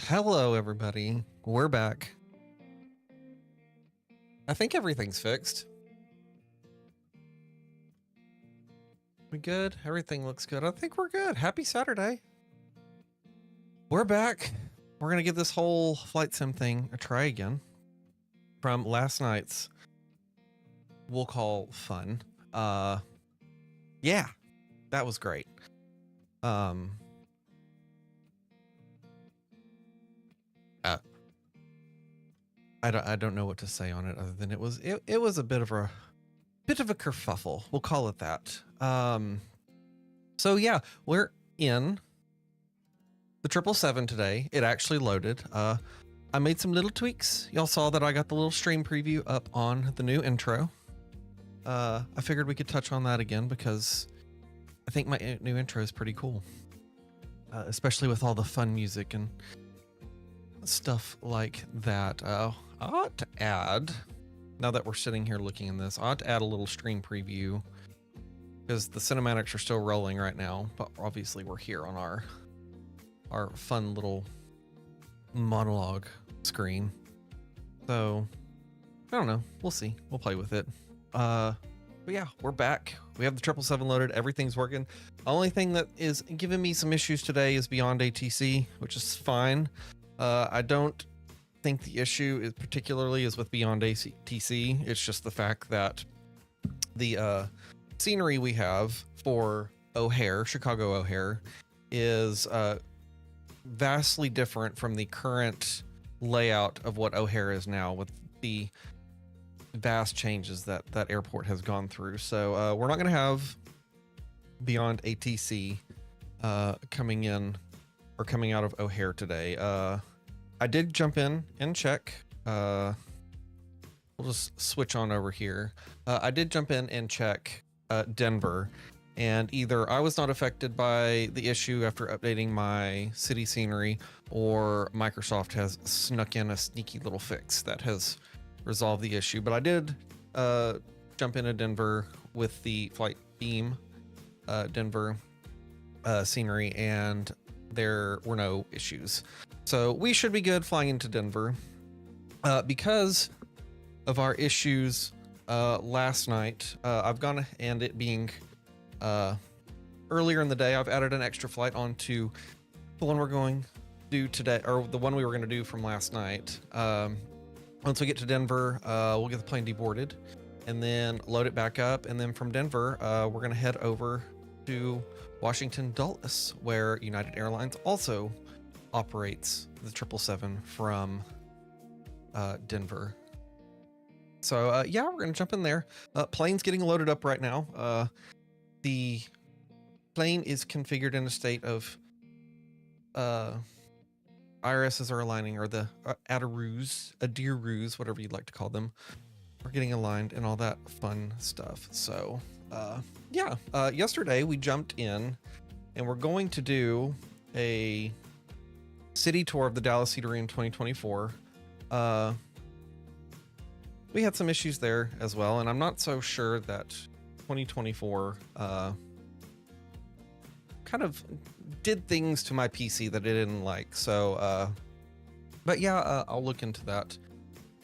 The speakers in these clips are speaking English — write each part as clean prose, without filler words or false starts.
Hello, everybody. We're back. I think everything's fixed. We good? Everything looks good. I think we're good. Happy Saturday. We're back. We're going to give this whole flight sim thing a try again from last night's, we'll call fun. Yeah, that was great. I don't know what to say on it other than it was a bit of a kerfuffle. We'll call it that. So yeah, we're in the 777 today. It actually loaded. I made some little tweaks. Y'all saw that I got the little stream preview up on the new intro. I figured we could touch on that again because I think my new intro is pretty cool. Especially with all the fun music and stuff like that. I ought to add, now that we're sitting here looking in this, I ought to add a little stream preview because the cinematics are still rolling right now, but obviously we're here on our fun little monologue screen. So I don't know, we'll see, we'll play with it. But yeah, we're back. We have the 777 loaded, everything's working. The only thing that is giving me some issues today is beyond ATC, which is fine. I don't think the issue is particularly with beyond ATC. It's just the fact that the scenery we have for O'Hare, Chicago O'Hare, is vastly different from the current layout of what O'Hare is now, with the vast changes that that airport has gone through. So we're not going to have beyond ATC coming in or coming out of O'Hare today. I did jump in and check. We'll just switch on over here. I did jump in and check Denver, and either I was not affected by the issue after updating my city scenery, or Microsoft has snuck in a sneaky little fix that has resolved the issue. But I did jump into Denver with the FlightBeam Denver scenery, and there were no issues. So we should be good flying into Denver. Because of our issues last night, I've gone, and it being earlier in the day, I've added an extra flight onto the one we're going to do today, or the one we were going to do from last night. Once we get to Denver, we'll get the plane deboarded and then load it back up. And then from Denver, we're going to head over to Washington Dulles, where United Airlines also operates the 777 from Denver. So yeah, we're gonna jump in there. Plane's getting loaded up right now. The plane is configured in a state of IRSs are aligning, or the ADIRUs, whatever you'd like to call them, are getting aligned and all that fun stuff. So yeah, yesterday we jumped in and we're going to do a city tour of the Dallas Eatery in 2024. We had some issues there as well, and I'm not so sure that 2024 kind of did things to my PC that it didn't like. So but yeah, I'll look into that,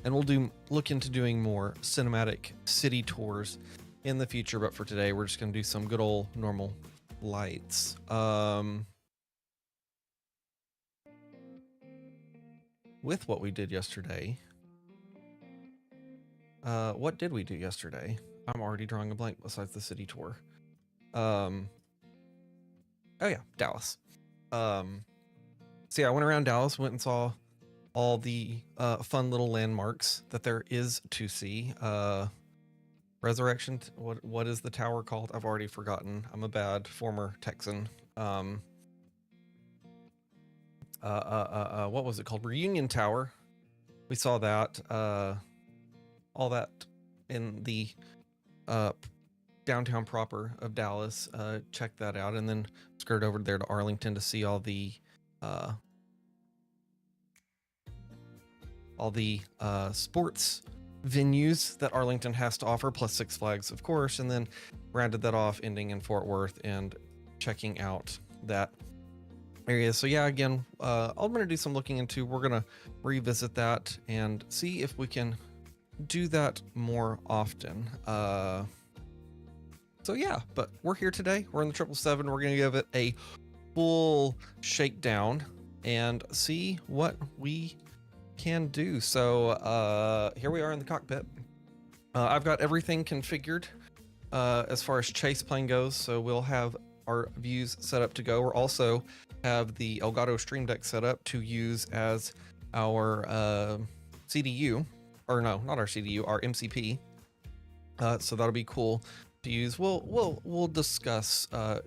and we'll look into doing more cinematic city tours in the future. But for today, we're just gonna do some good old normal lights. With what we did yesterday. What did we do yesterday? I'm already drawing a blank besides the city tour. Oh yeah, Dallas. So yeah, I went around Dallas, went and saw all the fun little landmarks that there is to see. Resurrection, what is the tower called? I've already forgotten. I'm a bad former Texan. What was it called? Reunion Tower. We saw that. All that in the downtown proper of Dallas. Check that out, and then skirt over there to Arlington to see all the sports venues that Arlington has to offer, plus Six Flags, of course, and then rounded that off, ending in Fort Worth and checking out that areas. So yeah, again, I'm gonna do some looking into. We're gonna revisit that and see if we can do that more often. So yeah, but we're here today. We're in the 777. We're gonna give it a full shakedown and see what we can do. So here we are in the cockpit. I've got everything configured as far as chase plane goes. So we'll have our views set up to go. We're also have the Elgato Stream Deck set up to use as our CDU, or no, not our CDU, our MCP. So that'll be cool to use. We'll discuss the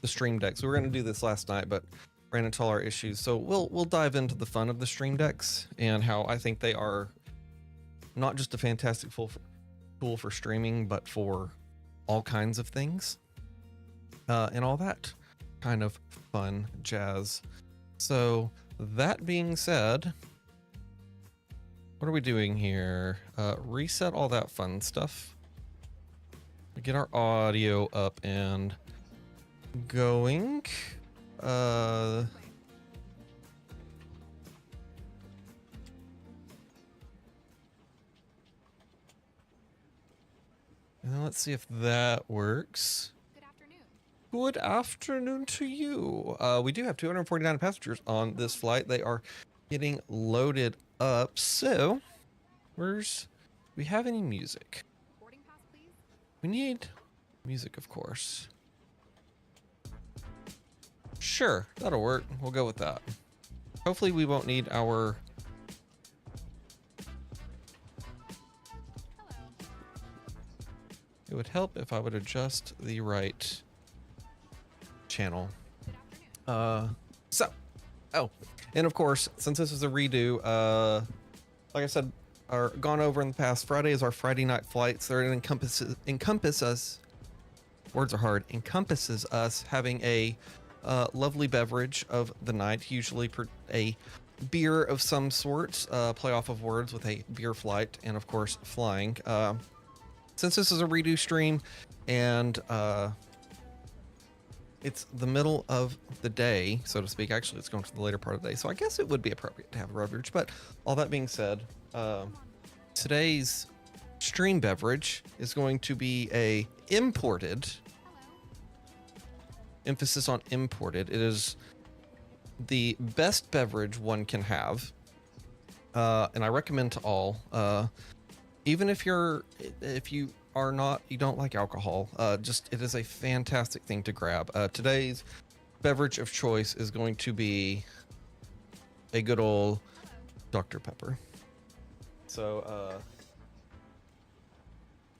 Stream Decks. We were going to do this last night, but ran into all our issues. So we'll dive into the fun of the Stream Decks and how I think they are not just a fantastic tool for streaming, but for all kinds of things and all that kind of fun jazz. So that being said, what are we doing here? Reset all that fun stuff. Get our audio up and going. And then let's see if that works. Good afternoon to you. We do have 249 passengers on this flight. They are getting loaded up. So, do we have any music? Boarding pass, please. We need music, of course. Sure, that'll work. We'll go with that. Hopefully we won't need our... It would help if I would adjust the right channel. And of course, since this is a redo, like I said, gone over in the past, Friday is our Friday night flights. There it encompasses us having a lovely beverage of the night, usually a beer of some sort, play off of words with a beer flight, and of course flying. Since this is a redo stream and it's the middle of the day, so to speak, actually it's going to the later part of the day, so I guess it would be appropriate to have a beverage. But all that being said, today's stream beverage is going to be a imported, emphasis on imported. It is the best beverage one can have, and I recommend to all, even if you don't like alcohol, it is a fantastic thing to grab. Today's beverage of choice is going to be a good old Dr. Pepper. So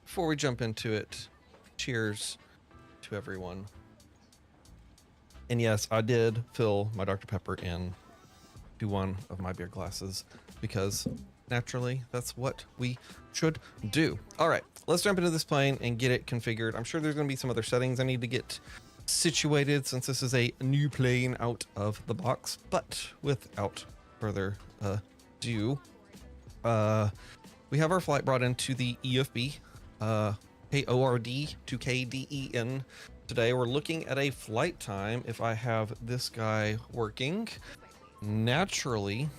before we jump into it, cheers to everyone. And yes, I did fill my Dr. Pepper into one of my beer glasses because naturally that's what we should do. All right, let's jump into this plane and get it configured. I'm sure there's going to be some other settings I need to get situated since this is a new plane out of the box. But without further ado, we have our flight brought into the EFB, KORD to KDEN. Today we're looking at a flight time. If I have this guy working, naturally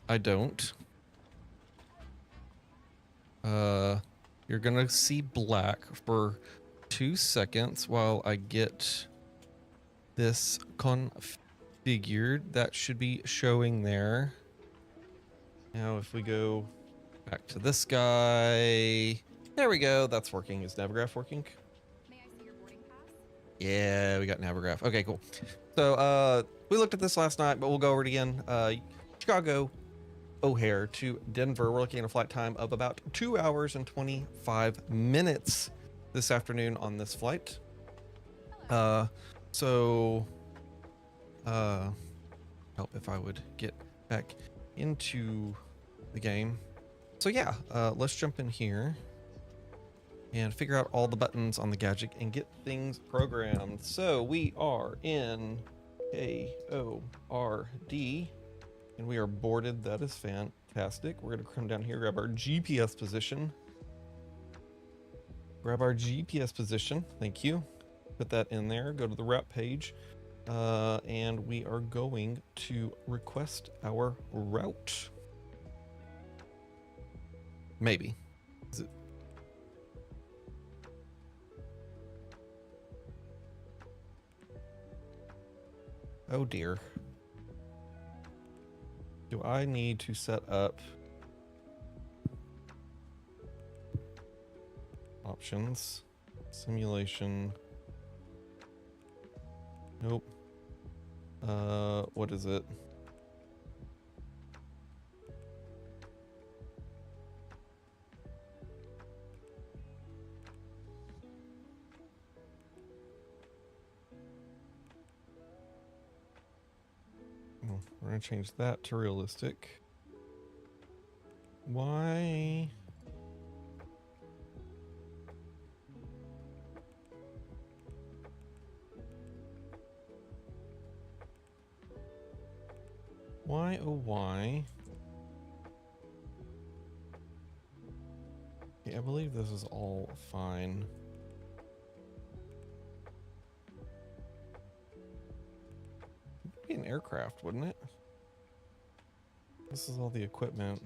I don't. You're gonna see black for 2 seconds while I get this configured. That should be showing there. Now if we go back to this guy, there we go, that's working. Is Navigraph working? May I see your boarding pass? Yeah, we got Navigraph. Okay, cool. So we looked at this last night, but we'll go over it again. Chicago O'Hare to Denver. We're looking at a flight time of about 2 hours and 25 minutes this afternoon on this flight. Help if I would get back into the game. So yeah, let's jump in here and figure out all the buttons on the gadget and get things programmed. So we are in KORD and we are boarded. That is fantastic. We're going to come down here, grab our GPS position. Thank you. Put that in there. Go to the route page. And we are going to request our route. Maybe. Is it? Oh dear. Do I need to set up options, simulation? Nope. What is it? Oh, we're gonna change that to realistic. Why? Why, oh why? Okay, I believe this is all fine. It'd be an aircraft, wouldn't it? This is all the equipment.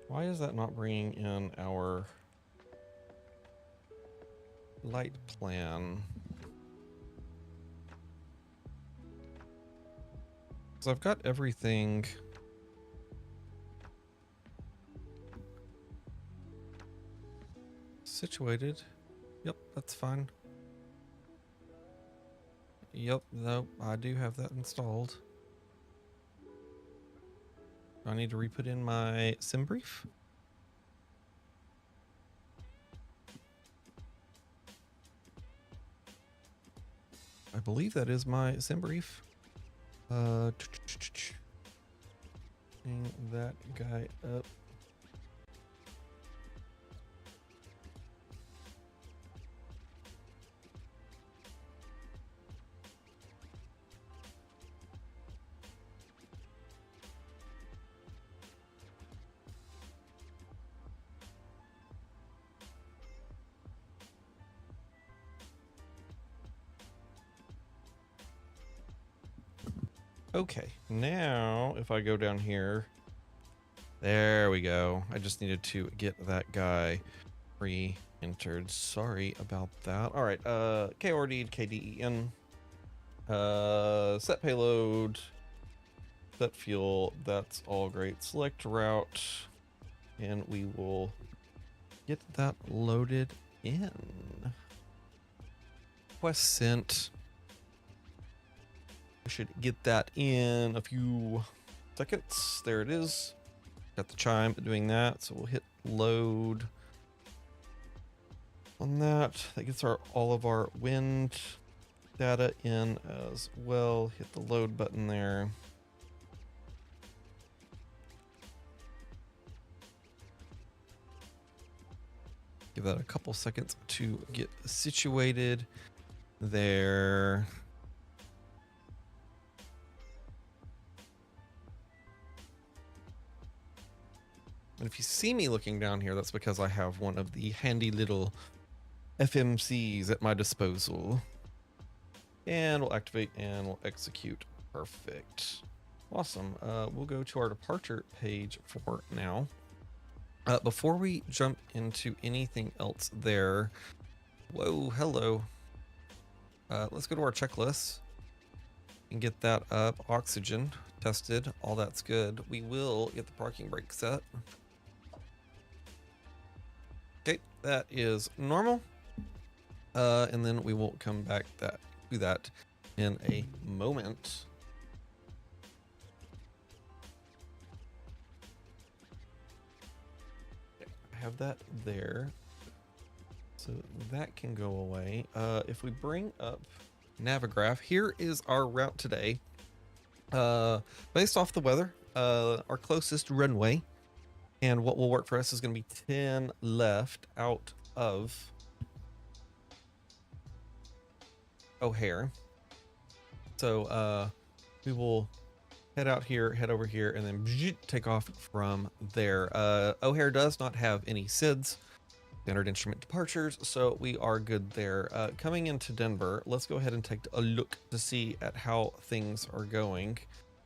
Why is that not bringing in our light plan? So I've got everything situated. Yep, that's fine. Yep, no, I do have that installed. Do I need to re-put in my sim brief? I believe that is my sim brief. Hang that guy up. Okay, now if I go down here, there we go. I just needed to get that guy re-entered. Sorry about that. All right, KORD, KDEN, set payload, set fuel. That's all great. Select route, and we will get that loaded in. Request sent. I should get that in a few seconds. There it is. Got the chime doing that, so we'll hit load on that. That gets all of our wind data in as well. Hit the load button there. Give that a couple seconds to get situated there. And if you see me looking down here, that's because I have one of the handy little FMCs at my disposal. And we'll activate and we'll execute. Perfect. Awesome. We'll go to our departure page for now. Before we jump into anything else there, whoa, hello. Let's go to our checklist and get that up. Oxygen tested, all that's good. We will get the parking brake set. Okay, that is normal. And then we will come back to that in a moment. Okay, I have that there. So that can go away. If we bring up Navigraph, here is our route today. Based off the weather, our closest runway and what will work for us is going to be 10 left out of O'Hare. So we will head out here, head over here, and then take off from there. O'Hare does not have any SIDS, standard instrument departures, so we are good there. Coming into Denver, let's go ahead and take a look to see at how things are going.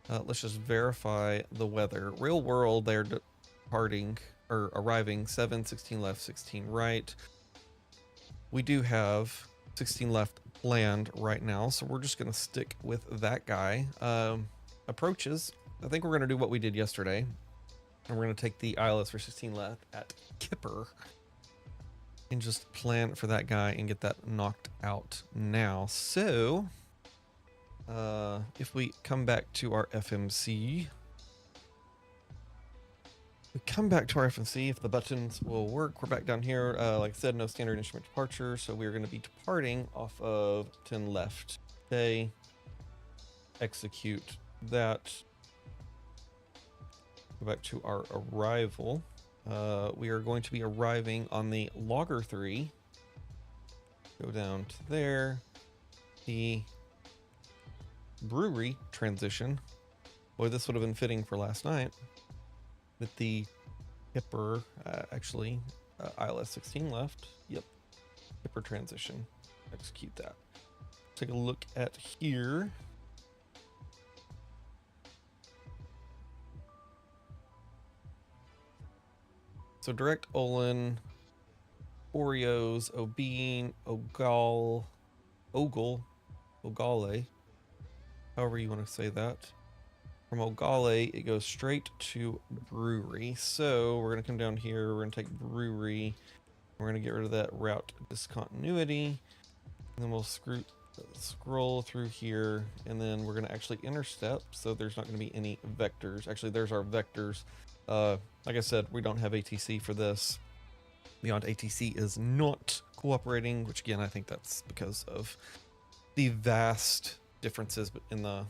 Let's just verify the weather. Real world, they're departing or arriving 7, 16 left, 16 right. We do have 16 left land right now, so we're just going to stick with that guy. Approaches, I think we're going to do what we did yesterday, and we're going to take the ILS for 16 left at Kipper and just plan for that guy and get that knocked out now. So if we come back to our FMC, if the buttons will work, we're back down here. Like I said, no standard instrument departure, so we're going to be departing off of 10 left. Okay, execute that. Go back to our arrival. We are going to be arriving on the Logger 3. Go down to there. The brewery transition. Boy, this would have been fitting for last night. With the Kipper, ILS 16 left. Yep. Kipper transition. Execute that. Take a look at here. So direct Olin, Oreos, Obeen, Ogale, however you want to say that. From Ogale, it goes straight to brewery. So we're going to come down here. We're going to take brewery. We're going to get rid of that route discontinuity. And then we'll scroll through here. And then we're going to actually intercept. So there's not going to be any vectors. Actually, there's our vectors. Like I said, we don't have ATC for this. Beyond ATC is not cooperating, which again, I think that's because of the vast differences in the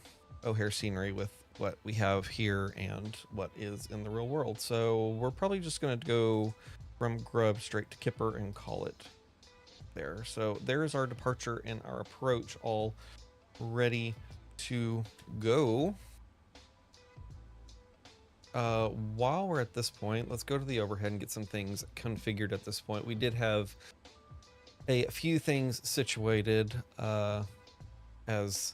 O'Hare scenery with what we have here and what is in the real world. So we're probably just going to go from Grub straight to Kipper and call it there. So there's our departure and our approach all ready to go. While we're at this point, let's go to the overhead and get some things configured at this point. We did have a few things situated as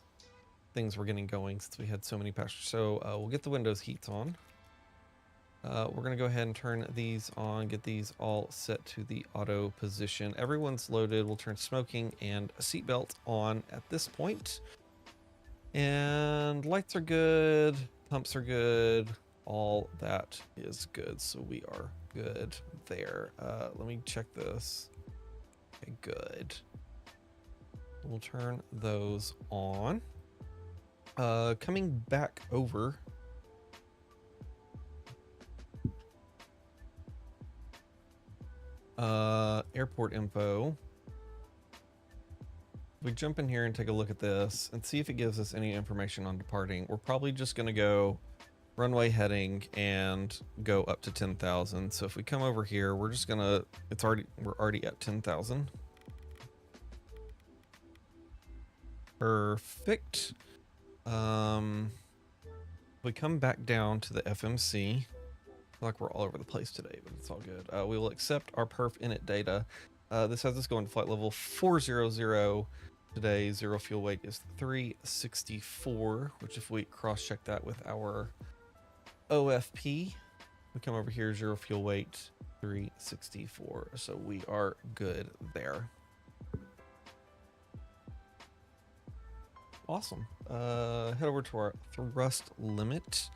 things were getting going since we had so many passengers. So we'll get the Windows heats on. We're going to go ahead and turn these on, get these all set to the auto position. Everyone's loaded. We'll turn smoking and seatbelt on at this point. And lights are good. Pumps are good. All that is good. So we are good there. Let me check this. Okay, good. We'll turn those on. Coming back over. Airport info. We jump in here and take a look at this and see if it gives us any information on departing. We're probably just going to go runway heading and go up to 10,000. So if we come over here, we're just going to, we're already at 10,000. Perfect. We come back down to the FMC. I feel like we're all over the place today, but it's all good. We will accept our perf init data. This has us going to flight level 400 today. Zero fuel weight is 364, which if we cross check that with our OFP, we come over here, zero fuel weight 364. So we are good there. Awesome. Head over to our thrust limit,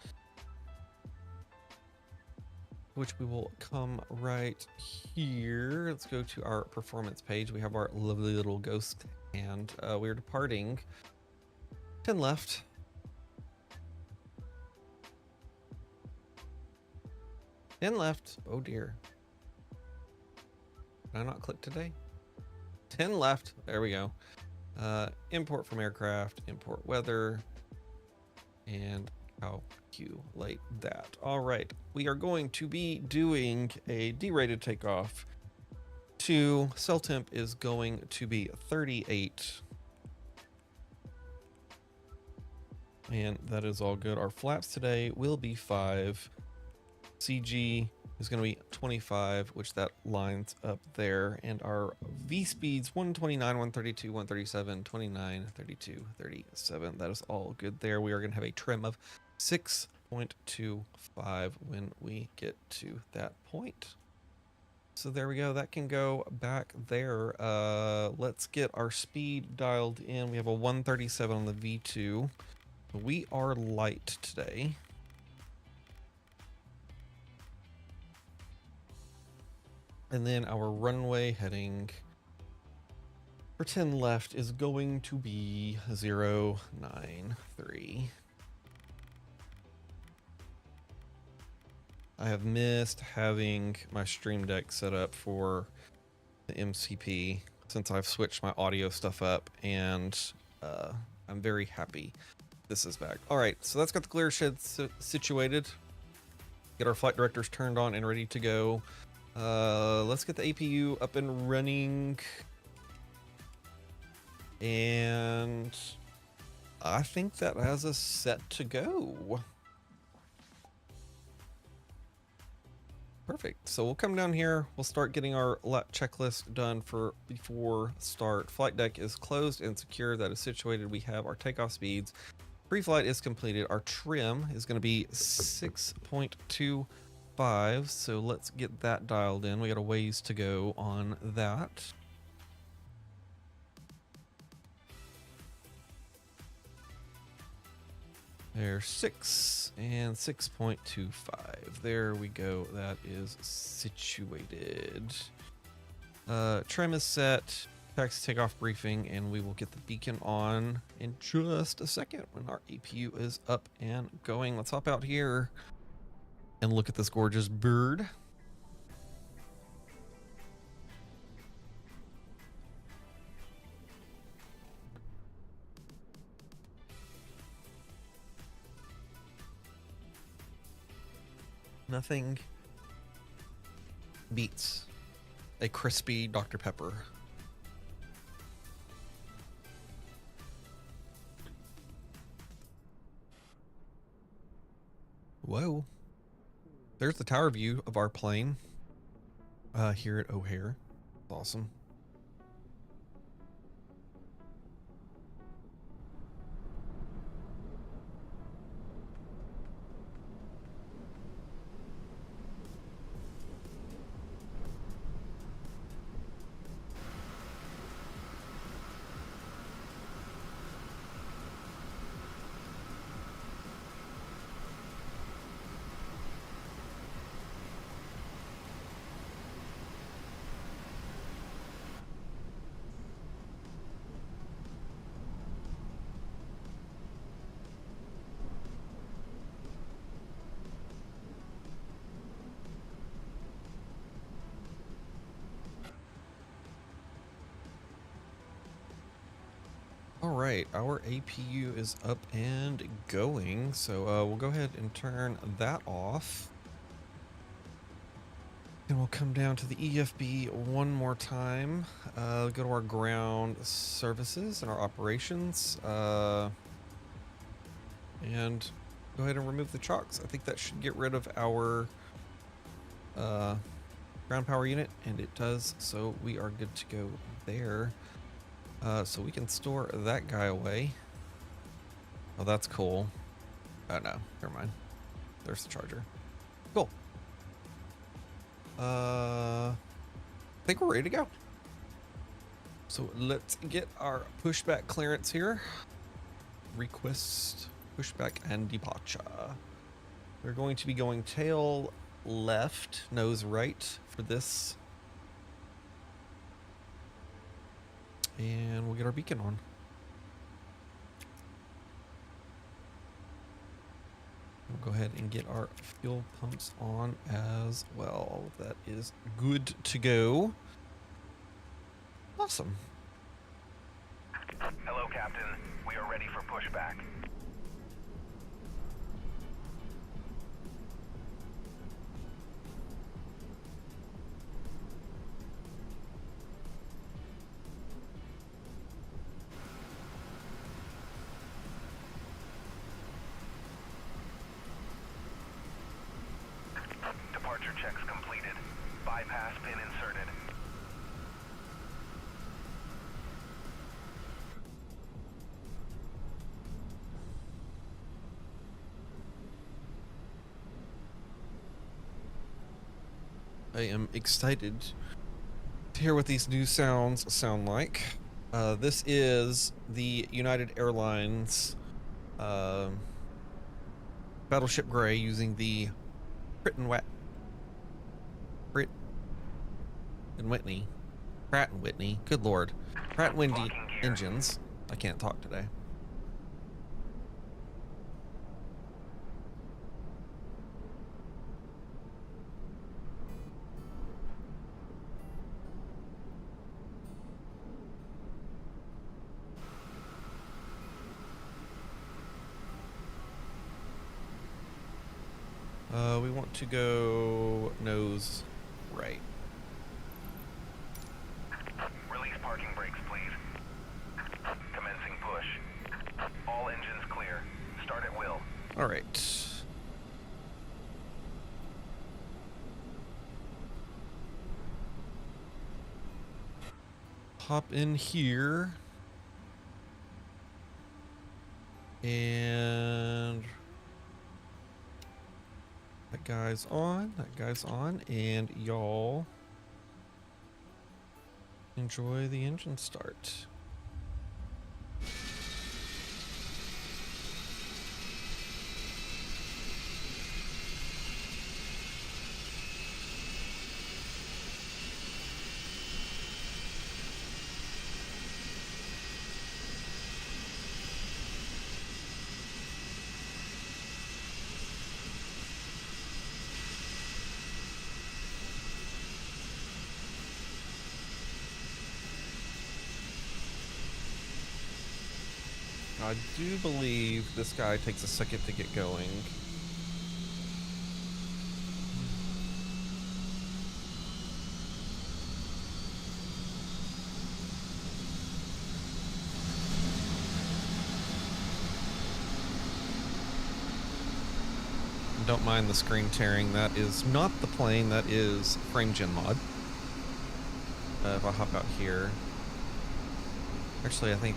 which we will come right here. Let's go to our performance page. We have our lovely little ghost, and we're departing 10 left. Oh dear. Did I not click today? 10 left. There we go. Import from aircraft, import weather, and calculate that. All right, we are going to be doing a derated takeoff. Cell temp is going to be 38. And that is all good. Our flaps today will be 5. CG is going to be 25, which that lines up there. And our V speeds 129, 132, 137, 29, 32, 37. That is all good there. We are going to have a trim of 6.25 when we get to that point. So there we go. That can go back there. Let's get our speed dialed in. We have a 137 on the V2. We are light today. And then our runway heading for 10 left is going to be 093. I have missed having my Stream Deck set up for the MCP since I've switched my audio stuff up, and I'm very happy this is back. All right, so that's got the clear shed situated. Get our flight directors turned on and ready to go. Let's get the APU up and running. And I think that has us set to go. Perfect. So we'll come down here. We'll start getting our lap checklist done for before start. Flight deck is closed and secure. That is situated. We have our takeoff speeds. Pre-flight is completed. Our trim is going to be 6.25. So let's get that dialed in. We got a ways to go on that. There's 6 and 6.25. There we go. That is situated. Trim is set. Taxi takeoff briefing, and we will get the beacon on in just a second when our APU is up and going. Let's hop out here and look at this gorgeous bird. Nothing beats a crispy Dr. Pepper. Whoa. There's the tower view of our plane here at O'Hare. Awesome. All right, our APU is up and going, so we'll go ahead and turn that off. And we'll come down to the EFB one more time, go to our ground services and our operations, and go ahead and remove the chocks. I think that should get rid of our ground power unit, and it does, so we are good to go there. So we can store that guy away. Oh, that's cool. Oh no, never mind. There's the charger. Cool. I think we're ready to go. So let's get our pushback clearance here. Request pushback and departure. We're going to be going tail left, nose right for this. And we'll get our beacon on. We'll go ahead and get our fuel pumps on as well. All of that is good to go. Awesome. Hello, Captain. We are ready for pushback. Departure checks complete. bypass pin inserted. I am excited to hear what these new sounds sound like. This is the United Airlines Battleship Gray using the Pratt and Whitney, good lord, Pratt and Whitney engines. I can't talk today. We want to go nose right. Release parking brakes, please. Commencing push. All engines clear. Start at will. All right. Hop in here. And that guy's on, and y'all enjoy the engine start. I do believe this guy takes a second to get going. Don't mind the screen tearing. That is not the plane. That is FrameGen mod. If I hop out here. Actually, I think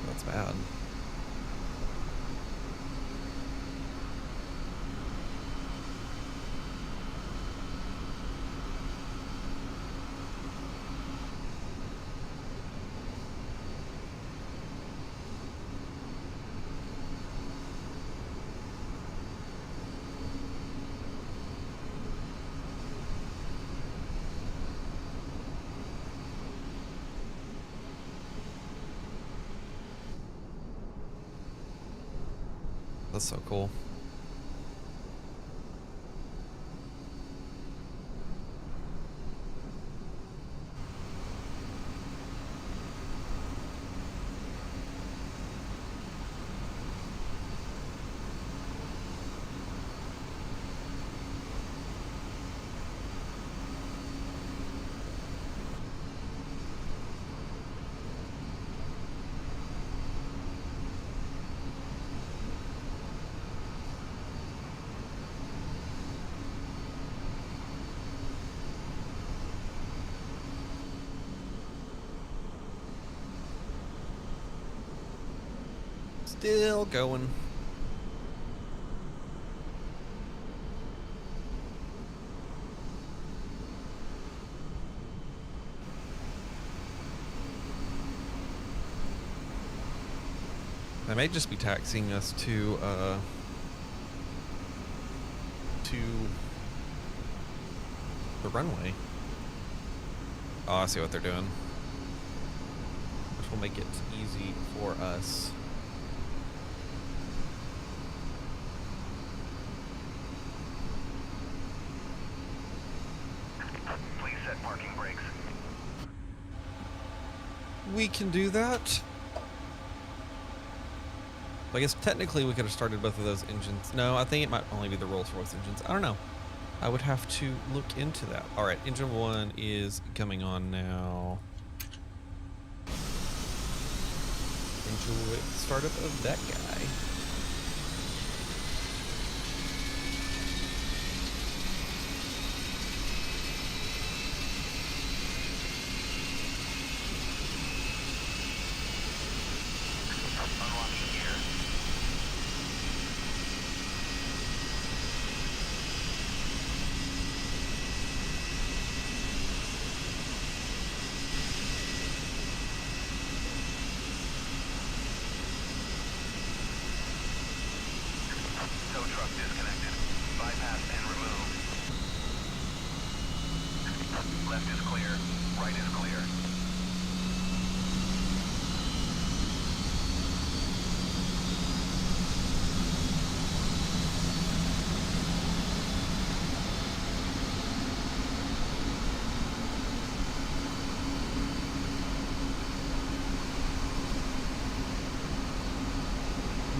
that's bad. That's so cool. Still going. They may just be taxiing us to the runway. Oh, I see what they're doing. Which will make it easy for us. Please set parking brakes. We can do that. I guess technically we could have started both of those engines. No, I think it might only be the Rolls-Royce engines. I don't know. I would have to look into that. All right, engine 1 is coming on now. Enjoy the startup of that guy. disconnected. Bypass and remove. Left is clear. Right is clear.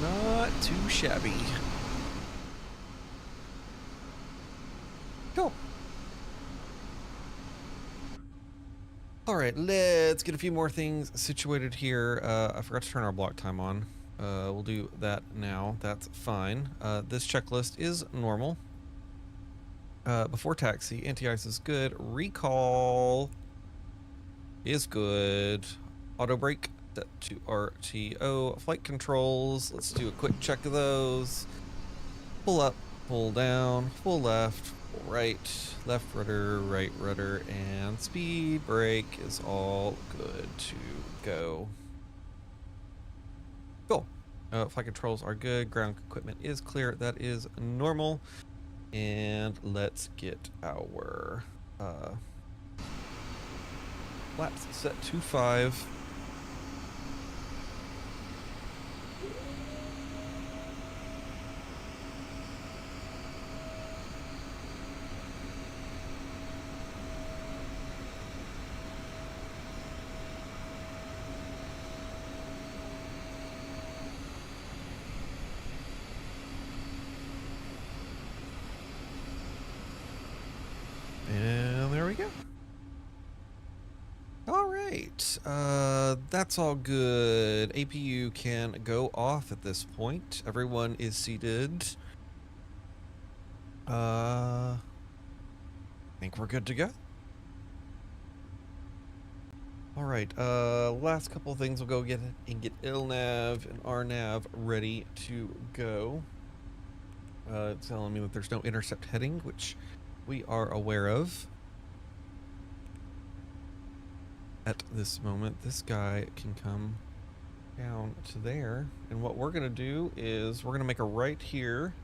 Not too shabby. Cool. All right, let's get a few more things situated here. I forgot to turn our block time on. We'll do that now. That's fine. This checklist is normal. Before taxi, anti-ice is good. Recall is good. Auto brake set to RTO. Flight controls. Let's do a quick check of those. Pull up, pull down, full left, full right, left rudder, right rudder, and speed brake is all good to go. Cool. Flight controls are good. Ground equipment is clear. That is normal. And let's get our flaps set to 5. And there we go. All right, that's all good. APU can go off at this point. Everyone is seated. I think we're good to go. All right, last couple of things. We'll go get LNAV and RNAV ready to go. It's telling me that there's no intercept heading, which we are aware of. At this moment, this guy can come down to there, and what we're gonna do is we're gonna make a right here.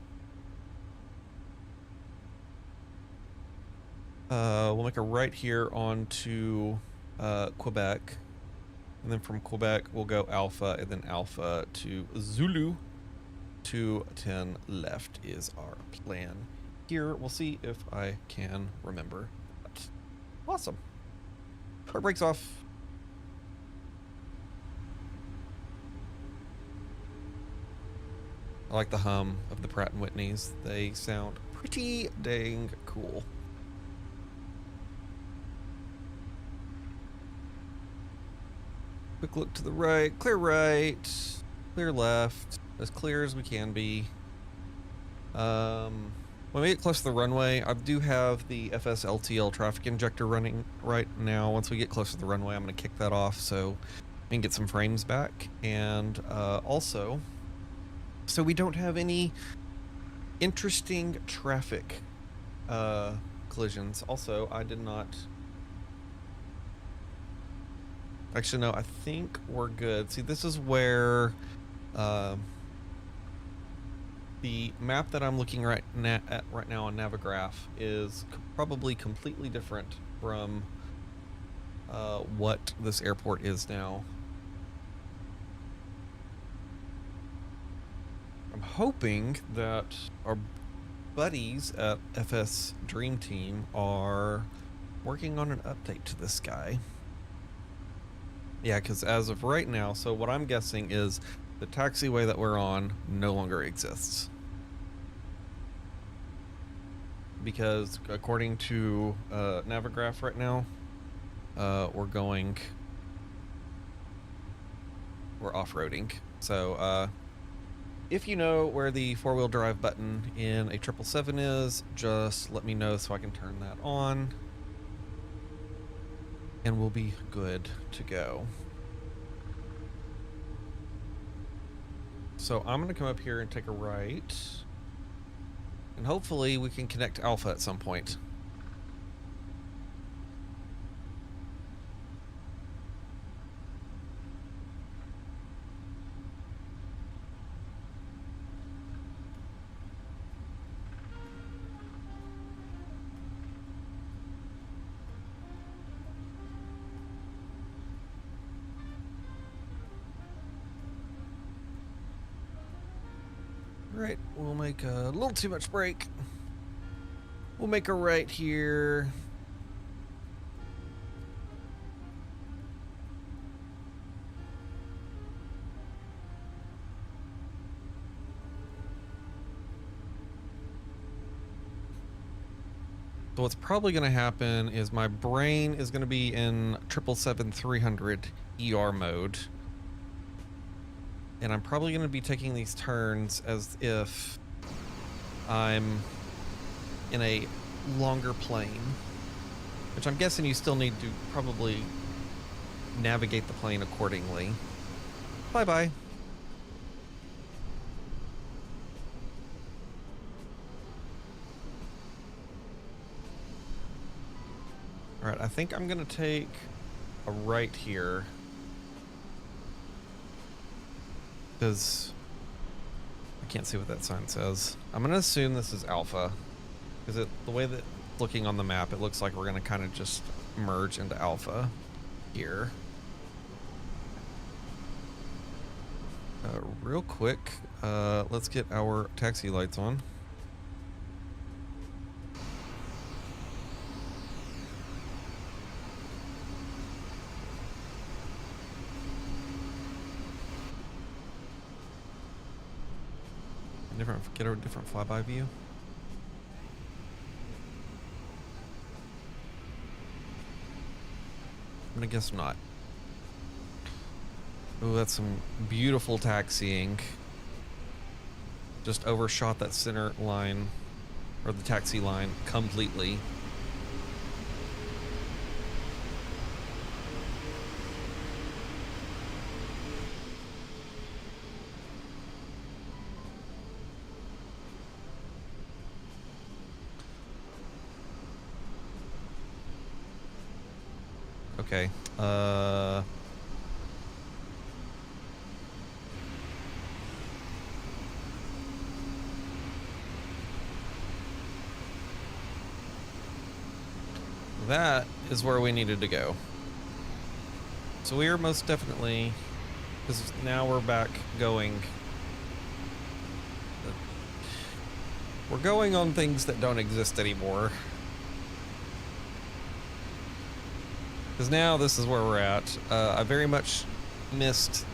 We'll make a right here onto Quebec, and then from Quebec we'll go Alpha, and then Alpha to Zulu. 210 left is our plan. Here, we'll see if I can remember that. Awesome. Car brakes off. I like the hum of the Pratt & Whitneys. They sound pretty dang cool. Quick look to the right. Clear right. Clear left. As clear as we can be. When we get close to the runway, I do have the FSLTL traffic injector running right now. Once we get close to the runway, I'm going to kick that off so we can get some frames back. And also, so we don't have any interesting traffic collisions. Also, I did not... Actually, no, I think we're good. See, this is where... the map that I'm looking at right now on Navigraph is probably completely different from what this airport is now. I'm hoping that our buddies at FSDreamTeam are working on an update to this guy. Yeah, because as of right now, so what I'm guessing is the taxiway that we're on no longer exists. Because according to Navigraph right now, we're off-roading. So if you know where the 4-wheel drive button in a 777 is, just let me know so I can turn that on. And we'll be good to go. So I'm going to come up here and take a right. And hopefully we can connect Alpha at some point. Right, we'll make a little too much brake. We'll make a right here. So what's probably going to happen is my brain is going to be in 777-300ER mode. And I'm probably going to be taking these turns as if I'm in a longer plane. Which I'm guessing you still need to probably navigate the plane accordingly. Bye-bye. Alright, I think I'm going to take a right here. Because I can't see what that sign says. I'm going to assume this is Alpha. Because the way that looking on the map, it looks like we're going to kind of just merge into Alpha here. Real quick, let's get our taxi lights on. Get a different flyby view. I'm gonna guess not. Oh, that's some beautiful taxiing. Just overshot that center line, or the taxi line, completely. Okay, that is where we needed to go. So we are most definitely, because now we're back going. We're going on things that don't exist anymore. Because now this is where we're at. I very much missed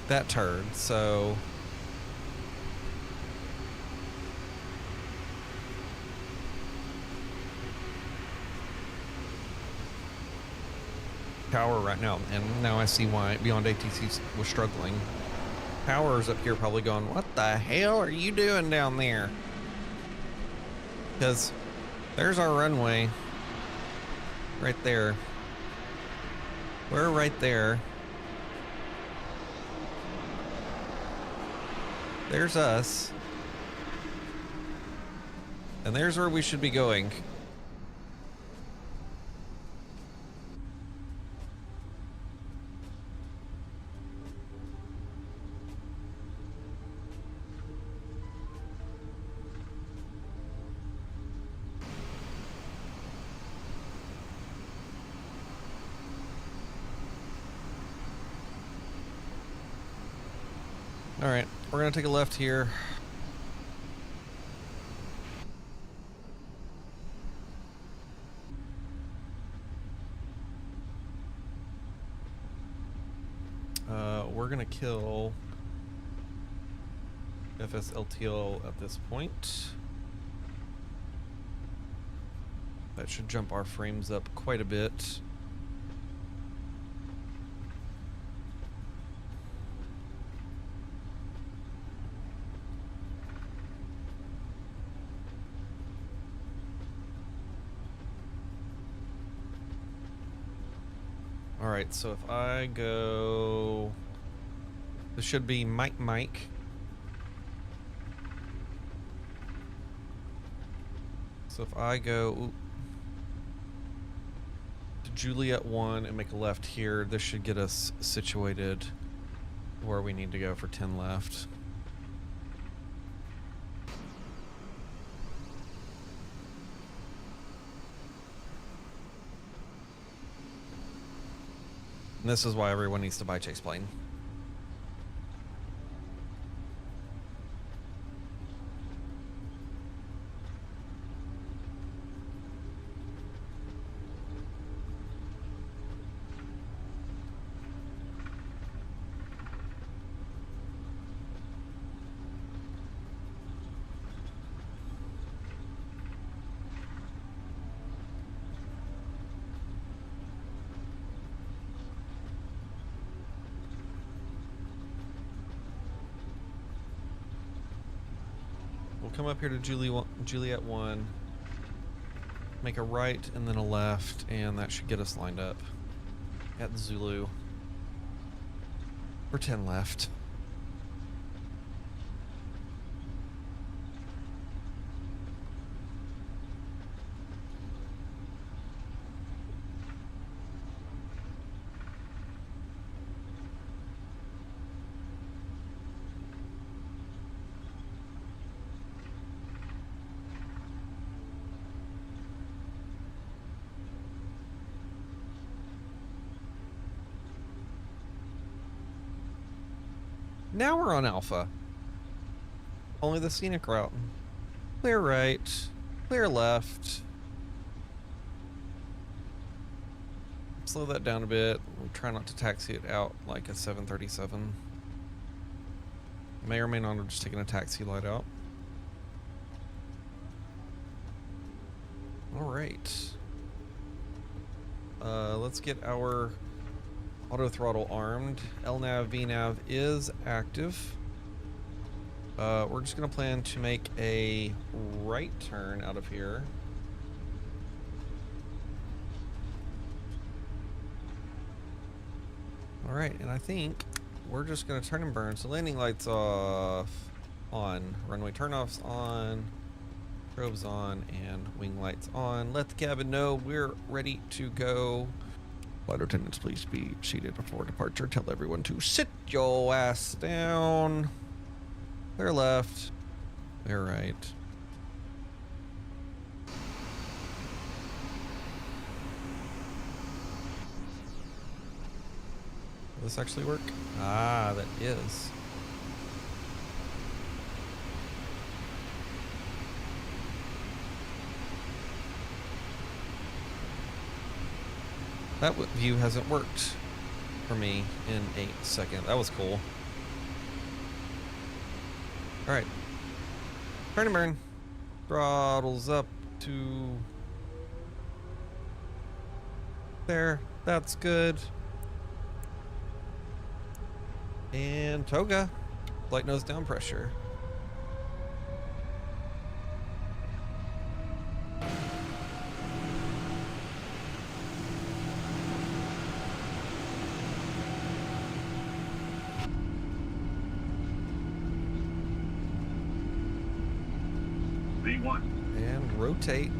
that turn, so... Power right now, and now I see why Beyond ATC was struggling. Power's up here probably going, what the hell are you doing down there? Because there's our runway. Right there. We're right there. There's us. And there's where we should be going. All right, we're gonna take a left here. We're gonna kill FSLTL at this point. That should jump our frames up quite a bit. Alright, so if I go... This should be Mike. So if I go to Juliet 1 and make a left here, this should get us situated where we need to go for 10 left. And this is why everyone needs to buy Chase Plane. We'll come up here to Juliet 1, make a right and then a left, and that should get us lined up at Zulu. Or 10 left. Now we're on Alpha. Only the scenic route. Clear right, clear left. Slow that down a bit. We'll try not to taxi it out like a 737. May or may not have just taken a taxi light out. Alright. Let's get our auto throttle armed. LNAV, VNAV is active. We're just gonna plan to make a right turn out of here. Alright, and I think we're just gonna turn and burn. So landing lights off, on, runway turnoffs on, probes on, and wing lights on. Let the cabin know we're ready to go. Flight attendants, please be seated before departure. Tell everyone to sit your ass down. Clear left, clear right. Will this actually work? Ah, that is. That view hasn't worked for me in 8 seconds. That was cool. Alright. Turn and burn. Throttles up to there. That's good. And Toga. Flight nose down pressure. And rotate.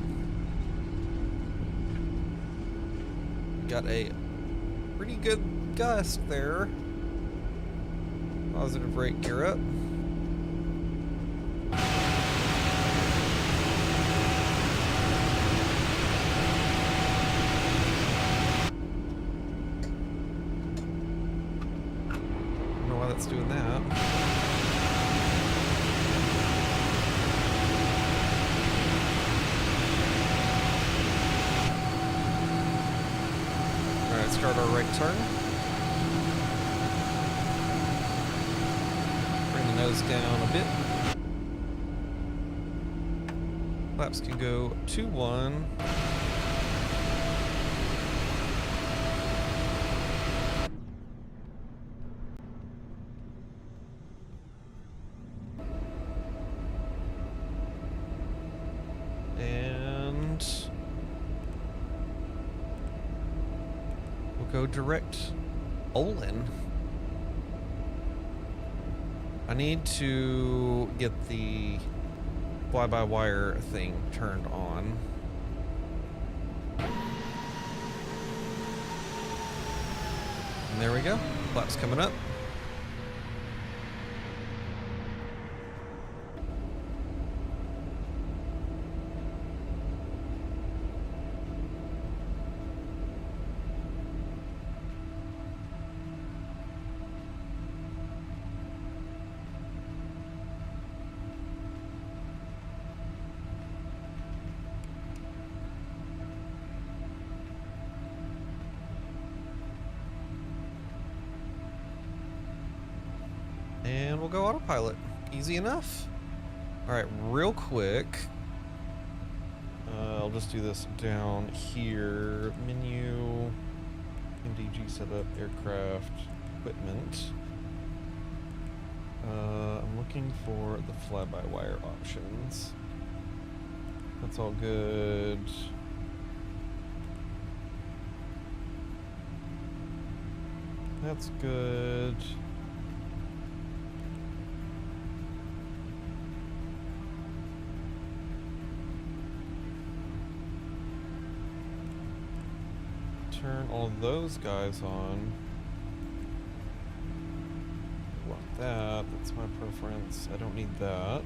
Got a pretty good gust there. Positive rate gear up. Don't know why that's doing that. Start our right turn. Bring the nose down a bit. Flaps can go 2-1. Go direct Olin. I need to get the fly-by-wire thing turned on. And there we go. Flaps coming up. And we'll go autopilot. Easy enough. Alright, real quick. I'll just do this down here. Menu. PMDG setup, aircraft, equipment. I'm looking for the fly-by-wire options. That's all good. That's good. Turn all those guys on. I want that. That's my preference. I don't need that.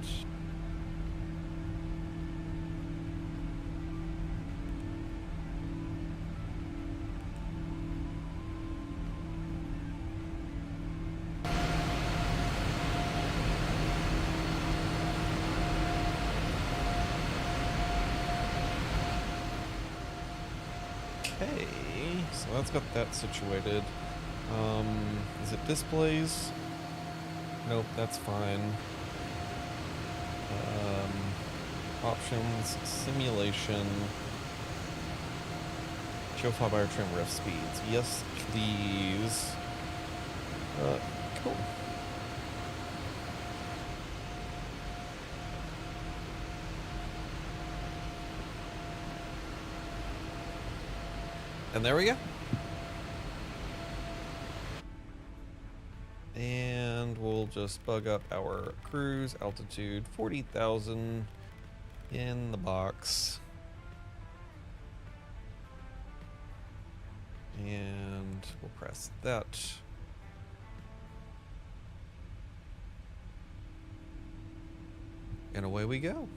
Okay, so that's got that situated. Is it displays? Nope, that's fine. Options, simulation, show fly-by trim ref speeds. Yes, please. Cool. And there we go. And we'll just bug up our cruise altitude 40,000 in the box. And we'll press that. And away we go.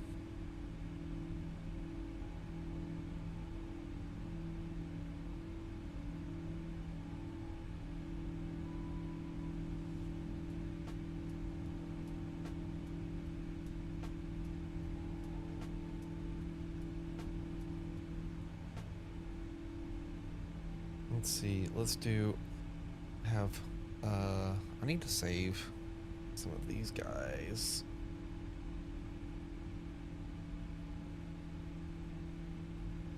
Let's see, let's do I need to save some of these guys.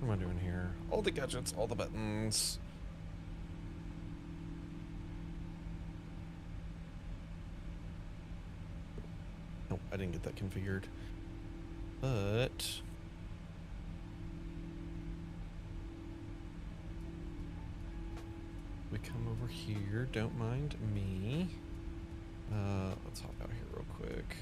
What am I doing here? All the gadgets, all the buttons. Nope, I didn't get that configured. But we come over here, don't mind me. Let's hop out here real quick.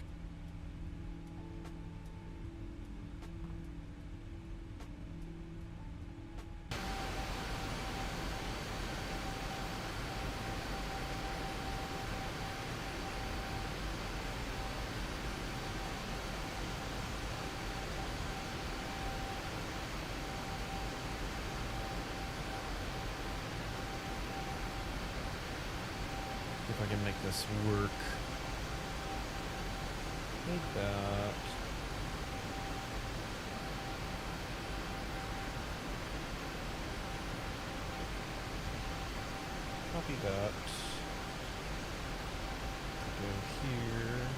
If I can make this work. Like that. Copy that. Go here.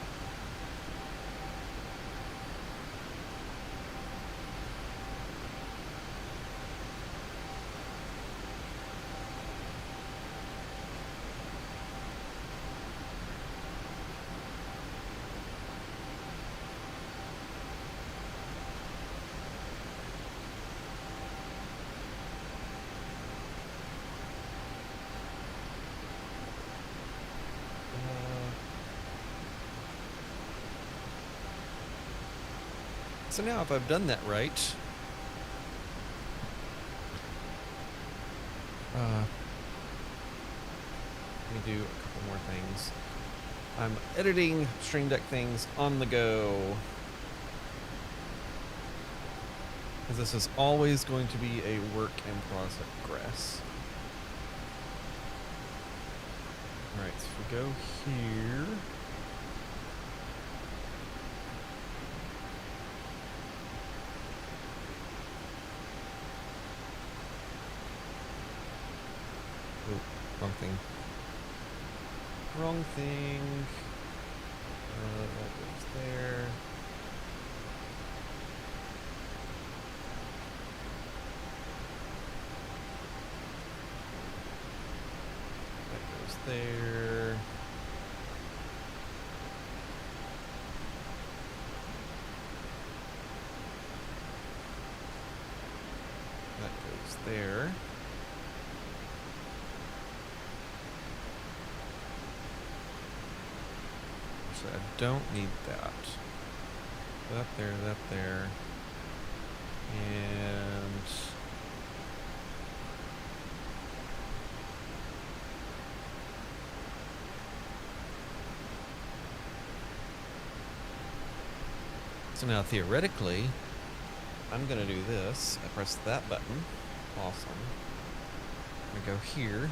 So now if I've done that right, let me do a couple more things. I'm editing Stream Deck things on the go, because this is always going to be a work in progress. Alright, so if we go here. Wrong thing. Wrong thing. That goes there. That goes there. there. So I don't need that. That there. And so now theoretically, I'm gonna do this. I press that button. Awesome. I'm gonna go here.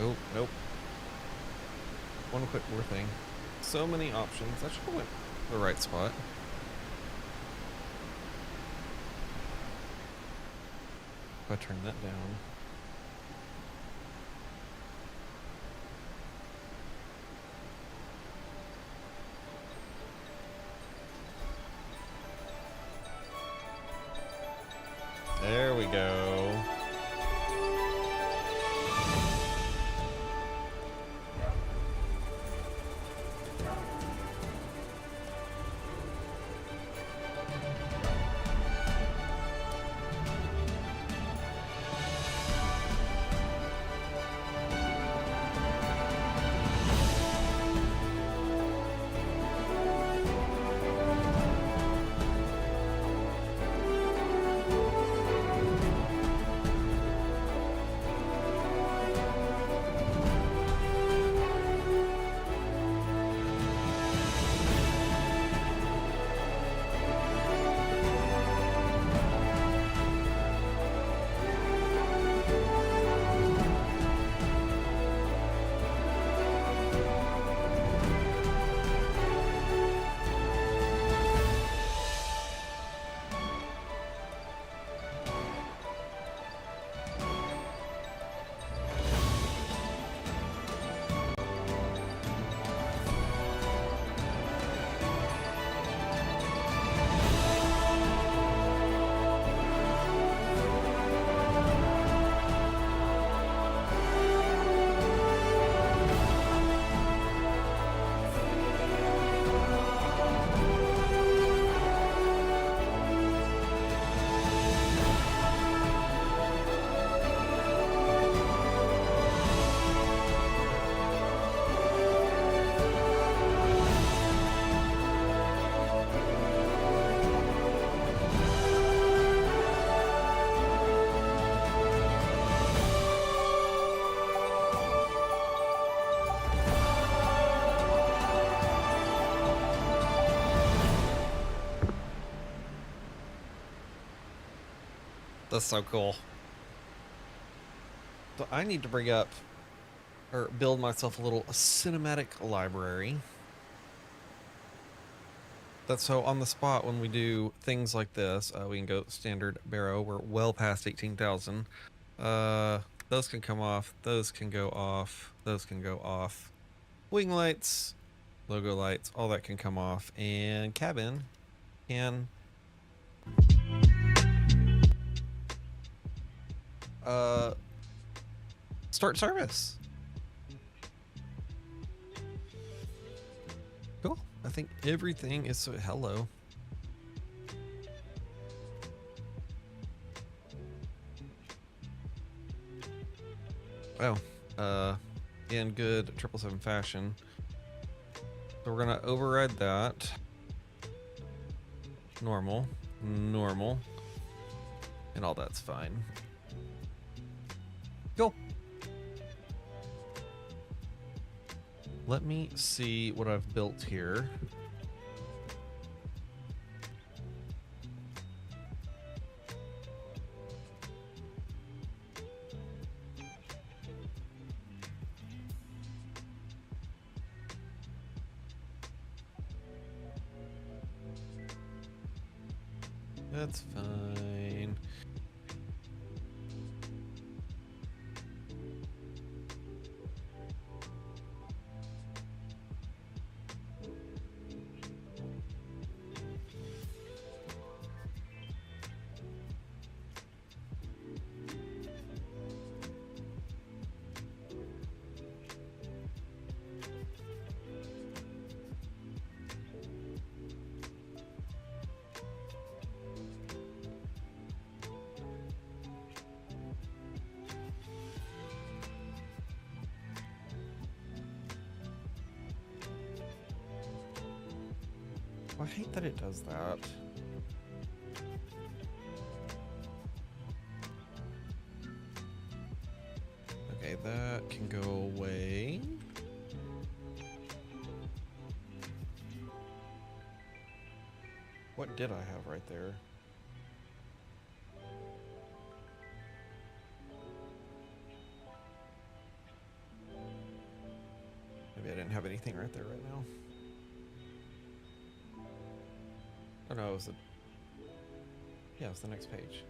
Oh, nope. One quick more thing. So many options. I should have went to the right spot. If I turn that down. There we go. That's so cool. So I need to bring up or build myself a little cinematic library. That's so on the spot when we do things like this, we can go standard barrow. We're well past 18,000. Those can come off. Those can go off. Those can go off. Wing lights, logo lights, all that can come off. And cabin can start service. Cool. I think everything is so hello. Oh, in good 777 fashion. So we're gonna override that. Normal, normal, and all that's fine. Cool. Let me see what I've built here. That's fine. I hate that it does that. Okay, that can go away. What did I have right there? Maybe I didn't have anything right there right now. Oh no, it was the... Yeah, it was the next page.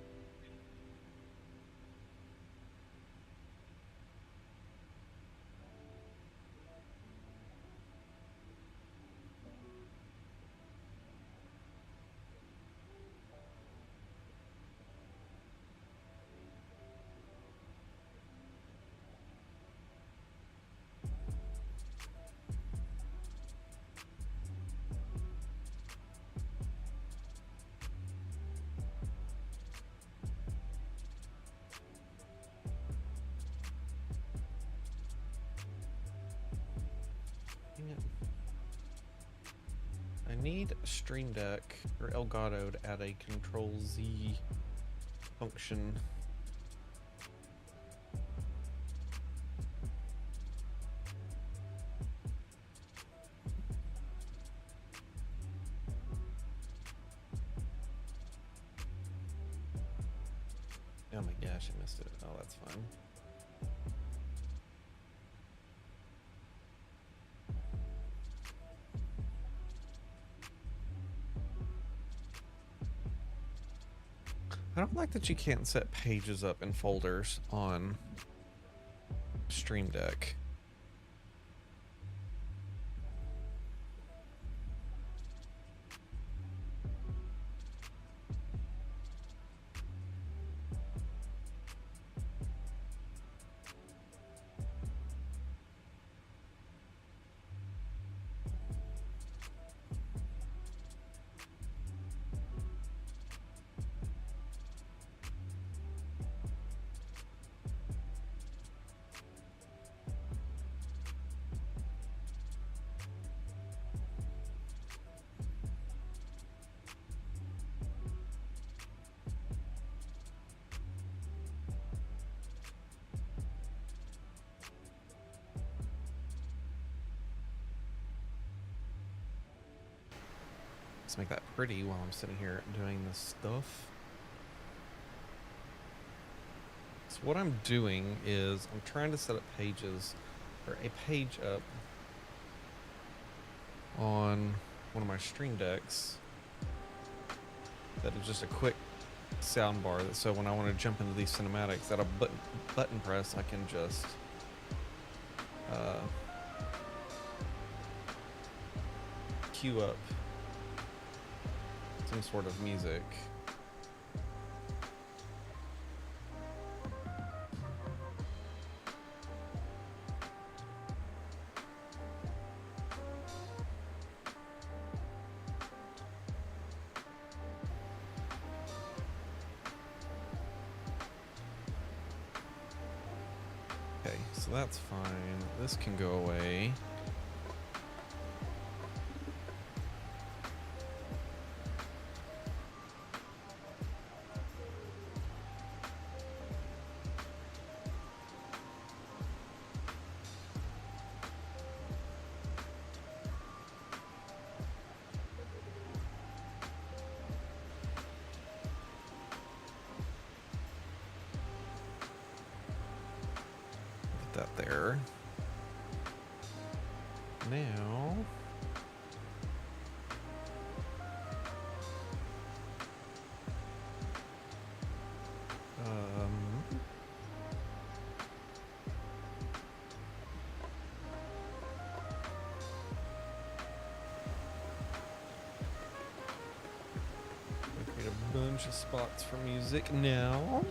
I need Stream Deck or Elgato to add a Control Z function. Oh my gosh, I missed it. Oh, that's fine. I don't like that you can't set pages up in folders on Stream Deck. Let's make that pretty while I'm sitting here doing this stuff. So what I'm doing is I'm trying to set up pages, or a page up on one of my Stream Decks that is just a quick sound bar, that so when I want to jump into these cinematics at a button press, I can just queue up some sort of music. Okay, so that's fine. This can go away. That there. Now create a bunch of spots for music now.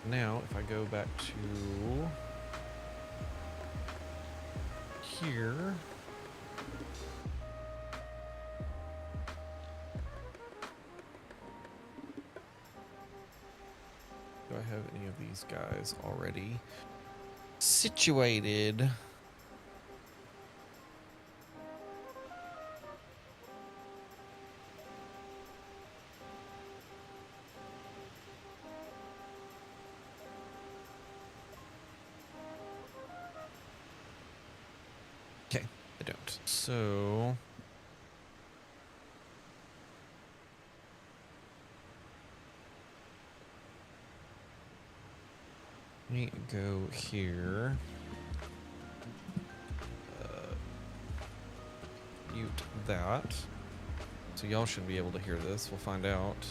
Now if I go back to here, do I have any of these guys already situated? I don't. So let me go here. Mute that. So y'all should be able to hear this. We'll find out.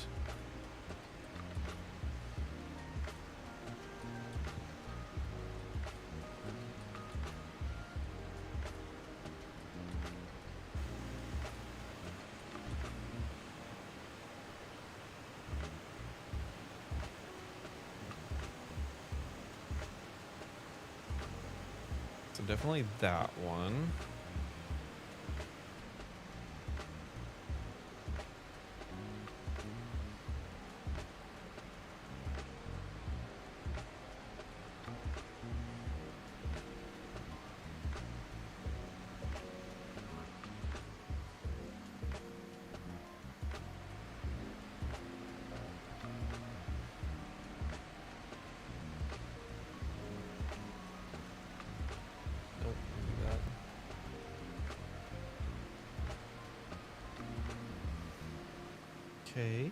So definitely that one. Nope, do that. Okay.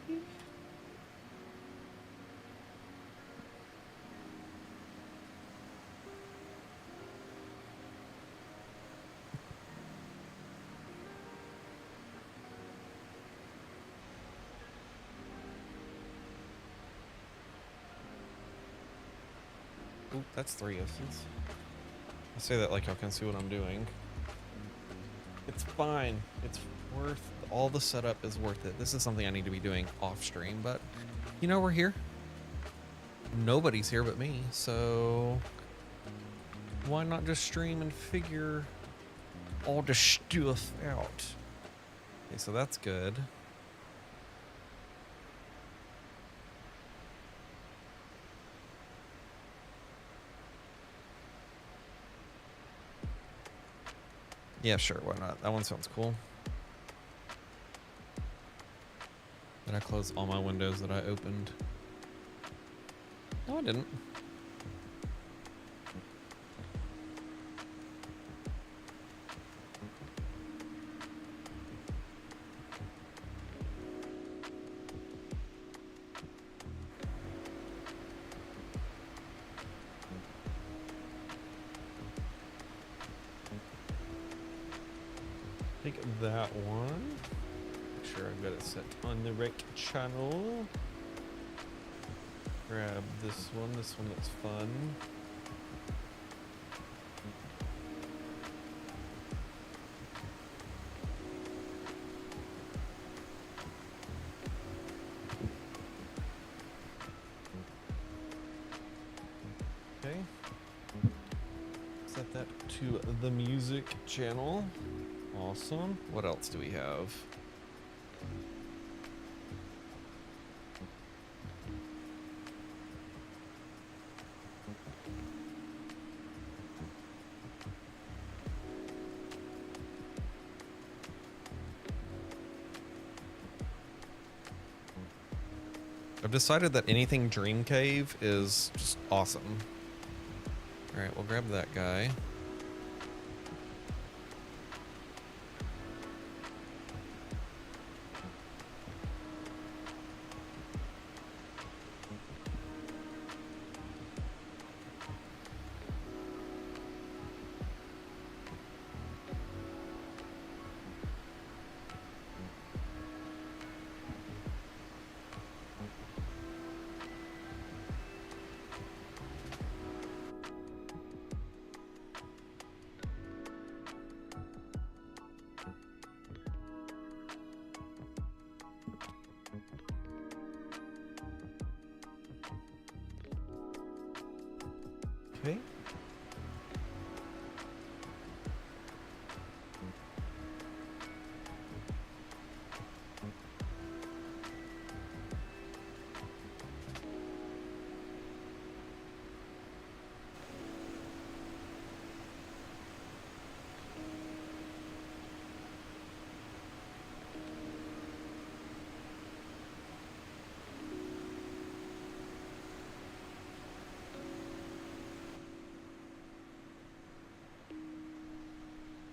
Oop, that's 3 S's. I say that like y'all can see what I'm doing. It's fine. It's worth, all the setup is worth it. This is something I need to be doing off stream, but you know, we're here. Nobody's here but me, so why not just stream and figure all the stuff out? Okay, so that's good. Yeah, sure, why not? That one sounds cool. Did I close all my windows that I opened? No, I didn't. Take that one. Make sure I've got it set on the right channel. Grab this one looks fun. Okay. Set that to the music channel. Awesome. What else do we have? I've decided that anything Dream Cave is just awesome. Alright, we'll grab that guy.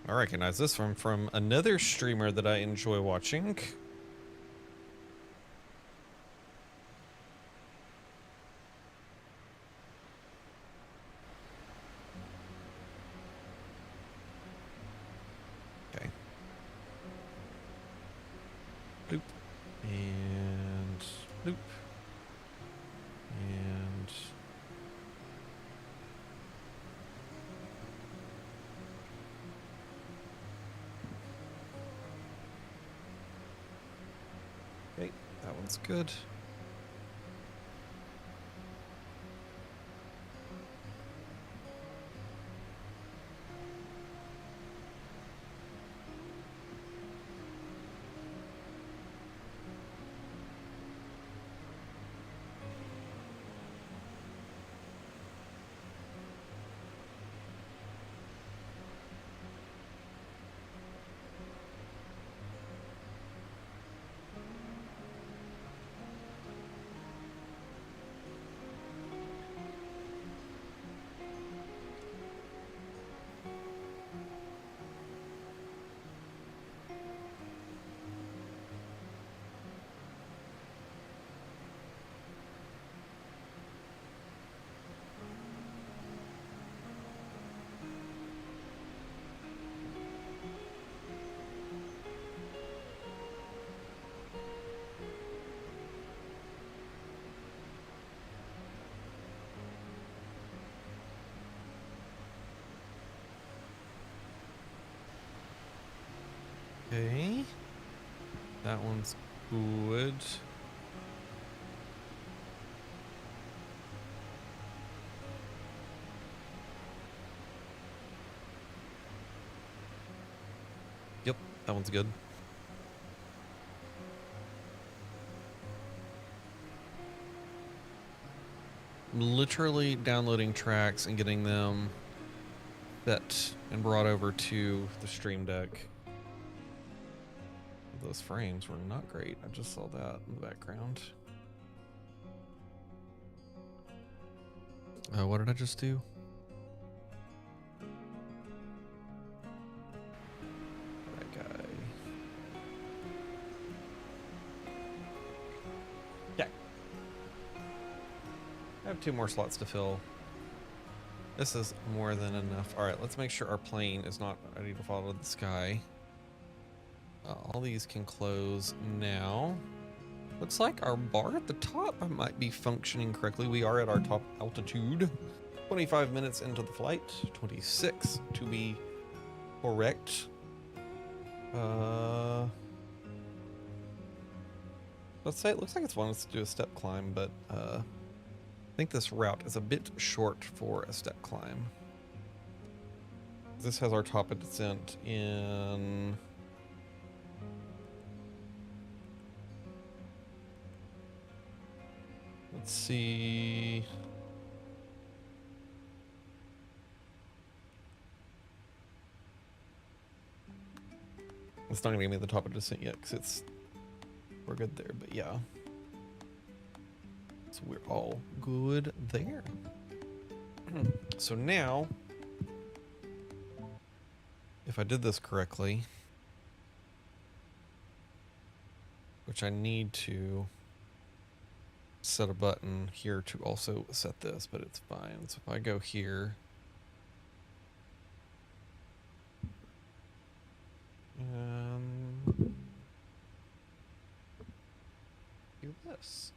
I recognize this one from another streamer that I enjoy watching. Okay. Bloop. And bloop. And okay, that one's good. Okay. That one's good. Yep, that one's good. I'm literally downloading tracks and getting them set and brought over to the Stream Deck. Those frames were not great. I just saw that in the background. What did I just do? That guy. Yeah. I have 2 more slots to fill. This is more than enough. All right, let's make sure our plane is not ready to fall out of the sky. All these can close now. Looks like our bar at the top might be functioning correctly. We are at our top altitude. 25 minutes into the flight. 26 to be correct. Let's say it looks like it's wanting us to do a step climb, but I think this route is a bit short for a step climb. This has our top of descent in... Let's see. It's not gonna give me the top of descent yet because we're good there, but yeah. So we're all good there. So now, if I did this correctly, which I need to set a button here to also set this, but it's fine. So if I go here and do this.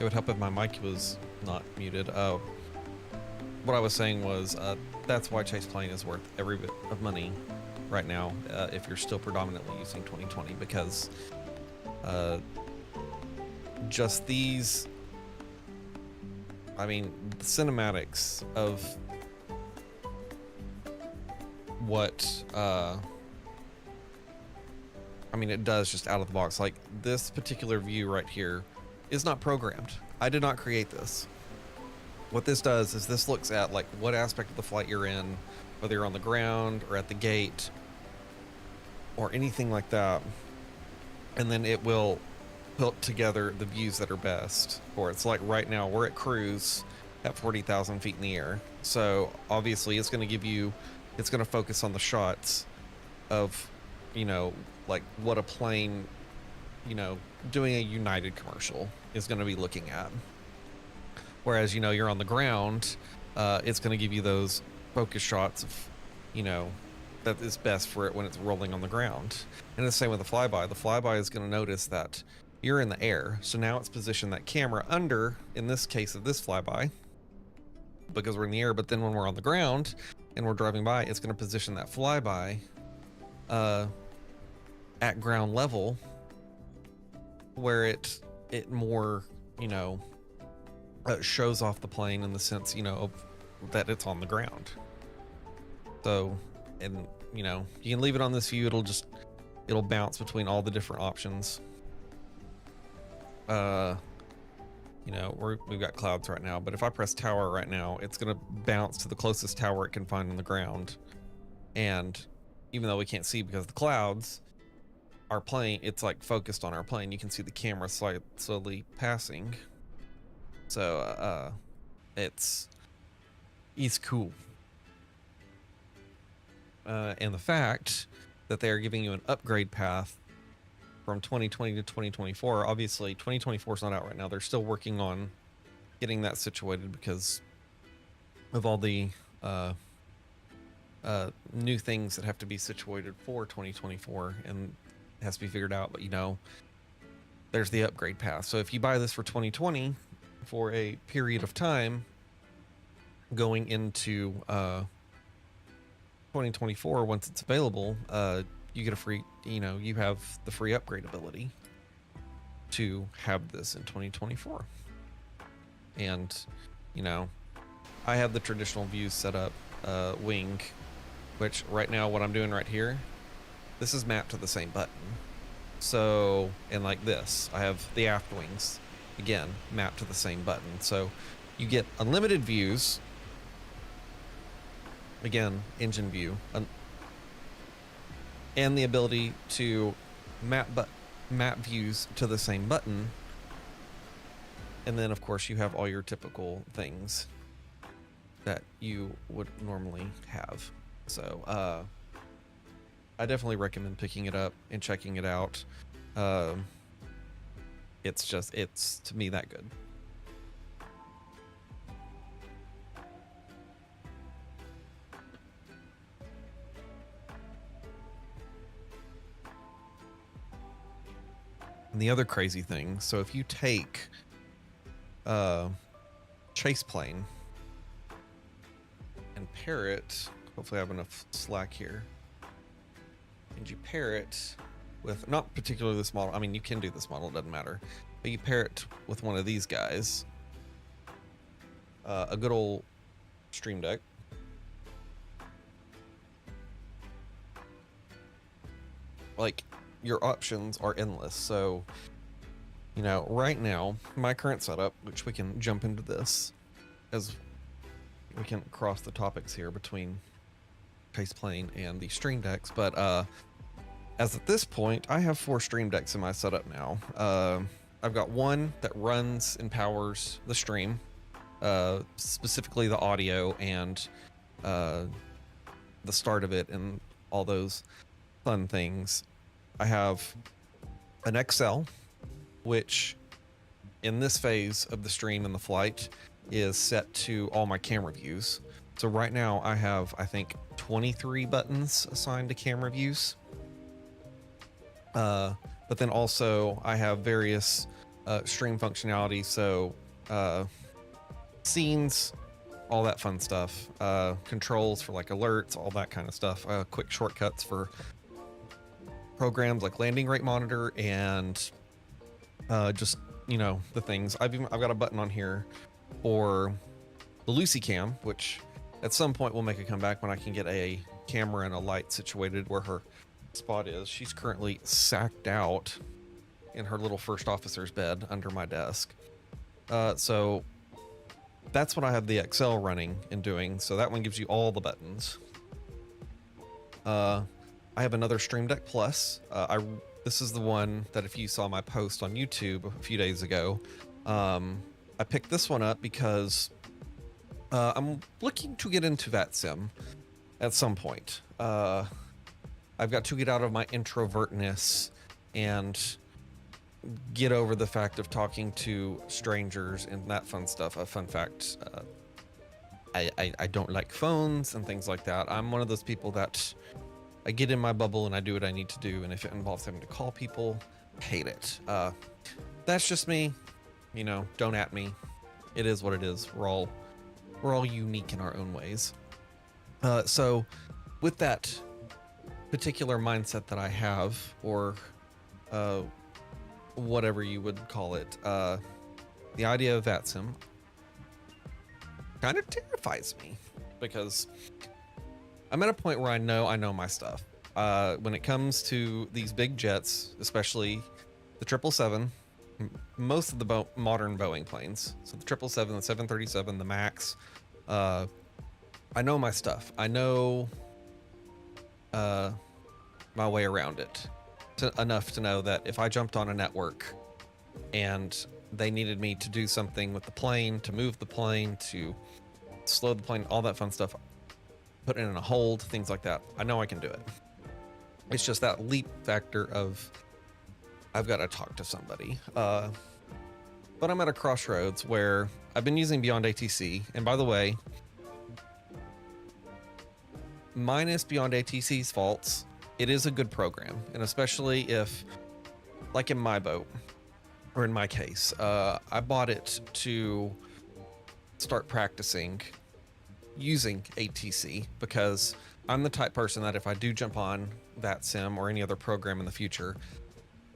It would help if my mic was not muted. What I was saying was that's why chase plane is worth every bit of money right now if you're still predominantly using 2020, because just these, I mean, the cinematics of what I mean, it does just out of the box. Like this particular view right here is not programmed. I did not create this. What this does is this looks at like what aspect of the flight you're in, whether you're on the ground or at the gate or anything like that, and then it will put together the views that are best for it. So like right now we're at cruise at 40,000 feet in the air, so obviously it's going to give you, it's going to focus on the shots of, you know, like what a plane, you know, doing a United commercial is going to be looking at. Whereas, you know, you're on the ground, it's going to give you those focus shots of, you know, that is best for it when it's rolling on the ground. And the same with the flyby. The flyby is going to notice that you're in the air, so now it's positioned that camera under, in this case of this flyby, because we're in the air. But then when we're on the ground and we're driving by, it's going to position that flyby at ground level, where it more, you know, shows off the plane in the sense, you know, of that it's on the ground. So, and you know, you can leave it on this view, it'll bounce between all the different options. You know, we've got clouds right now, but if I press tower right now, it's gonna bounce to the closest tower it can find on the ground. And even though we can't see because of the clouds, our plane, it's like focused on our plane. You can see the camera slowly passing. So it's cool. And the fact that they are giving you an upgrade path from 2020 to 2024, obviously 2024 is not out right now. They're still working on getting that situated because of all the new things that have to be situated for 2024, and it has to be figured out. But you know, there's the upgrade path. So if you buy this for 2020 for a period of time going into 2024, once it's available, you get a free, you know, you have the free upgrade ability to have this in 2024. And you know, I have the traditional views set up, wing, which right now what I'm doing right here, this is mapped to the same button. So, and like this, I have the aft wings, again, mapped to the same button. So you get unlimited views, again, engine view, and the ability to map views to the same button. And then of course you have all your typical things that you would normally have. So I definitely recommend picking it up and checking it out. It's to me that good. And the other crazy thing, so if you take chase plane and pair it, hopefully I have enough slack here, and you pair it with, not particularly this model, I mean you can do this model, it doesn't matter, but you pair it with one of these guys, a good old Stream Deck, like, your options are endless. So, you know, right now, my current setup, which we can jump into this, as we can cross the topics here between chase plane and the Stream Decks, but as at this point, I have 4 Stream Decks in my setup now. I've got one that runs and powers the stream, specifically the audio and the start of it and all those fun things. I have an XL, which in this phase of the stream and the flight is set to all my camera views. So right now I have, I think, 23 buttons assigned to camera views. But then also I have various stream functionality. So scenes, all that fun stuff, controls for like alerts, all that kind of stuff, quick shortcuts for programs like landing rate monitor and just, you know, the things. I've got a button on here for the Lucy Cam, which at some point will make a comeback when I can get a camera and a light situated where her spot is. She's currently sacked out in her little first officer's bed under my desk. So that's what I have the XL running and doing. So that one gives you all the buttons. I have another Stream Deck Plus. This is the one that if you saw my post on YouTube a few days ago, I picked this one up because I'm looking to get into VATSIM at some point. I've got to get out of my introvertness and get over the fact of talking to strangers and that fun stuff. A fun fact, I don't like phones and things like that. I'm one of those people that I get in my bubble and I do what I need to do, and if it involves having to call people, I hate it. That's just me, you know, don't at me. It is what it is. We're all unique in our own ways. So with that particular mindset that I have, or whatever you would call it, the idea of VATSIM kind of terrifies me because I'm at a point where I know my stuff. When it comes to these big jets, especially the 777, most of the modern Boeing planes, so the 777, the 737, the MAX, I know my stuff. I know my way around it enough to know that if I jumped on a network and they needed me to do something with the plane, to move the plane, to slow the plane, all that fun stuff, put it in a hold, things like that, I know I can do it. It's just that leap factor of I've got to talk to somebody. But I'm at a crossroads where I've been using Beyond ATC, and by the way, minus Beyond ATC's faults, it is a good program. And especially if, like in my boat, or in my case, I bought it to start practicing using ATC because I'm the type person that if I do jump on VATSIM or any other program in the future,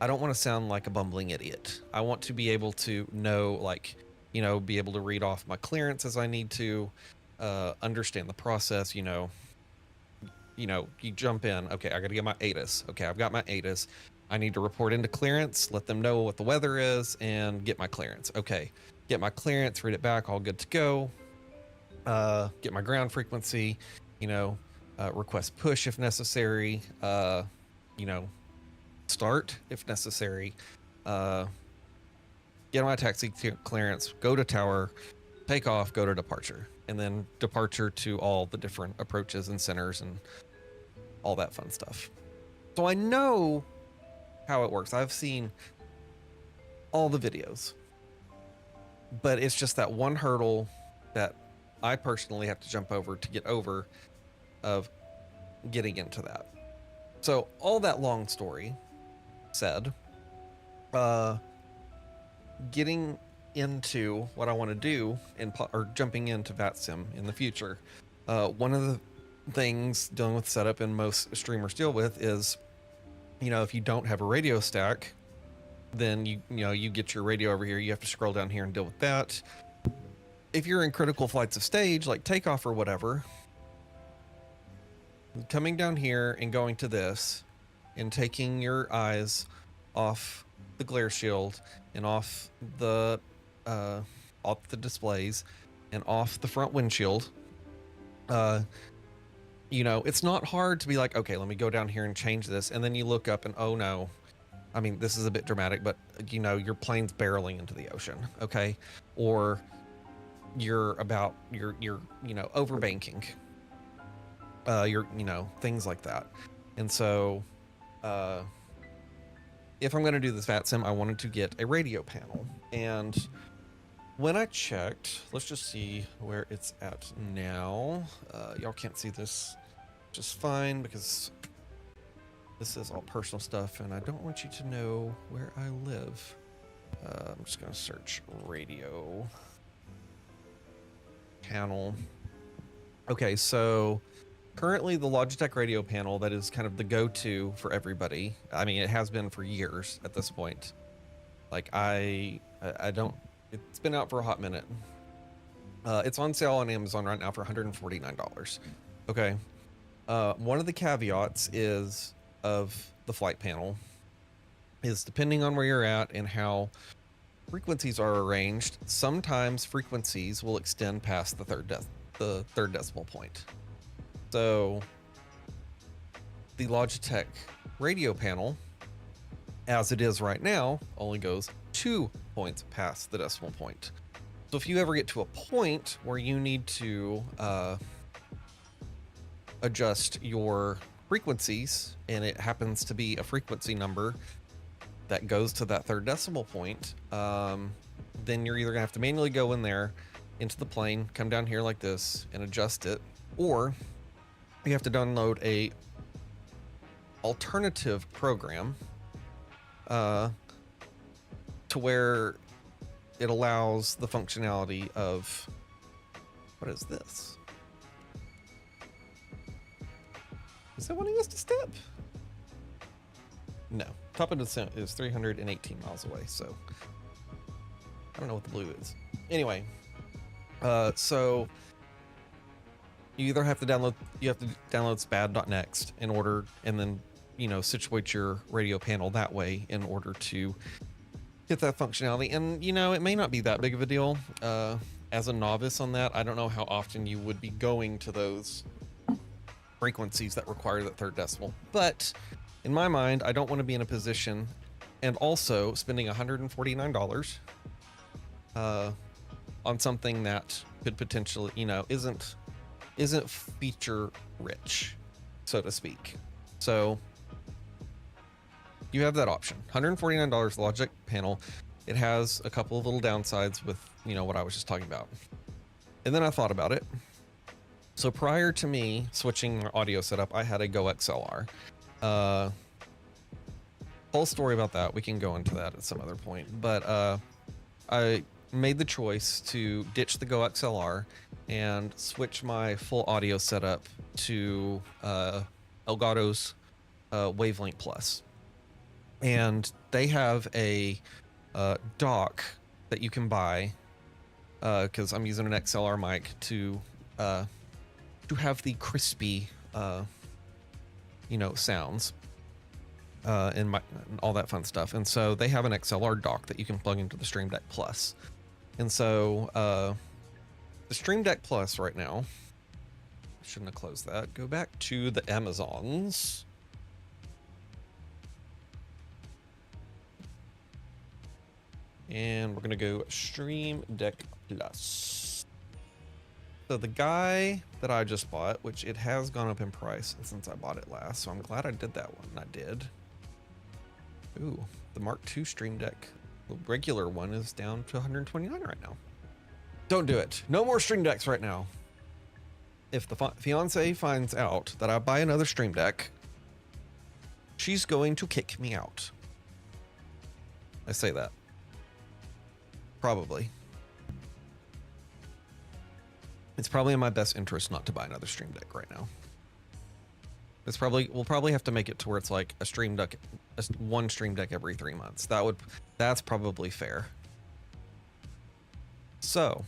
I don't want to sound like a bumbling idiot. I want to be able to know, like, you know, be able to read off my clearance as I need to, understand the process, you know, you jump in, okay, I got to get my ATIS. Okay, I've got my ATIS. I need to report into clearance, let them know what the weather is, and get my clearance. Okay, get my clearance, read it back, all good to go. Get my ground frequency, you know, request push if necessary, you know, start if necessary, get my taxi clearance, go to tower, take off, go to departure, and then departure to all the different approaches and centers and all that fun stuff. So I know how it works. I've seen all the videos, but it's just that one hurdle that I personally have to jump over to get over of getting into that. So all that long story said, getting into what I want to do or jumping into VATSIM in the future, one of the things dealing with setup and most streamers deal with is, you know, if you don't have a radio stack, then you get your radio over here, you have to scroll down here and deal with that. If you're in critical flights of stage like takeoff or whatever, coming down here and going to this and taking your eyes off the glare shield and off the displays and off the front windshield, you know, it's not hard to be like, okay, let me go down here and change this, and then you look up and oh no, I mean, this is a bit dramatic, but you know, your plane's barreling into the ocean, okay, or you're you know, overbanking, you know, things like that. And so if I'm going to do this VATSIM, I wanted to get a radio panel, and when I checked, let's just see where it's at now. Y'all can't see this just fine because this is all personal stuff and I don't want you to know where I live. I'm just gonna search radio panel. Okay, so currently the Logitech radio panel, that is kind of the go-to for everybody. I mean, it has been for years at this point. Like I don't, it's been out for a hot minute. It's on sale on Amazon right now for $149. Okay. One of the caveats is of the flight panel is depending on where you're at and how frequencies are arranged, sometimes frequencies will extend past the third decimal point. So the Logitech radio panel, as it is right now, only goes 2 points past the decimal point. So if you ever get to a point where you need to adjust your frequencies and it happens to be a frequency number that goes to that third decimal point, then you're either gonna have to manually go in there into the plane, come down here like this and adjust it, or you have to download a alternative program to where it allows the functionality of, what is this? Is that wanting us to step? No. Top of descent is 318 miles away, so I don't know what the blue is. Anyway, so you either have to download spad.next in order, and then, you know, situate your radio panel that way in order to get that functionality. And, you know, it may not be that big of a deal. As a novice on that, I don't know how often you would be going to those frequencies that require that third decimal. But in my mind, I don't want to be in a position and also spending $149 on something that could potentially, you know, isn't feature rich, so to speak. So you have that option. $149 Logic panel. It has a couple of little downsides with, you know, what I was just talking about. And then I thought about it. So prior to me switching my audio setup, I had a Go XLR. Whole story about that. We can go into that at some other point. But I made the choice to ditch the Go XLR and switch my full audio setup to Elgato's Wavelength Plus. And they have a dock that you can buy, because I'm using an XLR mic to have the crispy, you know, sounds and all that fun stuff. And so they have an XLR dock that you can plug into the Stream Deck Plus. And so the Stream Deck Plus right now, shouldn't have closed that. Go back to the Amazons. And we're going to go Stream Deck Plus. So the guy that I just bought, which it has gone up in price since I bought it last, so I'm glad I did that one. I did. Ooh, the Mark II Stream Deck, the regular one, is down to $129 right now. Don't do it. No more Stream Decks right now. If the fiance finds out that I buy another Stream Deck, she's going to kick me out. I say that. Probably. It's probably in my best interest not to buy another Stream Deck right now. It's probably, we'll probably have to make it to where it's like a Stream Deck, one Stream Deck every 3 months. That's probably fair. So,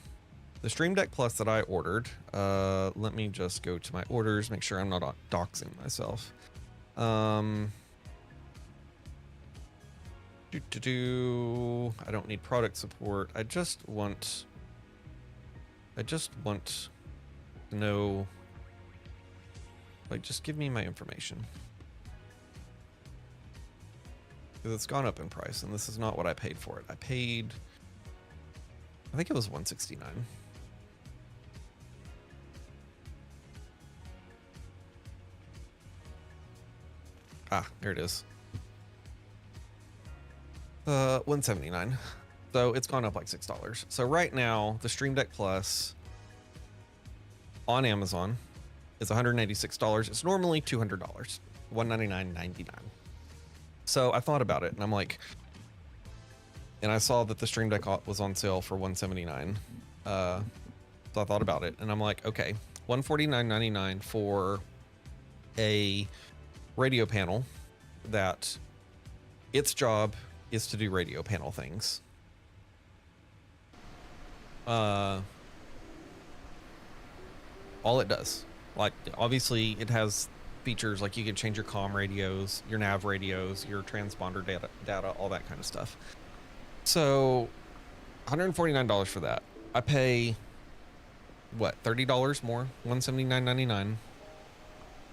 the Stream Deck Plus that I ordered, let me just go to my orders, make sure I'm not doxing myself. I don't need product support. I just want to know, like, just give me my information. Because it's gone up in price, and this is not what I paid for it. I think it was $169. Ah, there it is. $179. So it's gone up like $6. So right now, the Stream Deck Plus on Amazon is $186. It's normally $200, $199.99. So I thought about it, and I'm like, and I saw that the Stream Deck was on sale for $179. So I thought about it, and I'm like, okay, $149.99 for a radio panel that its job is to do radio panel things. All it does. Like, obviously, it has features like you can change your comm radios, your nav radios, your transponder data, all that kind of stuff. So, $149 for that. I pay, what, $30 more? $179.99.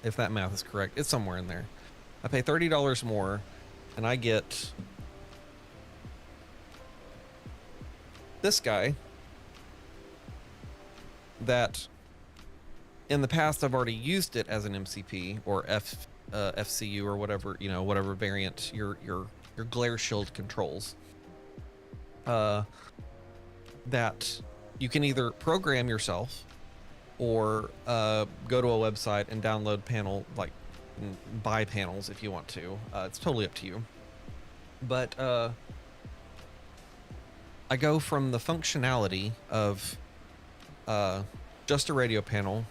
If that math is correct. It's somewhere in there. I pay $30 more, and I get this guy that in the past I've already used it as an MCP or FCU or whatever, you know, whatever variant your glare shield controls. That you can either program yourself or go to a website and download buy panels if you want to. It's totally up to you. But I go from the functionality of just a radio panel,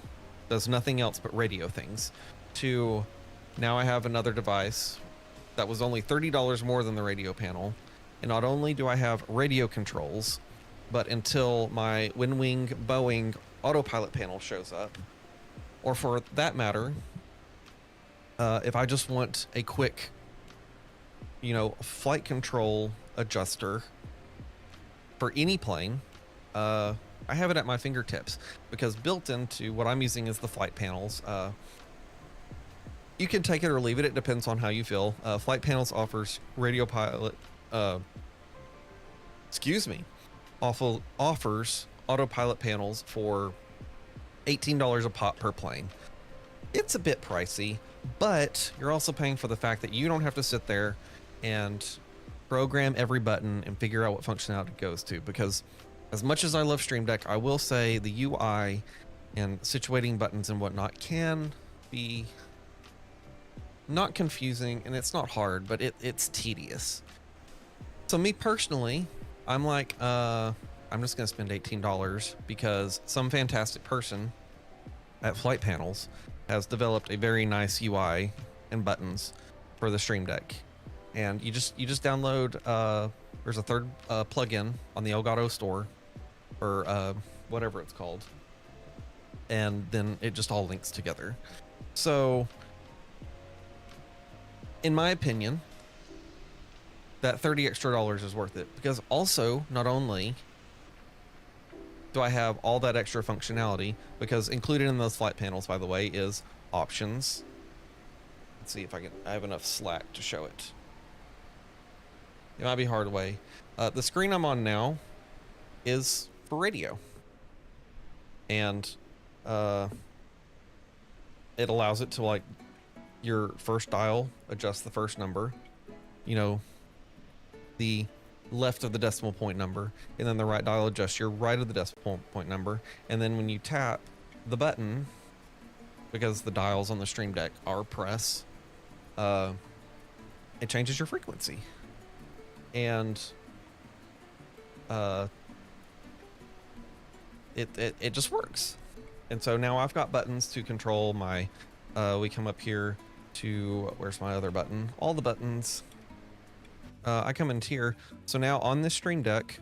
does nothing else but radio things, to now I have another device that was only $30 more than the radio panel. And not only do I have radio controls, but until my Winwing Boeing Autopilot panel shows up, or for that matter, if I just want a quick, you know, flight control adjuster for any plane, I have it at my fingertips, because built into what I'm using is the flight panels. You can take it or leave it. It depends on how you feel. Flight panels offers radio pilot, offers autopilot panels for $18 a pop per plane. It's a bit pricey, but you're also paying for the fact that you don't have to sit there and program every button and figure out what functionality it goes to. Because as much as I love Stream Deck, I will say the UI and situating buttons and whatnot can be not confusing, and it's not hard, but it's tedious. So me personally, I'm like, I'm just gonna spend $18 because some fantastic person at Flight Panels has developed a very nice UI and buttons for the Stream Deck. And you just download, there's a third plugin on the Elgato store, or whatever it's called, and then it just all links together. So in my opinion, that $30 extra is worth it, because also not only do I have all that extra functionality, because included in those flight panels, by the way, is options. Let's see if I have enough slack to show it. It might be hard way. The screen I'm on now is for radio, and it allows it to, like, your first dial, adjust the first number, you know, the left of the decimal point number, and then the right dial adjusts your right of the decimal point number. And then when you tap the button, because the dials on the Stream Deck are press, it changes your frequency. And it just works. And so now I've got buttons to control my, we come up here to, where's my other button? All the buttons. I come into here. So now on this Stream Deck,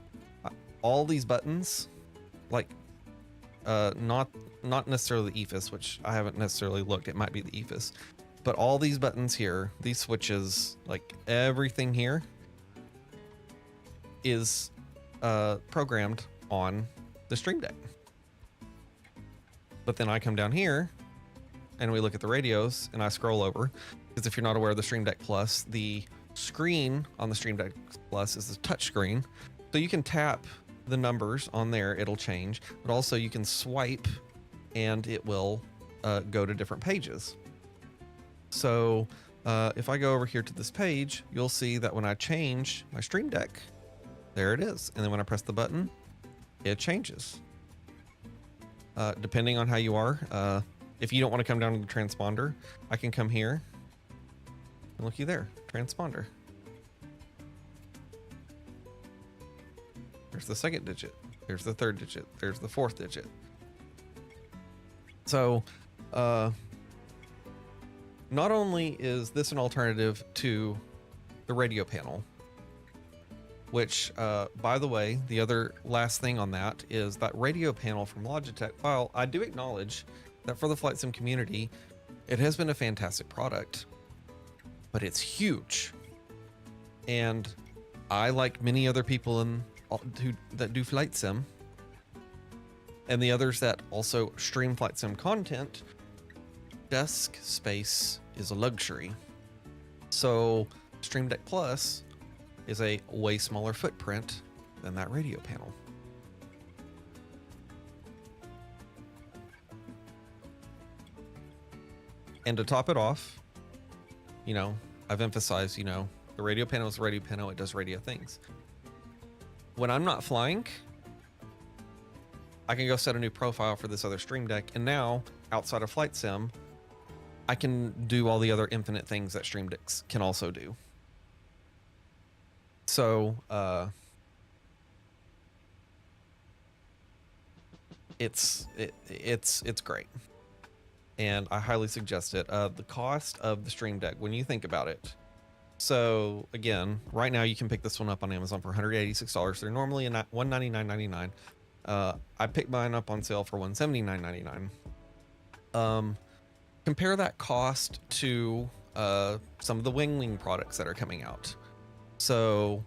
all these buttons, like, not necessarily the EFIS, which I haven't necessarily looked. It might be the EFIS, but all these buttons here, these switches, like everything here is programmed on the Stream Deck. But then I come down here and we look at the radios, and I scroll over, because if you're not aware of the Stream Deck Plus, the screen on the Stream Deck Plus is the touch screen. So you can tap the numbers on there, it'll change, but also you can swipe and it will go to different pages. So if I go over here to this page, you'll see that when I change my Stream Deck, there it is. And then when I press the button, it changes. Depending on how you are, if you don't want to come down to the transponder, I can come here and looky there, transponder. There's the second digit. There's the third digit. There's the fourth digit. So, not only is this an alternative to the radio panel, which, by the way, the other last thing on that is that radio panel from Logitech. While I do acknowledge that for the flight sim community, it has been a fantastic product, but it's huge. And I, like many other people that do flight sim, and the others that also stream flight sim content, desk space is a luxury. So Stream Deck Plus is a way smaller footprint than that radio panel. And to top it off, you know, I've emphasized, you know, the radio panel is a radio panel. It does radio things. When I'm not flying, I can go set a new profile for this other Stream Deck. And now, outside of flight sim, I can do all the other infinite things that Stream Decks can also do. So, it's great. And I highly suggest it. The cost of the Stream Deck, when you think about it. So again, right now you can pick this one up on Amazon for $186. They're normally $199.99. I picked mine up on sale for $179.99. Compare that cost to some of the Winwing products that are coming out. So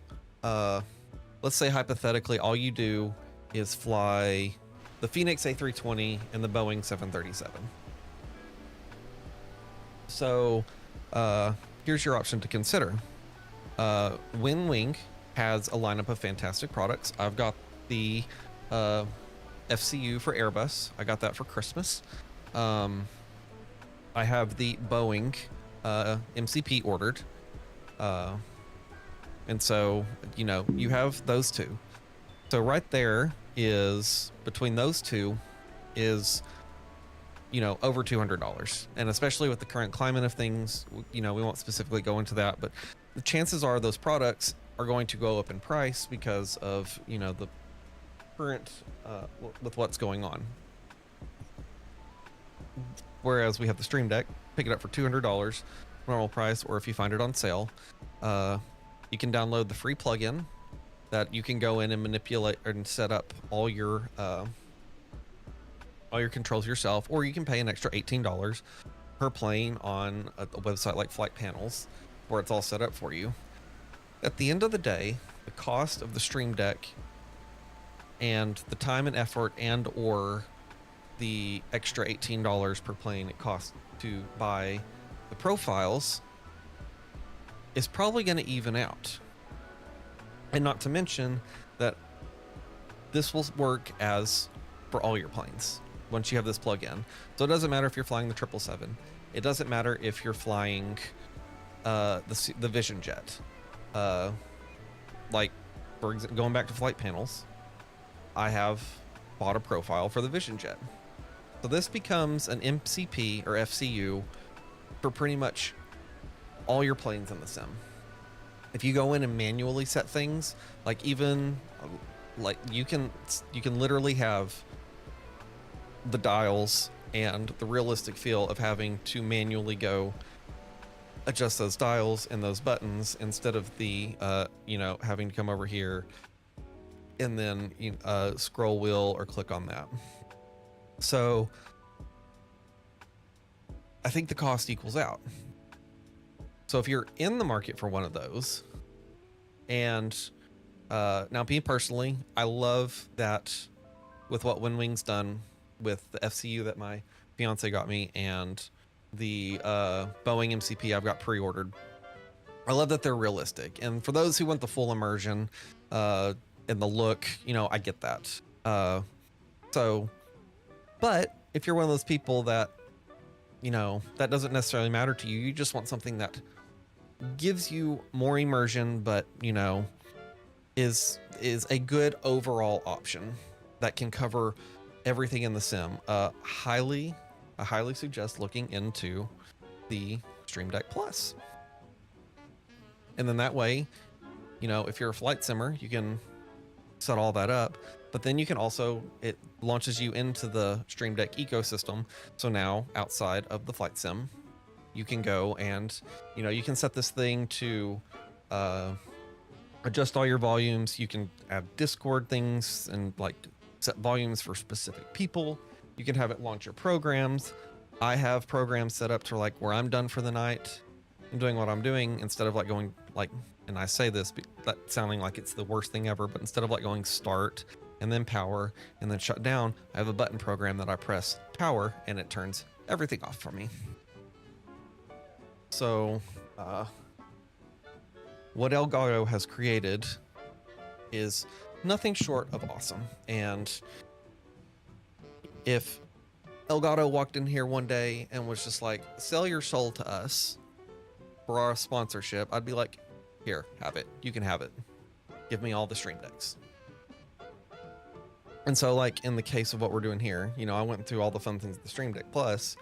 let's say hypothetically all you do is fly the Phoenix A320 and the Boeing 737. So here's your option to consider. Winwing has a lineup of fantastic products. I've got the FCU for Airbus. I got that for Christmas. I have the Boeing MCP ordered. And so, you know, you have those two. So right there is, between those two, is, you know, over $200. And especially with the current climate of things, you know, we won't specifically go into that, but the chances are those products are going to go up in price because of, you know, the current, with what's going on. Whereas we have the Stream Deck, pick it up for $200 normal price, or if you find it on sale, you can download the free plugin that you can go in and manipulate and set up all your controls yourself, or you can pay an extra $18 per plane on a website like Flight Panels, where it's all set up for you. At the end of the day, the cost of the Stream Deck and the time and effort and or the extra $18 per plane it costs to buy the profiles is probably going to even out. And not to mention that this will work as for all your planes once you have this plug-in. So it doesn't matter if you're flying the 777. It doesn't matter if you're flying the Vision Jet. Like, for example, going back to Flight Panels, I have bought a profile for the Vision Jet. So this becomes an MCP or FCU for pretty much all your planes in the sim. If you go in and manually set things, like even like you can literally have the dials and the realistic feel of having to manually go adjust those dials and those buttons instead of the you know, having to come over here and then scroll wheel or click on that. So I think the cost equals out. So if you're in the market for one of those, and now me personally, I love that with what Winwing's done with the FCU that my fiance got me and the Boeing MCP I've got pre-ordered. I love that they're realistic. And for those who want the full immersion and the look, you know, I get that. But if you're one of those people that, you know, that doesn't necessarily matter to you, you just want something that gives you more immersion, but, you know, is a good overall option that can cover everything in the sim. I highly suggest looking into the Stream Deck Plus. And then that way, you know, if you're a flight simmer, you can set all that up. But then you can also, it launches you into the Stream Deck ecosystem. So now outside of the flight sim, you can go and, you know, you can set this thing to adjust all your volumes. You can add Discord things and like set volumes for specific people. You can have it launch your programs. I have programs set up to like where I'm done for the night. I'm doing what I'm doing instead of like going like, and I say this, that sounding like it's the worst thing ever, but instead of like going start and then power and then shut down, I have a button program that I press power and it turns everything off for me. So, what Elgato has created is nothing short of awesome. And if Elgato walked in here one day and was just like, sell your soul to us for our sponsorship, I'd be like, here, have it. You can have it. Give me all the Stream Decks. And so like in the case of what we're doing here, you know, I went through all the fun things with the Stream Deck Plus.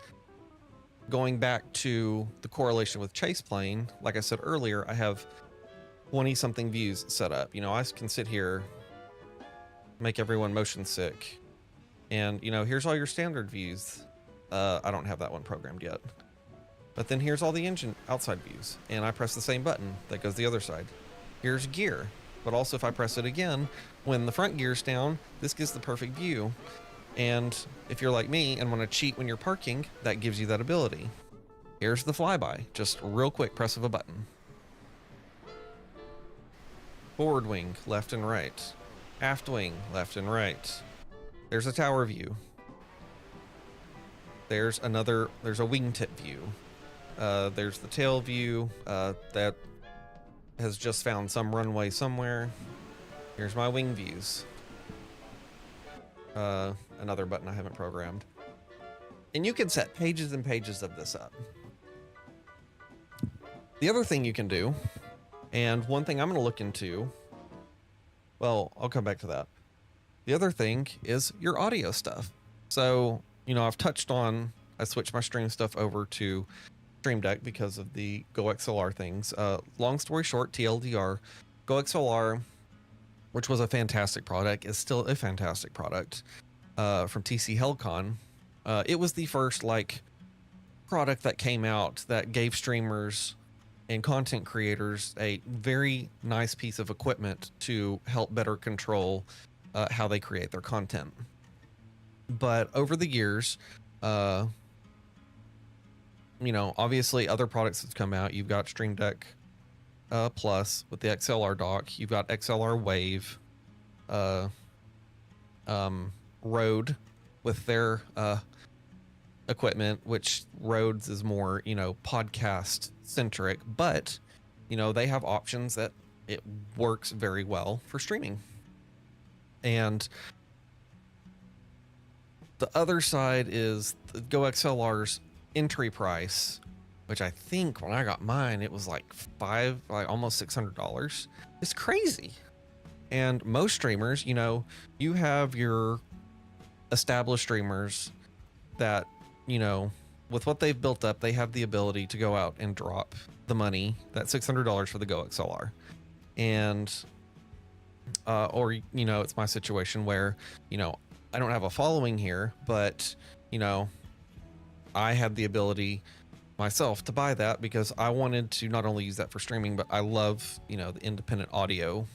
Going back to the correlation with Chase Plane, like I said earlier, I have 20 something views set up. You know, I can sit here, make everyone motion sick, and you know, here's all your standard views. I don't have that one programmed yet. But then here's all the engine outside views, and I press the same button that goes the other side. Here's gear, but also if I press it again, when the front gear's down, this gives the perfect view. And if you're like me and want to cheat when you're parking, that gives you that ability. Here's the flyby, just real quick press of a button. Forward wing, left and right. Aft wing, left and right. There's a tower view. There's a wingtip view. There's the tail view that has just found some runway somewhere. Here's my wing views. Another button I haven't programmed. And you can set pages and pages of this up. The other thing you can do, and one thing I'm going to look into, well, I'll come back to that. The other thing is your audio stuff. So, you know, I've touched on, I switched my stream stuff over to Stream Deck because of the GoXLR things. Long story short, TLDR, GoXLR, which was a fantastic product, is still a fantastic product from TC Helicon. It was the first like product that came out that gave streamers and content creators a very nice piece of equipment to help better control how they create their content. But over the years, you know, obviously other products that's come out, you've got Stream Deck Plus with the XLR dock, you've got XLR Wave, Rode with their equipment, which Rhodes is more, you know, podcast centric, but you know, they have options that it works very well for streaming. And the other side is the GoXLR's entry price, which I think when I got mine, it was like almost $600. It's crazy. And most streamers, you know, you have your established streamers that, you know, with what they've built up, they have the ability to go out and drop the money, that $600 for the GoXLR. And, or, you know, it's my situation where, you know, I don't have a following here, but, you know, I had the ability myself to buy that because I wanted to not only use that for streaming, but I love, you know, the independent audio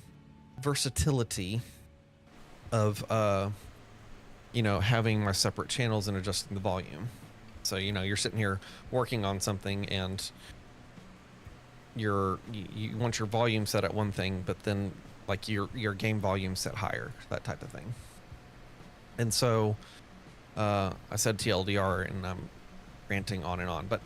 versatility of, you know, having my separate channels and adjusting the volume. So, you know, you're sitting here working on something and you want your volume set at one thing, but then like your game volume set higher, that type of thing. And so I said TLDR and I'm ranting on and on, but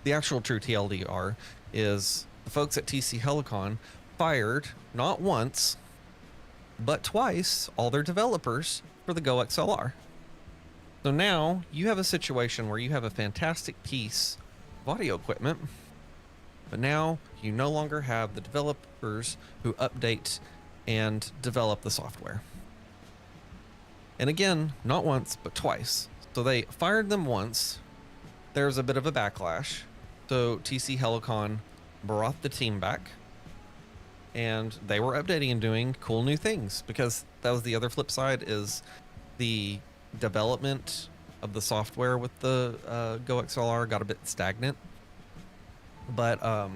the actual true TLDR is the folks at TC Helicon fired not once, but twice all their developers for the GoXLR. So now you have a situation where you have a fantastic piece of audio equipment, but now you no longer have the developers who update and develop the software. And again, not once, but twice. So they fired them once. There was a bit of a backlash. So TC Helicon brought the team back. and they were updating and doing cool new things, because that was the other flip side, is the development of the software with the GoXLR got a bit stagnant. But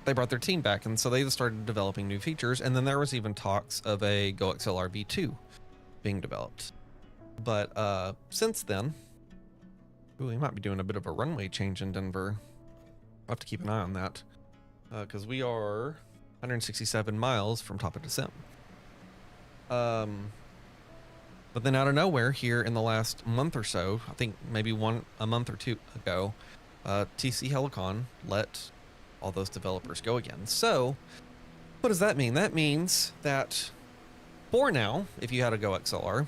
they brought their team back, and so they started developing new features, and then there was even talks of a GoXLR V2 being developed. But since then, ooh, we might be doing a bit of a runway change in Denver. I'll have to keep an eye on that, because we are 167 miles from top of descent. But then out of nowhere, here in the last month or so, I think maybe a month or two ago, TC Helicon let all those developers go again. So what does that mean? That means that for now, if you had a GoXLR,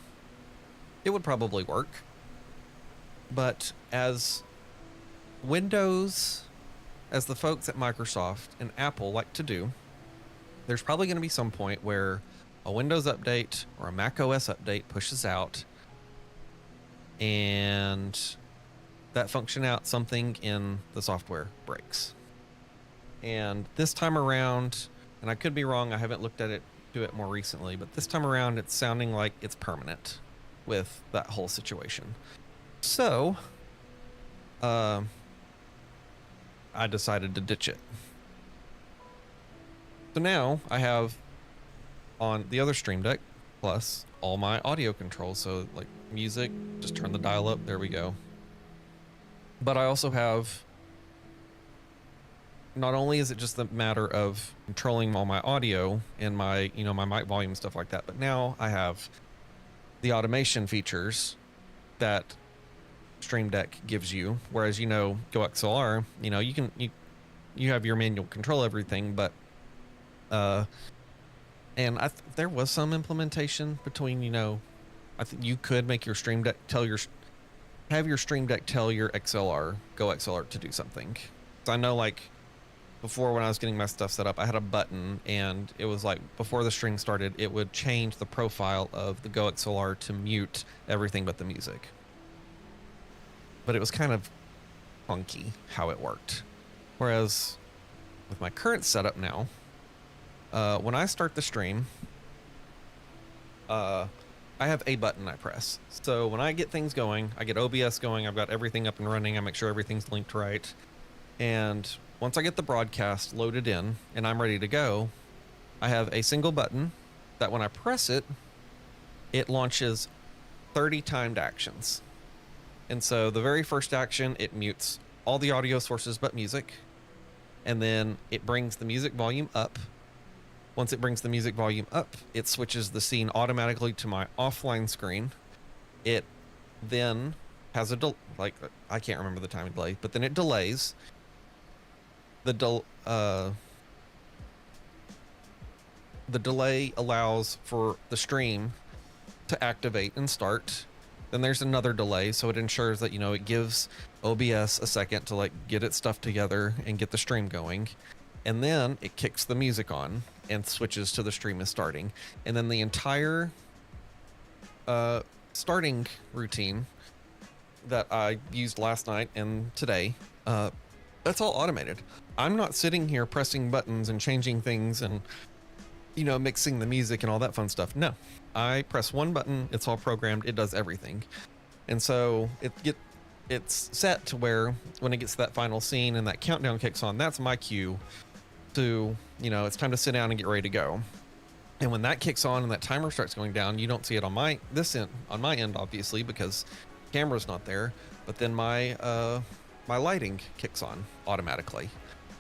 it would probably work. But as Windows, as the folks at Microsoft and Apple like to do, there's probably going to be some point where a Windows update or a Mac OS update pushes out, and that something in the software breaks. And this time around, and I could be wrong, I haven't looked at it more recently, but this time around it's sounding like it's permanent with that whole situation. So I decided to ditch it. So now I have on the other Stream Deck plus all my audio controls. So like music, just turn the dial up, there we go. But I also have, not only is it just a matter of controlling all my audio and my, my mic volume and stuff like that, but now I have the automation features that Stream Deck gives you. Whereas, GoXLR, you have your manual control everything, but and there was some implementation between, I think you could make your Stream Deck have your Stream Deck tell your GoXLR to do something. So I know, like, before when I was getting my stuff set up, I had a button, and it was like before the stream started, it would change the profile of the GoXLR to mute everything but the music. But it was kind of funky how it worked. Whereas with my current setup now, when I start the stream, I have a button I press. So when I get things going, I get OBS going, I've got everything up and running, I make sure everything's linked right. And once I get the broadcast loaded in and I'm ready to go, I have a single button that when I press it, it launches 30 timed actions. And so the very first action, it mutes all the audio sources but music. And then it brings the music volume up. Once it brings the music volume up, it switches the scene automatically to my offline screen. It then has I can't remember the timing delay, but then it delays. The delay allows for the stream to activate and start. Then there's another delay, so it ensures that, it gives OBS a second to like get its stuff together and get the stream going. And then it kicks the music on and switches to the stream is starting. And then the entire starting routine that I used last night and today, that's all automated. I'm not sitting here pressing buttons and changing things and, mixing the music and all that fun stuff. No, I press one button, it's all programmed, it does everything. And so it's set to where when it gets to that final scene and that countdown kicks on, that's my cue to, it's time to sit down and get ready to go. And when that kicks on and that timer starts going down, you don't see it on my end, obviously, because camera's not there, but then my lighting kicks on automatically.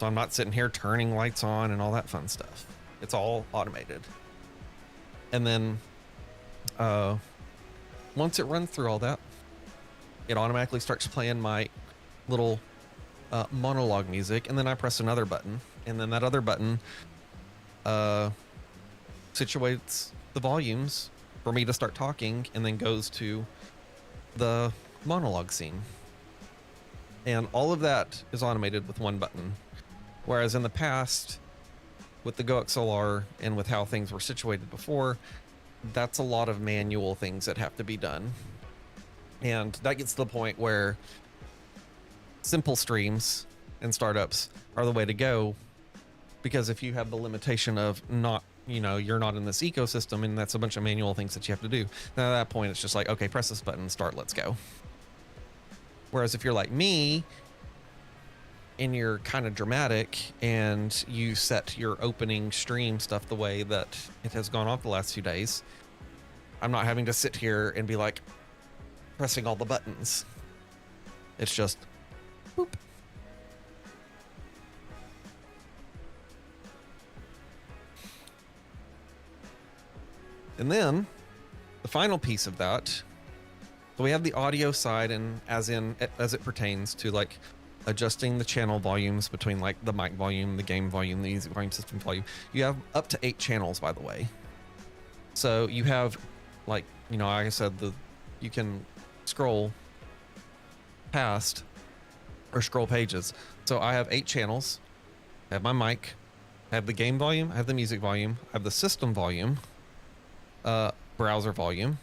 So I'm not sitting here turning lights on and all that fun stuff. It's all automated. And then once it runs through all that, it automatically starts playing my little monologue music, and then I press another button, and then that other button situates the volumes for me to start talking, and then goes to the monologue scene. And all of that is automated with one button. Whereas in the past, with the GoXLR and with how things were situated before, that's a lot of manual things that have to be done. And that gets to the point where simple streams and startups are the way to go because if you have the limitation of not, you know, you're not in this ecosystem and that's a bunch of manual things that you have to do, then at that point it's just like, okay, press this button, start, let's go. Whereas if you're like me and you're kind of dramatic and you set your opening stream stuff the way that it has gone off the last few days, I'm not having to sit here and be like pressing all the buttons. It's just boop. And then the final piece of that, so we have the audio side, and as it pertains to like adjusting the channel volumes between like the mic volume, the game volume, the music volume, system volume. You have up to 8 channels, by the way. So you have, like, you know, like I said, you can scroll past or scroll pages. So I have 8 channels. I have my mic, I have the game volume, I have the music volume, I have the system volume, browser volume,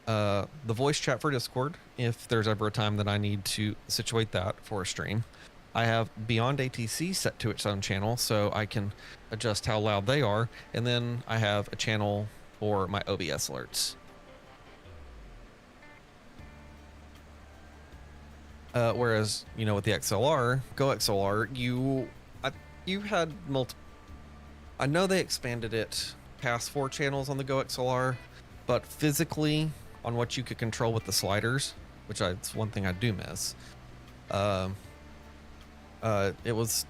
the voice chat for Discord, if there's ever a time that I need to situate that for a stream. I have Beyond ATC set to its own channel, so I can adjust how loud they are. And then I have a channel for my OBS alerts. Whereas, you know, with the XLR, Go XLR, you had multiple. I know they expanded it past 4 channels on the Go XLR, but physically on what you could control with the sliders, which it's one thing I do miss. It was,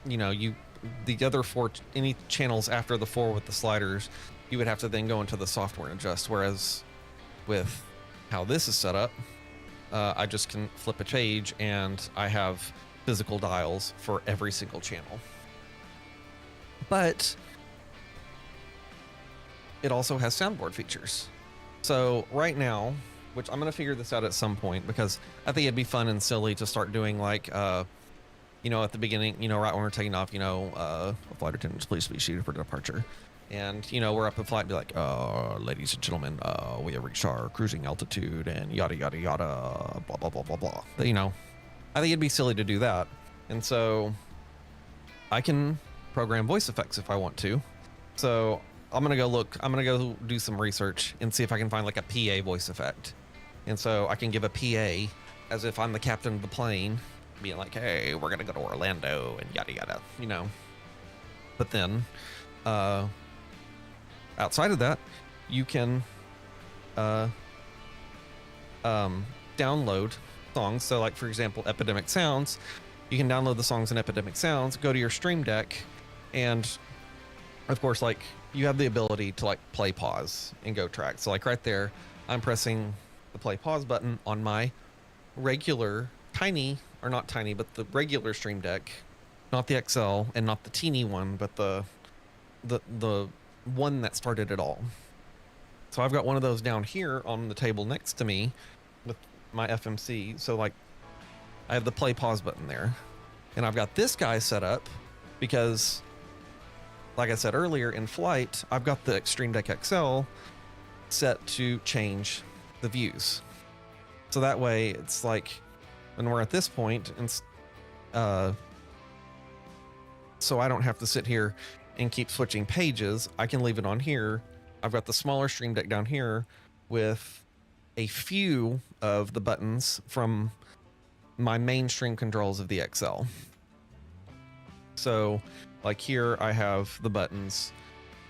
you know, the other 4, any channels after the 4 with the sliders, you would have to then go into the software and adjust. Whereas with how this is set up, I just can flip a page and I have physical dials for every single channel. But it also has soundboard features. So right now, which I'm going to figure this out at some point, because I think it'd be fun and silly to start doing like, you know, at the beginning, you know, right when we're taking off, you know, flight attendants, please be seated for departure. And, you know, we're up in flight and be like, ladies and gentlemen, we have reached our cruising altitude and yada, yada, yada, blah, blah, blah, blah, blah. But, you know, I think it'd be silly to do that. And so I can program voice effects if I want to. So I'm going to go do some research and see if I can find like a PA voice effect. And so I can give a PA as if I'm the captain of the plane, being like, hey, we're going to go to Orlando and yada, yada, you know. But then, outside of that, you can download songs. So like, for example, Epidemic Sounds, you can download the songs in Epidemic Sounds, go to your Stream Deck, and of course, like, you have the ability to like play pause and go track. So like right there, I'm pressing the play pause button on my regular tiny, or not tiny, but the regular Stream Deck, not the XL and not the teeny one, but the one that started it all. So I've got one of those down here on the table next to me with my FMC. So like I have the play pause button there, and I've got this guy set up because, like I said earlier, in flight, I've got the Stream Deck XL set to change the views. So that way it's like when we're at this point, and so I don't have to sit here and keep switching pages. I can leave it on here. I've got the smaller Stream Deck down here with a few of the buttons from my mainstream controls of the XL. So like here I have the buttons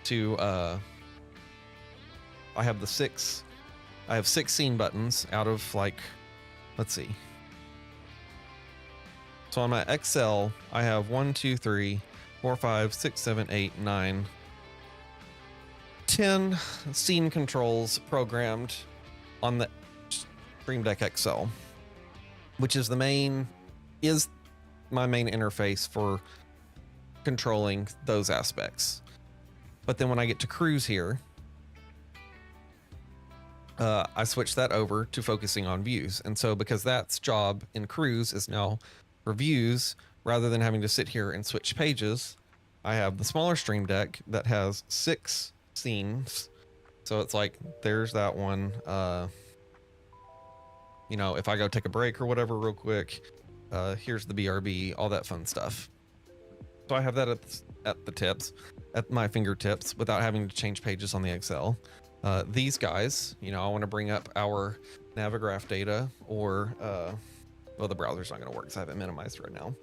to I have 6 scene buttons out of like, let's see. So on my XL, I have 1, 2, 3, 4, 5, 6, 7, 8, 9, 10 scene controls programmed on the Stream Deck XL, which is my main interface for controlling those aspects. But then when I get to cruise here, I switch that over to focusing on views. And so because that's job in cruise is now for views, rather than having to sit here and switch pages, I have the smaller Stream Deck that has 6 scenes. So it's like, there's that one. You know, if I go take a break or whatever real quick, here's the BRB, all that fun stuff. So I have that at my fingertips without having to change pages on the Excel. These guys, you know, I want to bring up our Navigraph data or, well, the browser's not going to work, so I have it minimized right now.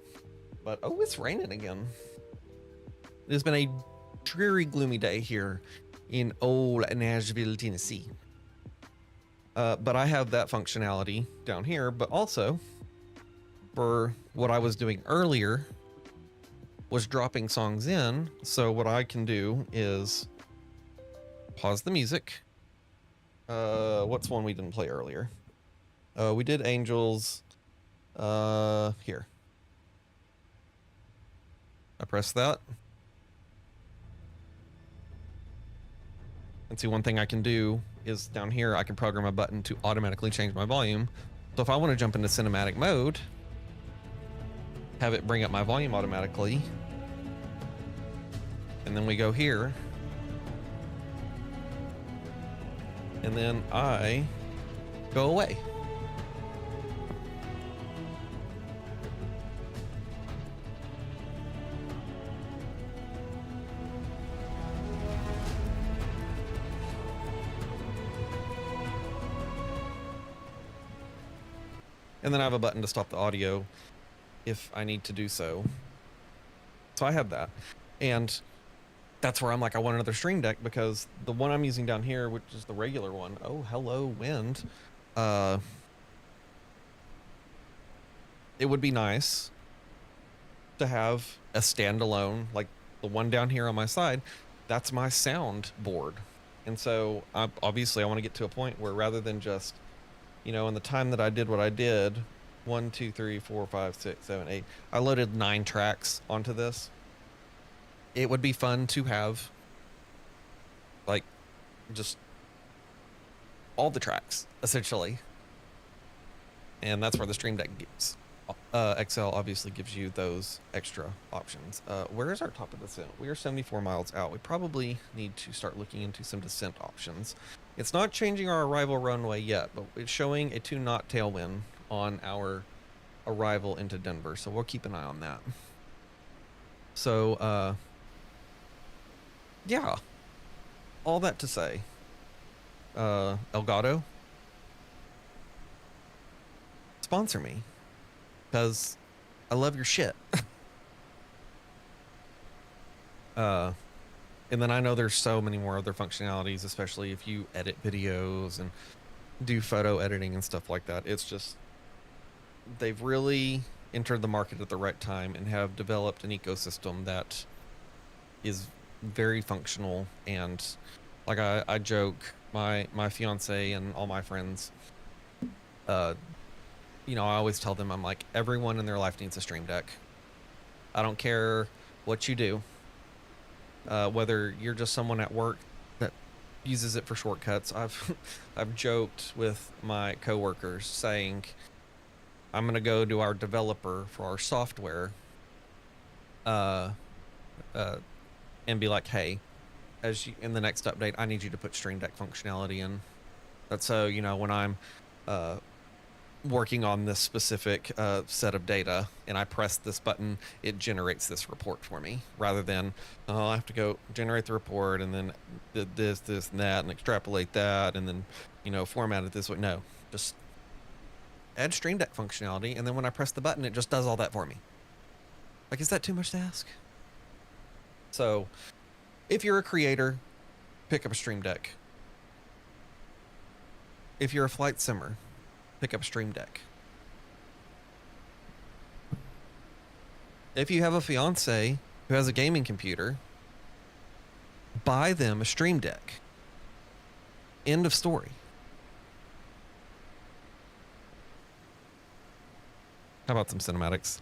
But, oh, it's raining again. It has been a dreary, gloomy day here in old Nashville, Tennessee. But I have that functionality down here, but also for what I was doing earlier was dropping songs in. So what I can do is pause the music. What's one we didn't play earlier? We did Angels. Here. I press that. And see, one thing I can do is down here, I can program a button to automatically change my volume. So if I want to jump into cinematic mode, have it bring up my volume automatically. And then we go here. And then I go away. And then I have a button to stop the audio if I need to do so. So I have that. And that's where I'm like, I want another Stream Deck, because the one I'm using down here, which is the regular one, oh, hello, wind. It would be nice to have a standalone, like the one down here on my side, that's my sound board. And so obviously I want to get to a point where rather than just, you know, in the time that I did what I did, 1, 2, 3, 4, 5, 6, 7, 8, I loaded 9 tracks onto this. It would be fun to have, like, just all the tracks, essentially. And that's where the Stream Deck gives. XL obviously gives you those extra options. Where is our top of descent? We are 74 miles out. We probably need to start looking into some descent options. It's not changing our arrival runway yet, but it's showing a 2-knot tailwind on our arrival into Denver, so we'll keep an eye on that. So, yeah, all that to say, Elgato, sponsor me, because I love your shit. And then I know there's so many more other functionalities, especially if you edit videos and do photo editing and stuff like that. It's just, they've really entered the market at the right time and have developed an ecosystem that is very functional. And like I joke, my fiance and all my friends, you know, I always tell them, I'm like, everyone in their life needs a Stream Deck. I don't care what you do. Whether you're just someone at work that uses it for shortcuts. I've joked with my coworkers saying, I'm going to go to our developer for our software, and be like, hey, in the next update, I need you to put Stream Deck functionality in. That's so, you know, when I'm, working on this specific set of data and I press this button, it generates this report for me, rather than I have to go generate the report and then this and that and extrapolate that and then, you know, format it this way. No, just add Stream Deck functionality, and then when I press the button, it just does all that for me. Like, is that too much to ask? So if you're a creator, pick up a Stream Deck. If you're a flight simmer, pick up a Stream Deck. If you have a fiance who has a gaming computer, buy them a Stream Deck. End of story. How about some cinematics?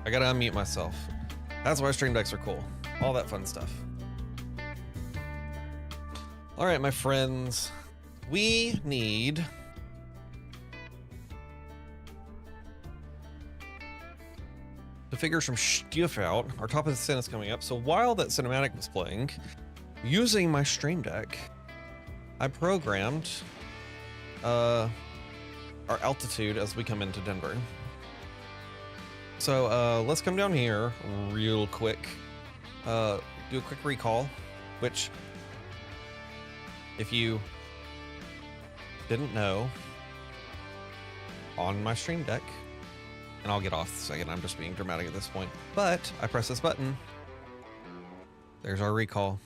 I gotta unmute myself. That's why stream decks are cool. All that fun stuff. All right, my friends, we need to figure some stuff out. Our top of the scene is coming up. So while that cinematic was playing, using my stream deck, I programmed our altitude as we come into Denver. So let's come down here real quick. Do a quick recall, which, if you didn't know, on my stream deck, and I'll get off the second, I'm just being dramatic at this point, but I press this button. There's our recall.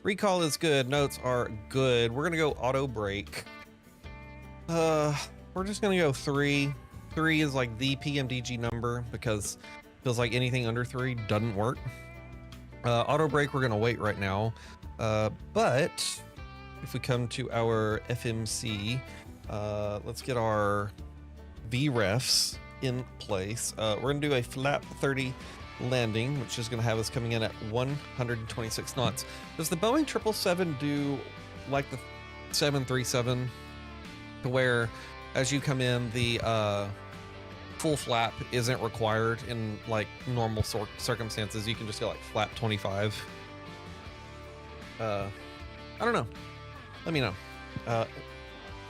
Recall is good, notes are good. We're gonna go auto brake. We're just gonna go 3. 3 is like the PMDG number because it feels like anything under 3 doesn't work. Auto brake, we're gonna wait right now. But if we come to our FMC, let's get our VREFs in place. We're gonna do a flap 30 landing, which is gonna have us coming in at 126 knots. Does the Boeing 777 do like the 737 to where as you come in, the full flap isn't required in like normal circumstances? You can just go like flap 25. I don't know. Let me know.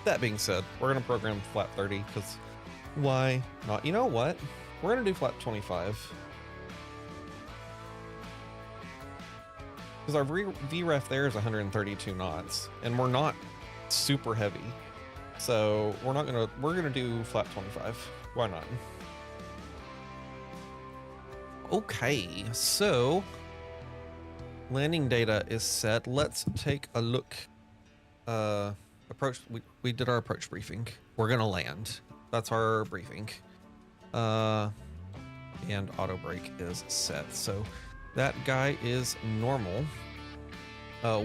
That being said, we're gonna program flap 30 because why not? You know what? We're gonna do flap 25 because our VREF there is 132 knots, and we're not super heavy, so we're gonna do flap 25. Why not? Okay, so landing data is set. Let's take a look. Approach. We did our approach briefing. We're gonna land. That's our briefing. And auto brake is set. So that guy is normal.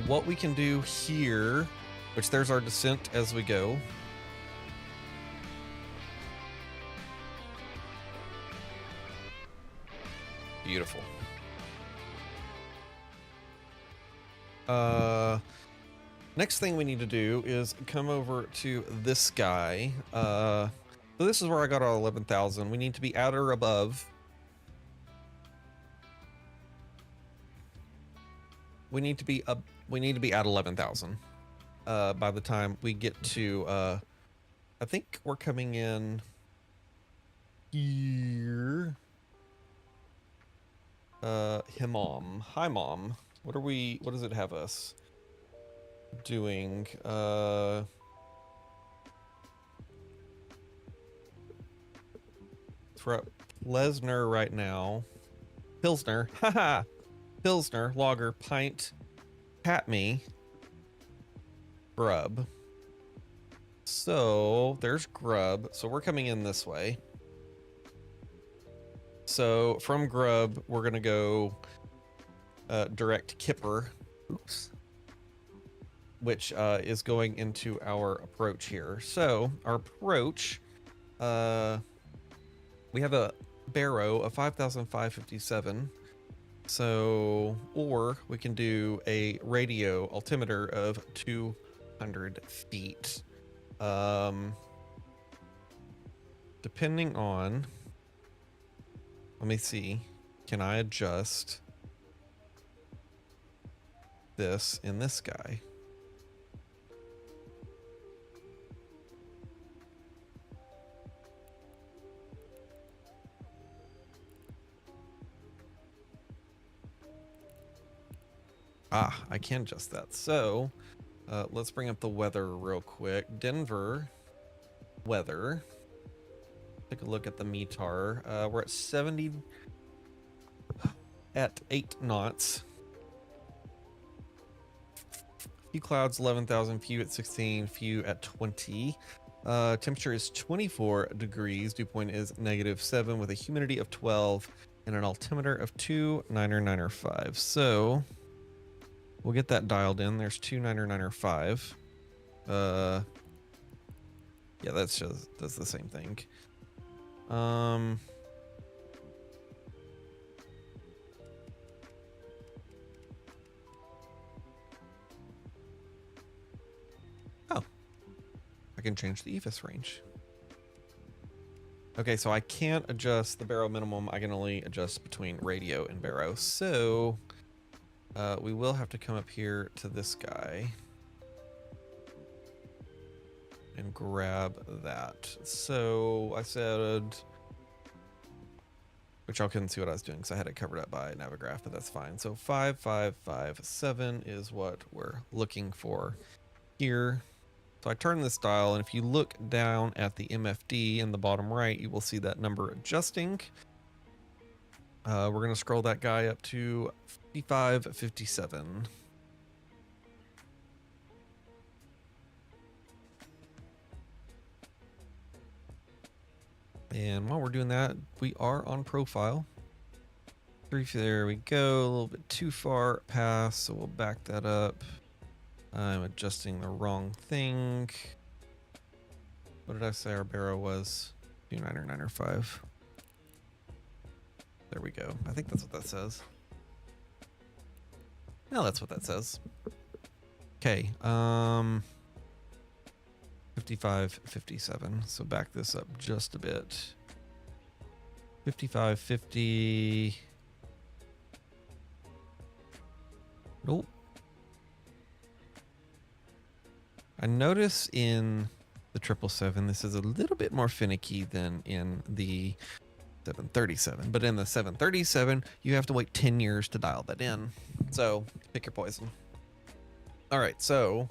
What we can do here, which there's our descent as we go. Beautiful. Next thing we need to do is come over to this guy. So this is where I got our 11,000. We need to be at or above. We need to be up. We need to be at 11,000 by the time we get to. I think we're coming in here. Mom. Hi, Mom. What does it have us doing? For Lesnar right now. Pilsner. Haha. Pilsner, lager, pint, pat me, grub. So there's grub. So we're coming in this way. So from grub, we're gonna go direct Kipper. Oops. Which is going into our approach here. So our approach, we have a Barrow of 5,557. So, or we can do a radio altimeter of 200 feet. Depending on, let me see, can I adjust this in this guy? Ah, I can adjust that. So let's bring up the weather real quick. Denver weather. Take a look at the METAR. We're at 70 at 8 knots. Few clouds, 11,000. Few at 16. Few at 20. Temperature is 24 degrees. Dew point is -7 with a humidity of 12 and an altimeter of 29905. So we'll get that dialed in. There's 29905. Yeah, does the same thing. I can change the EFIS range. Okay, so I can't adjust the baro minimum. I can only adjust between radio and baro. So we will have to come up here to this guy and grab that. So I said, which y'all couldn't see what I was doing because I had it covered up by Navigraph, but that's fine. So 5557 is what we're looking for here. So I turn this dial, and if you look down at the MFD in the bottom right, you will see that number adjusting. We're going to scroll that guy up to 5557. And while we're doing that, we are on profile. There we go, a little bit too far past, so we'll back that up. I'm adjusting the wrong thing. What did I say our baro was? 29905. There we go. I think that's what that says. No, that's what that says. Okay, 5557. So back this up just a bit. 5550. Nope. I notice in the 777 this is a little bit more finicky than in the 737, but in the 737 you have to wait 10 years to dial that in. So pick your poison. All right, so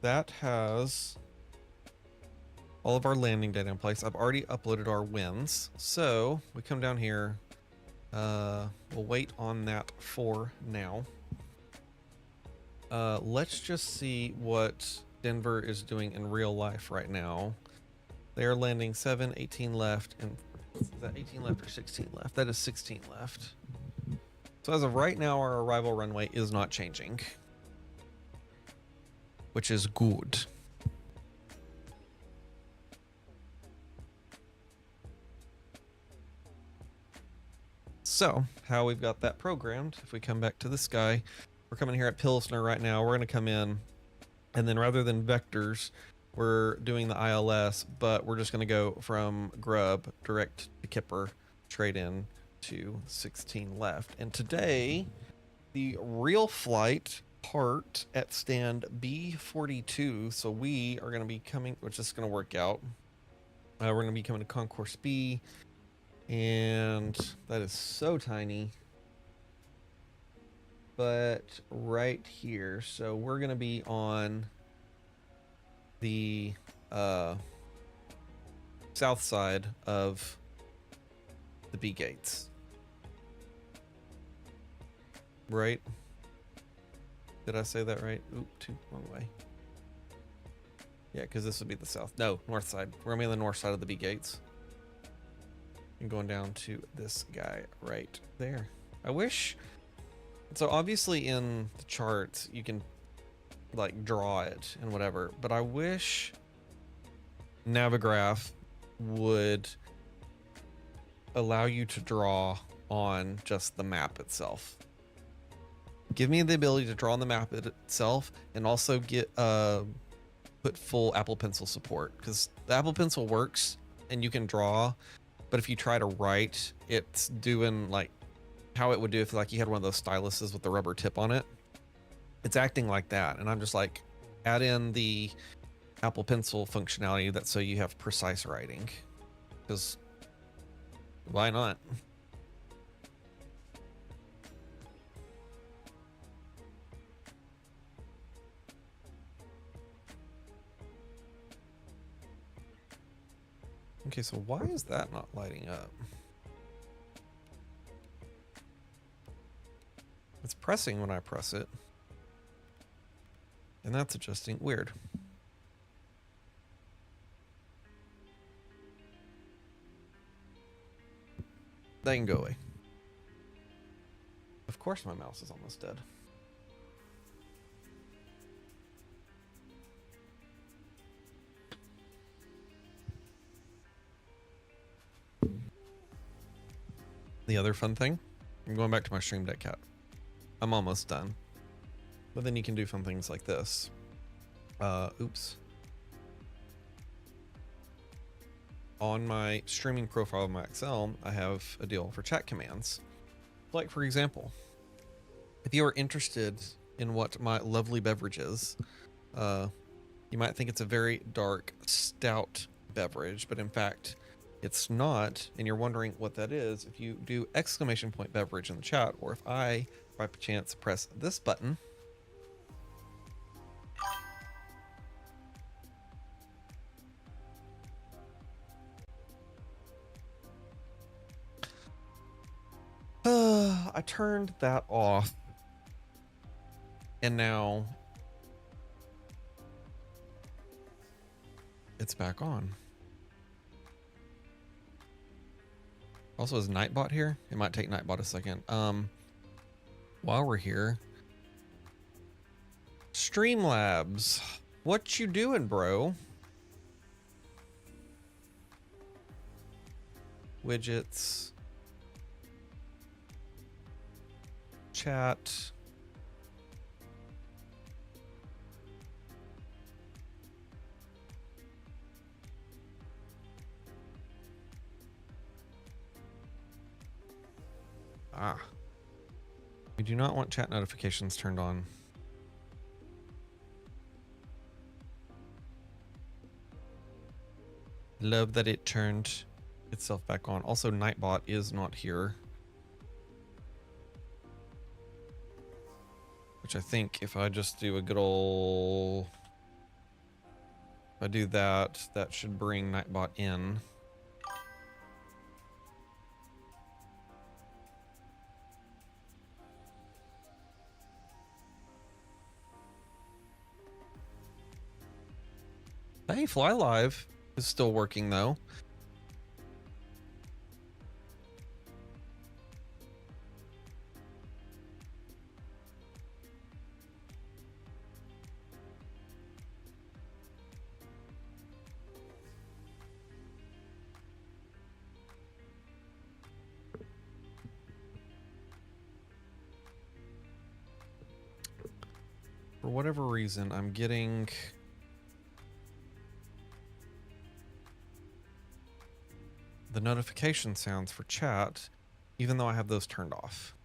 that has all of our landing data in place. I've already uploaded our wins, so we come down here. We'll wait on that for now. Let's just see what Denver is doing in real life right now. They are landing 18 left, and is that 18 left or 16 left? That is 16 left. So as of right now, our arrival runway is not changing, which is good. So how we've got that programmed, if we come back to this guy, we're coming here at Pilsner right now. We're going to come in, and then rather than vectors, we're doing the ILS, but we're just going to go from Grub direct to Kipper, straight in to 16 left. And today, the real flight part at stand B42. So we are going to be coming, which is going to work out. We're going to be coming to Concourse B, and that is so tiny. But right here, so we're going to be on the south side of the B gates. Right? Did I say that right? Oop, wrong way. Yeah, because this would be the south. No, north side. We're going to be on the north side of the B gates. And going down to this guy right there. I wish... So obviously in the charts, you can like draw it and whatever, but I wish Navigraph would allow you to draw on just the map itself. Give me the ability to draw on the map itself, and also get put full Apple Pencil support, because the Apple Pencil works and you can draw, but if you try to write, it's doing like how it would do if like you had one of those styluses with the rubber tip on it. It's acting like that, and I'm just like, add in the Apple Pencil functionality that so you have precise writing, because why not? Okay, so why is that not lighting up? It's pressing when I press it. And that's adjusting. Weird. That can go away. Of course my mouse is almost dead. The other fun thing, I'm going back to my Stream Deck cat. I'm almost done. But then you can do fun things like this. Oops. on my streaming profile of my Excel, I have a deal for chat commands. Like, for example, if you are interested in what my lovely beverage is, you might think it's a very dark, stout beverage, but in fact, it's not, and you're wondering what that is. If you do exclamation point beverage in the chat, or if I, by chance, press this button, I turned that off, and now it's back on. Also, is Nightbot here? It might take Nightbot a second. While we're here, Streamlabs, what you doing, bro? Widgets, chat. Ah, we do not want chat notifications turned on. Love that it turned itself back on. Also, Nightbot is not here, which I think if I just do a good old, if I do that, that should bring Nightbot in. Hey, Fly Live is still working though. For whatever reason, I'm getting the notification sounds for chat, even though I have those turned off.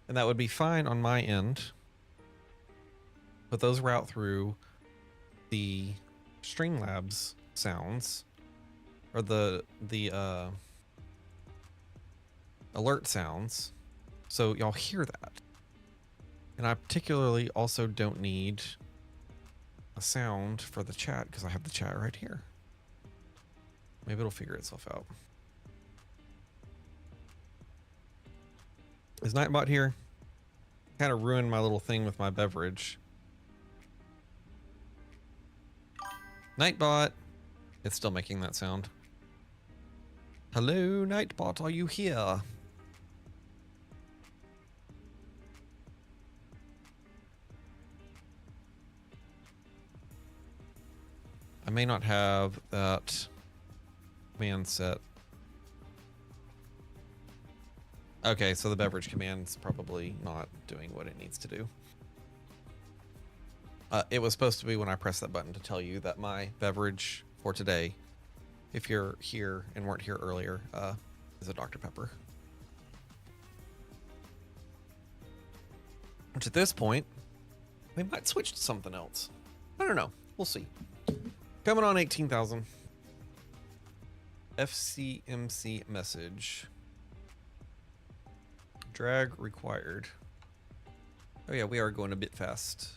And that would be fine on my end, but those route through the Streamlabs sounds, or the alert sounds, so y'all hear that. And I particularly also don't need a sound for the chat because I have the chat right here. Maybe it'll figure itself out. Is Nightbot here? Kind of ruined my little thing with my beverage. Nightbot. It's still making that sound. Hello, Nightbot, are you here? I may not have that command set. Okay, so the beverage command's probably not doing what it needs to do. It was supposed to be when I pressed that button to tell you that my beverage for today, if you're here and weren't here earlier, is a Dr. Pepper. Which at this point, we might switch to something else. I don't know. We'll see. Coming on 18,000. FCMC message. Drag required. Oh yeah, we are going a bit fast.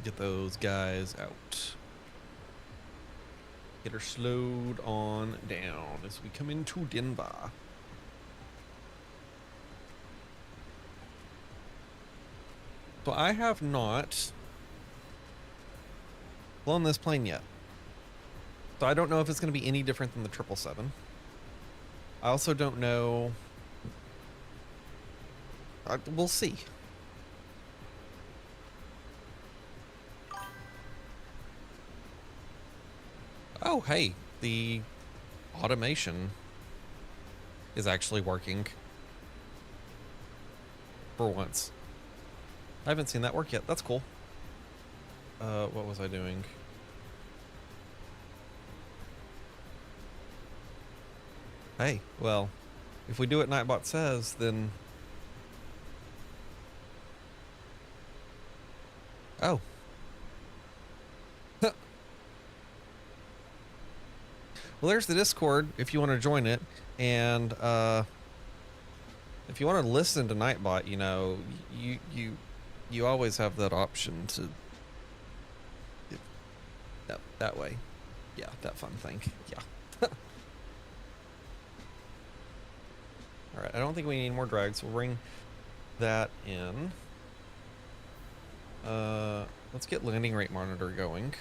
Get those guys out. Get her slowed on down as we come into Denver. So I have not flown this plane yet. So I don't know if it's going to be any different than the 777. I also don't know. We'll see. Oh, hey, the automation is actually working for once. I haven't seen that work yet. That's cool. What was I doing? Hey, well, if we do what Nightbot says, then... Oh. Well, there's the Discord if you want to join it. And, if you want to listen to Nightbot, you know, you always have that option to... That way. Yeah, that fun thing. Yeah. Alright, I don't think we need more drags. We'll bring that in. Let's get landing rate monitor going.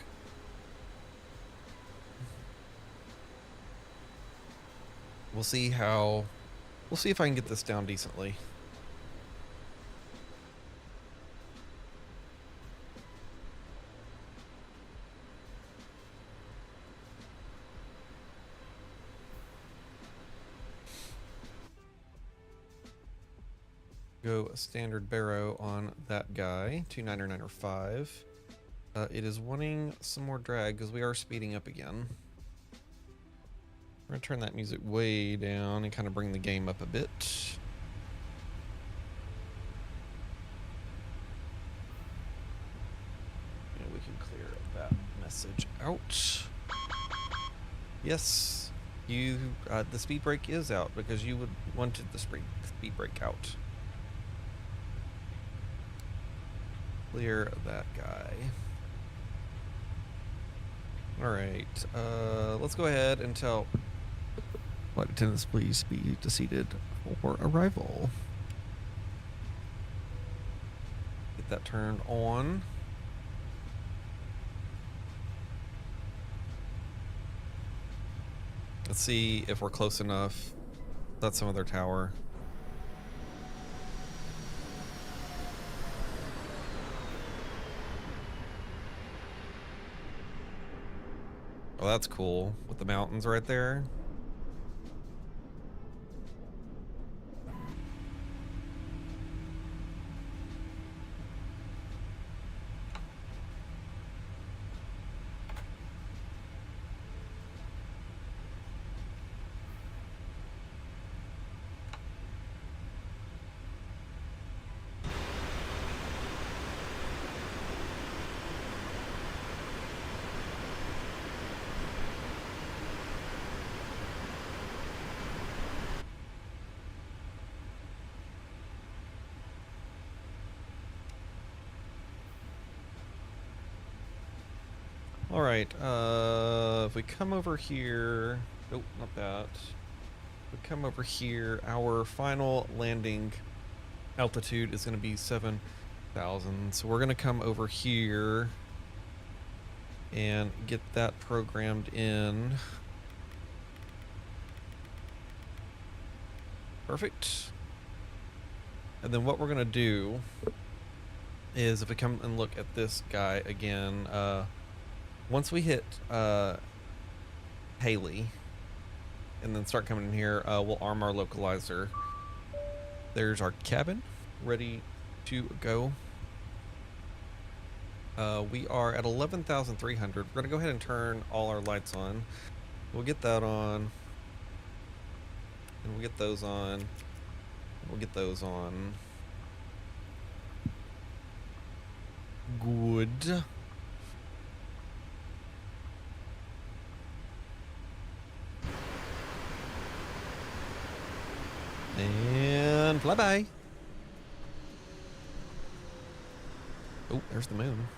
We'll see if I can get this down decently. Go a standard barrow on that guy, 29905. It is wanting some more drag because we are speeding up again. We're gonna turn that music way down and kind of bring the game up a bit. And we can clear that message out. Yes, the speed brake is out because you would wanted the speed brake out. Clear that guy. Alright, let's go ahead and tell flight attendants please be seated for arrival. Get that turned on. Let's see if we're close enough. That's some other tower. Oh, that's cool. With the mountains right there. All right, if we come over here, nope, not that. If we come over here, our final landing altitude is going to be 7,000. So we're going to come over here and get that programmed in. Perfect. And then what we're going to do is if we come and look at this guy again, once we hit Haley and then start coming in here, we'll arm our localizer. There's our cabin ready to go. We are at 11,300. We're gonna go ahead and turn all our lights on. We'll get that on. And we'll get those on. We'll get those on. Good. And flyby. Oh, there's the moon.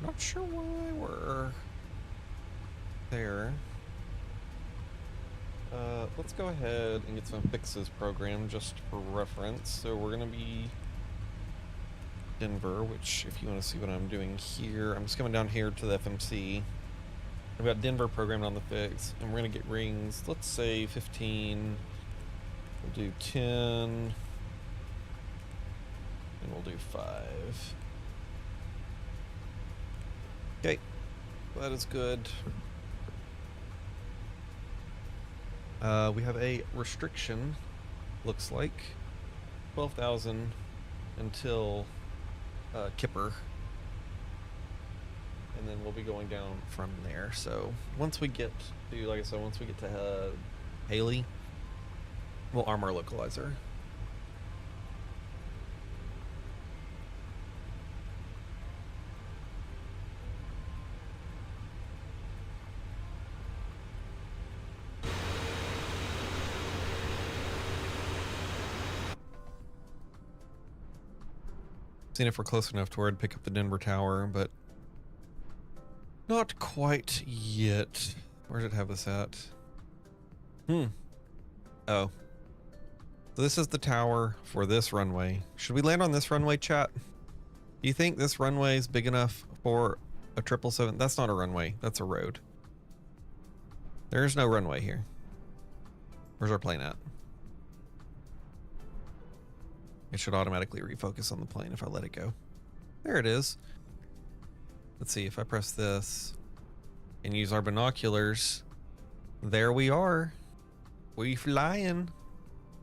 Not sure why we're there. Let's go ahead and get some fixes programmed just for reference. So we're gonna be Denver, which if you want to see what I'm doing here, I'm just coming down here to the FMC. We've got Denver programmed on the fix, and we're gonna get rings. Let's say 15. We'll do 10, and we'll do 5. Okay, that is good. We have a restriction, looks like 12,000 until Kipper, and then we'll be going down from there. So once we get to, like I said, once we get to Haley, we'll arm our localizer. Seeing if we're close enough to where I'd pick up the Denver tower, but not quite yet. Where did it have this at? Oh. So this is the tower for this runway. Should we land on this runway, chat? Do you think this runway is big enough for a 777? That's not a runway. That's a road. There's no runway here. Where's our plane at? It should automatically refocus on the plane if I let it go. There it is. Let's see, if I press this and use our binoculars, there we are. We flying.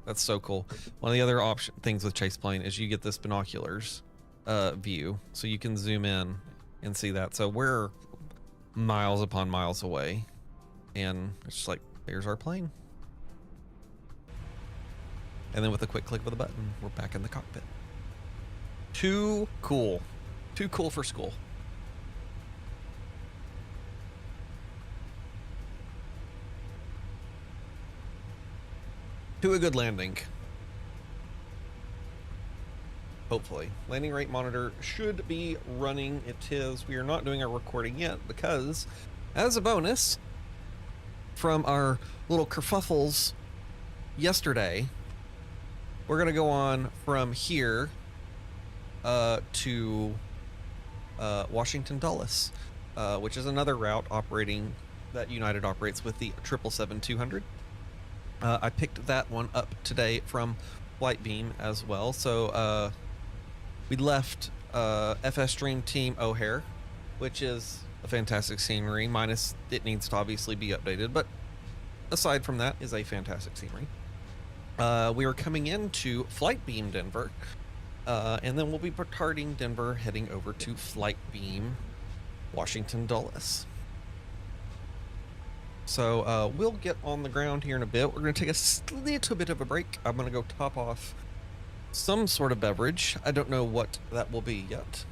That's so cool. One of the other things with Chase Plane is you get this binoculars view, so you can zoom in and see that. So we're miles upon miles away, and it's just like, there's our plane. And then with a quick click of the button, we're back in the cockpit. Too cool. Too cool for school. To a good landing. Hopefully. Landing rate monitor should be running. It is. We are not doing our recording yet because, as a bonus from our little kerfuffles yesterday, we're going to go on from here to Washington Dulles, which is another route operating that United operates with the 777-200. I picked that one up today from FlightBeam as well. So we left FSDreamTeam O'Hare, which is a fantastic scenery, minus it needs to obviously be updated. But aside from that, is a fantastic scenery. We are coming into FlightBeam Denver, and then we'll be departing Denver, heading over to FlightBeam Washington Dulles. So we'll get on the ground here in a bit. We're going to take a little bit of a break. I'm going to go top off some sort of beverage. I don't know what that will be yet.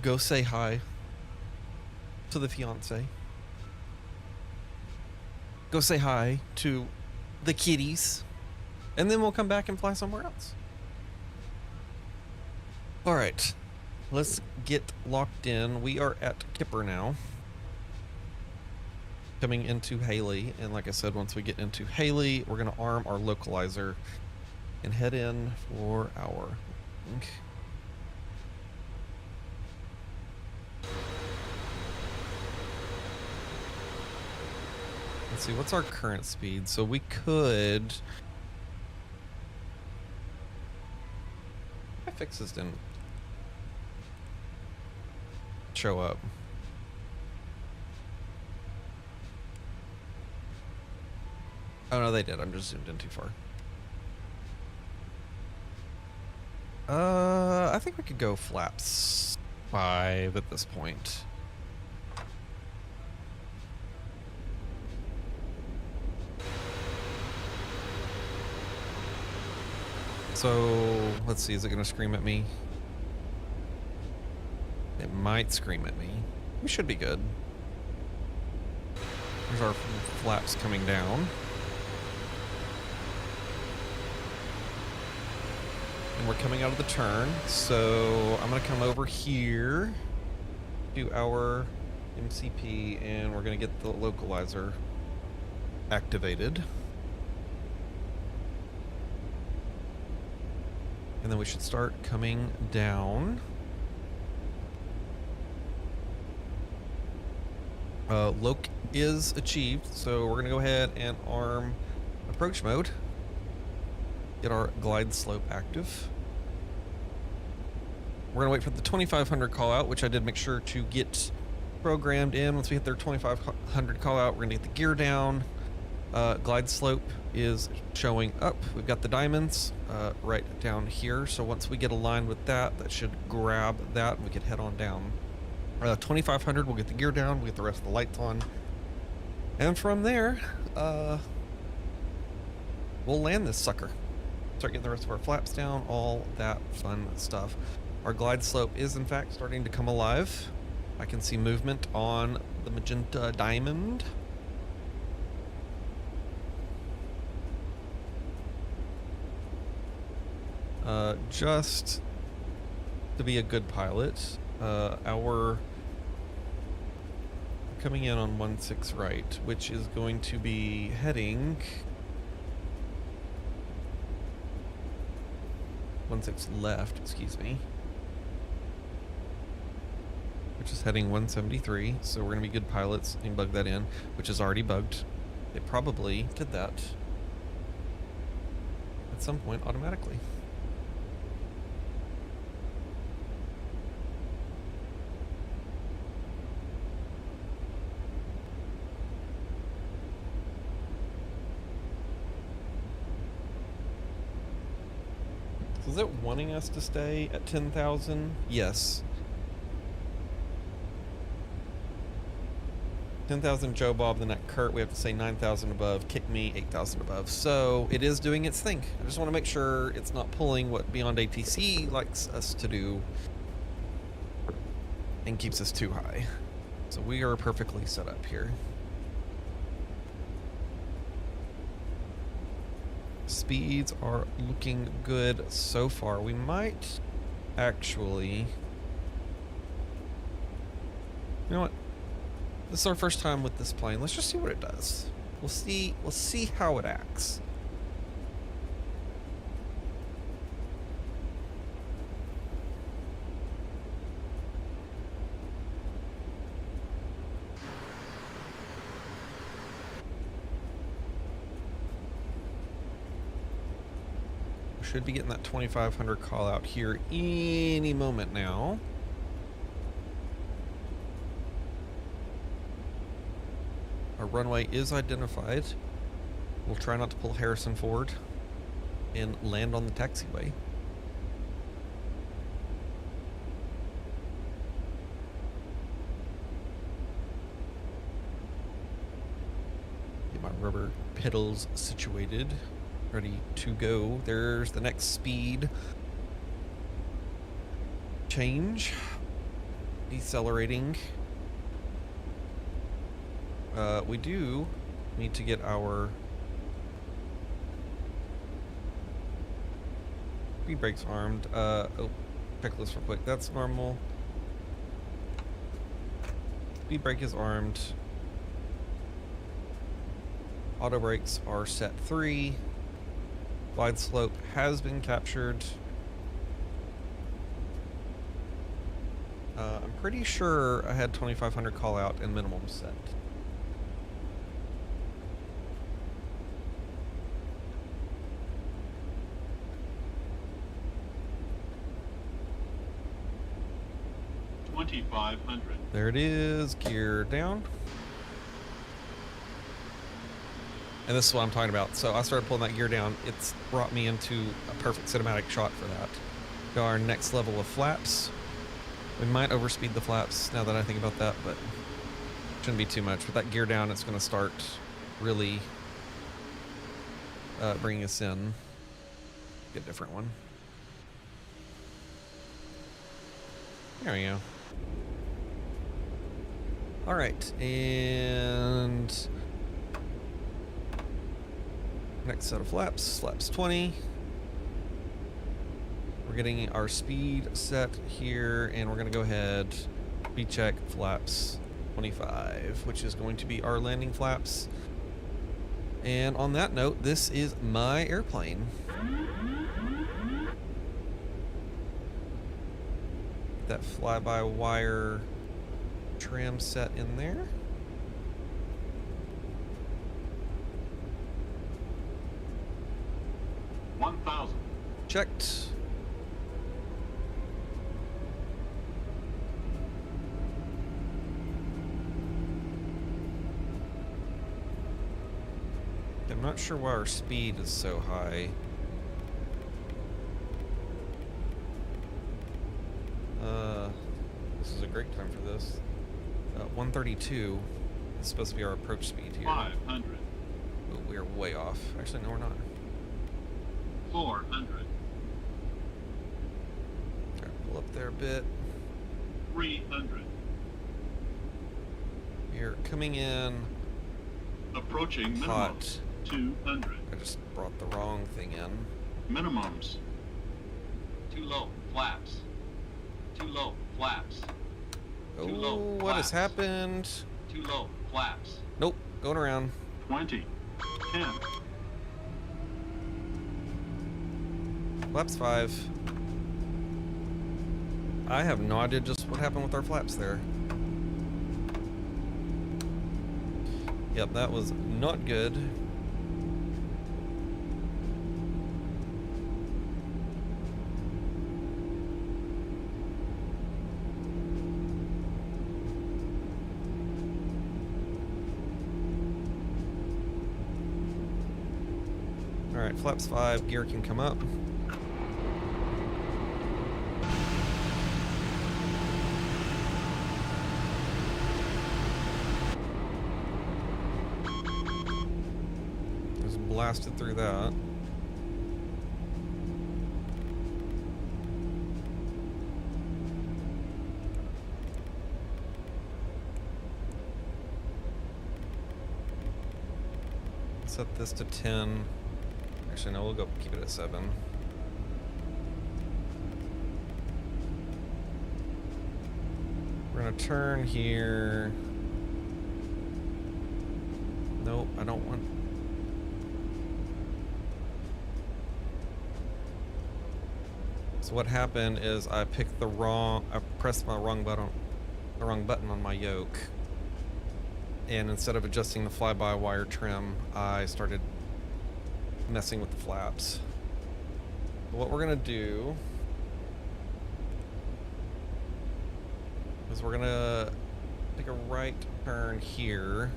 Go say hi to the fiance. Go say hi to the kitties. And then we'll come back and fly somewhere else. All right. Let's get locked in. We are at Kipper now. Coming into Haley, and like I said, once we get into Haley, we're going to arm our localizer and head in for our link. Let's see, what's our current speed? So we could... My fixes didn't show up. Oh no, they did. I'm just zoomed in too far. I think we could go flaps 5 at this point. So let's see, is it gonna scream at me? It might scream at me. We should be good. There's our flaps coming down. And we're coming out of the turn, so I'm gonna come over here, do our MCP, and we're gonna get the localizer activated. And then we should start coming down. Loke is achieved, so we're gonna go ahead and arm approach mode. Get our glide slope active. We're gonna wait for the 2500 call out, which I did make sure to get programmed in. Once we hit their 2500 call out, we're gonna get the gear down. Glide slope is showing up. We've got the diamonds right down here. So once we get aligned with that, that should grab that and we can head on down. 2500, we'll get the gear down, we'll get the rest of the lights on. And from there, we'll land this sucker. Start getting the rest of our flaps down, all that fun stuff. Our glide slope is in fact starting to come alive. I can see movement on the magenta diamond. Just to be a good pilot, we're coming in on 16 right, which is going to be heading 16 left, excuse me, which is heading 173. So we're gonna be good pilots and bug that in, which is already bugged. It probably did that at some point automatically. So is it wanting us to stay at 10,000? Yes. 10,000 Joe Bob, then at Kurt we have to say 9,000 above, kick me 8,000 above. So it is doing its thing. I just want to make sure it's not pulling what Beyond ATC likes us to do and keeps us too high. So we are perfectly set up here. Speeds are looking good so far. We might actually, you know what? This is our first time with this plane. Let's just see what it does. We'll see how it acts. Should be getting that 2500 call out here any moment now. Our runway is identified. We'll try not to pull Harrison forward and land on the taxiway. Get my rubber pedals situated. Ready to go. There's the next speed change. Decelerating. We do need to get our speed brakes armed. Oh, checklist real quick. That's normal. Speed brake is armed. Auto brakes are set 3. Glide slope has been captured. I'm pretty sure I had 2500 call out and minimum set. There it is, gear down. And this is what I'm talking about. So I started pulling that gear down. It's brought me into a perfect cinematic shot for that. Go our next level of flaps. We might overspeed the flaps now that I think about that, but shouldn't be too much. With that gear down, it's going to start really bringing us in. Get a different one. There we go. All right, and next set of flaps, flaps 20. We're getting our speed set here, and we're gonna go ahead, speed check flaps 25, which is going to be our landing flaps. And on that note, this is my airplane. That fly-by-wire trim set in there. Checked. I'm not sure why our speed is so high. This is a great time for this. 132 is supposed to be our approach speed here. 500. Oh, we're way off. Actually, no, we're not. 400. Try to pull up there a bit. 300. We're coming in Approaching minimums. hot. 200. I just brought the wrong thing in. Minimums. Too low. Flaps. Too low. Flaps. Oh, Too low. what has Flaps. happened? Too low. Flaps. Nope, going around. 20. 10. Flaps 5. I have no idea just what happened with our flaps there. Yep, that was not good. Alright, flaps 5, gear can come up. Just blasted through that. Set this to 10. Actually, no, we'll go keep it at 7. We're gonna turn here. Nope, I don't want. So what happened is I picked the wrong. I pressed my wrong button on my yoke, and instead of adjusting the fly-by-wire trim, I started messing with the flaps. What we're gonna do is we're gonna take a right turn here.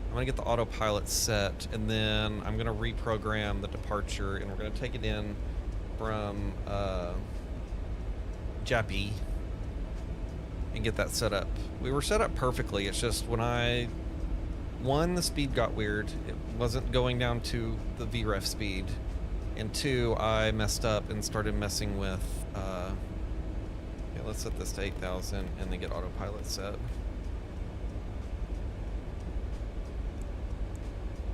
I'm gonna get the autopilot set, and then I'm gonna reprogram the departure, and we're gonna take it in from Jappy and get that set up. We were set up perfectly. It's just when the speed got weird. It wasn't going down to the VREF speed. And 2, I messed up and started messing with, yeah, let's set this to 8,000 and then get autopilot set.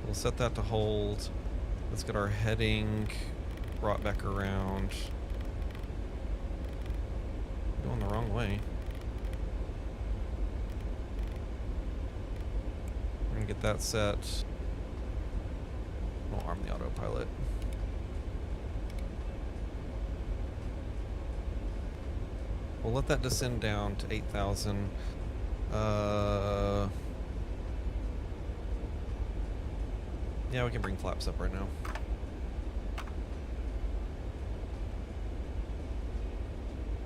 We'll set that to hold. Let's get our heading brought back around. Going the wrong way. Get that set. We'll arm the autopilot. We'll let that descend down to 8,000. Yeah, we can bring flaps up right now.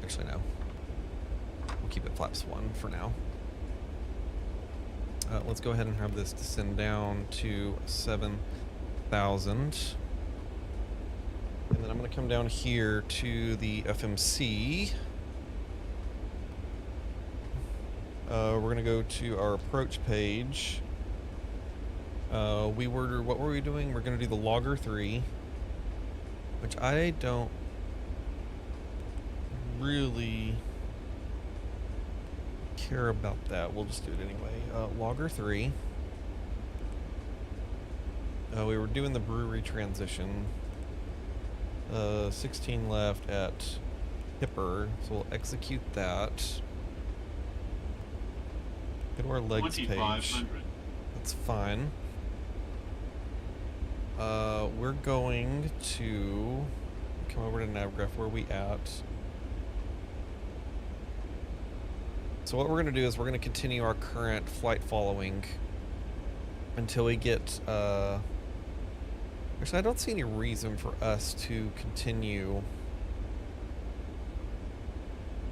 Actually, no. We'll keep it flaps 1 for now. Let's go ahead and have this descend down to 7,000. And then I'm going to come down here to the FMC. We're going to go to our approach page. What were we doing? We're going to do the Logger 3, which I don't really care about that. We'll just do it anyway. Logger 3. We were doing the brewery transition. 16 left at Hipper, so we'll execute that. Go to our legs page. That's fine. We're going to come over to Navgraph. Where are we at? So what we're going to do is we're going to continue our current flight following until we get Actually, I don't see any reason for us to continue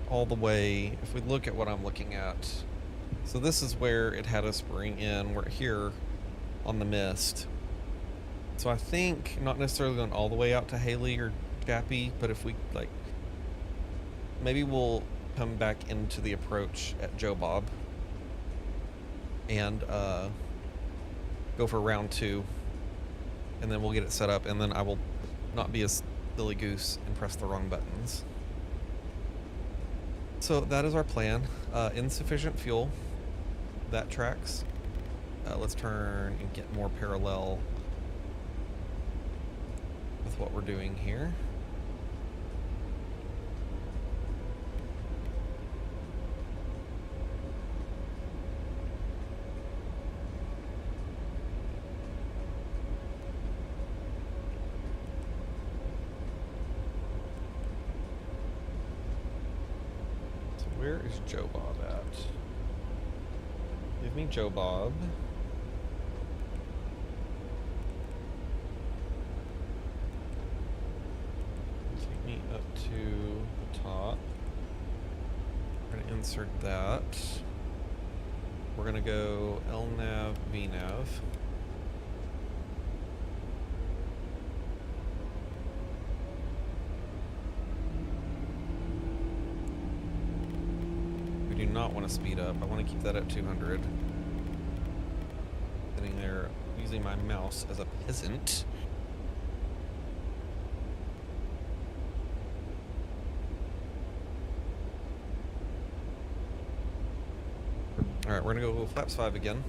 all the way. If we look at what I'm looking at, so this is where it had us bring in. We're here on the mist. So I think not necessarily going all the way out to Haley or Chappie, but if we like, maybe we'll come back into the approach at Joe Bob and go for round 2, and then we'll get it set up, and then I will not be a silly goose and press the wrong buttons. So that is our plan. Insufficient fuel. That tracks. Let's turn and get more parallel with what we're doing here. So where is Joe Bob at? Give me Joe Bob. Take me up to the top. We're going to insert that. We're going to go LNAV, VNAV. We do not want to speed up. I want to keep that at 200. Sitting there using my mouse as a peasant. Alright, we're gonna go flaps 5 again.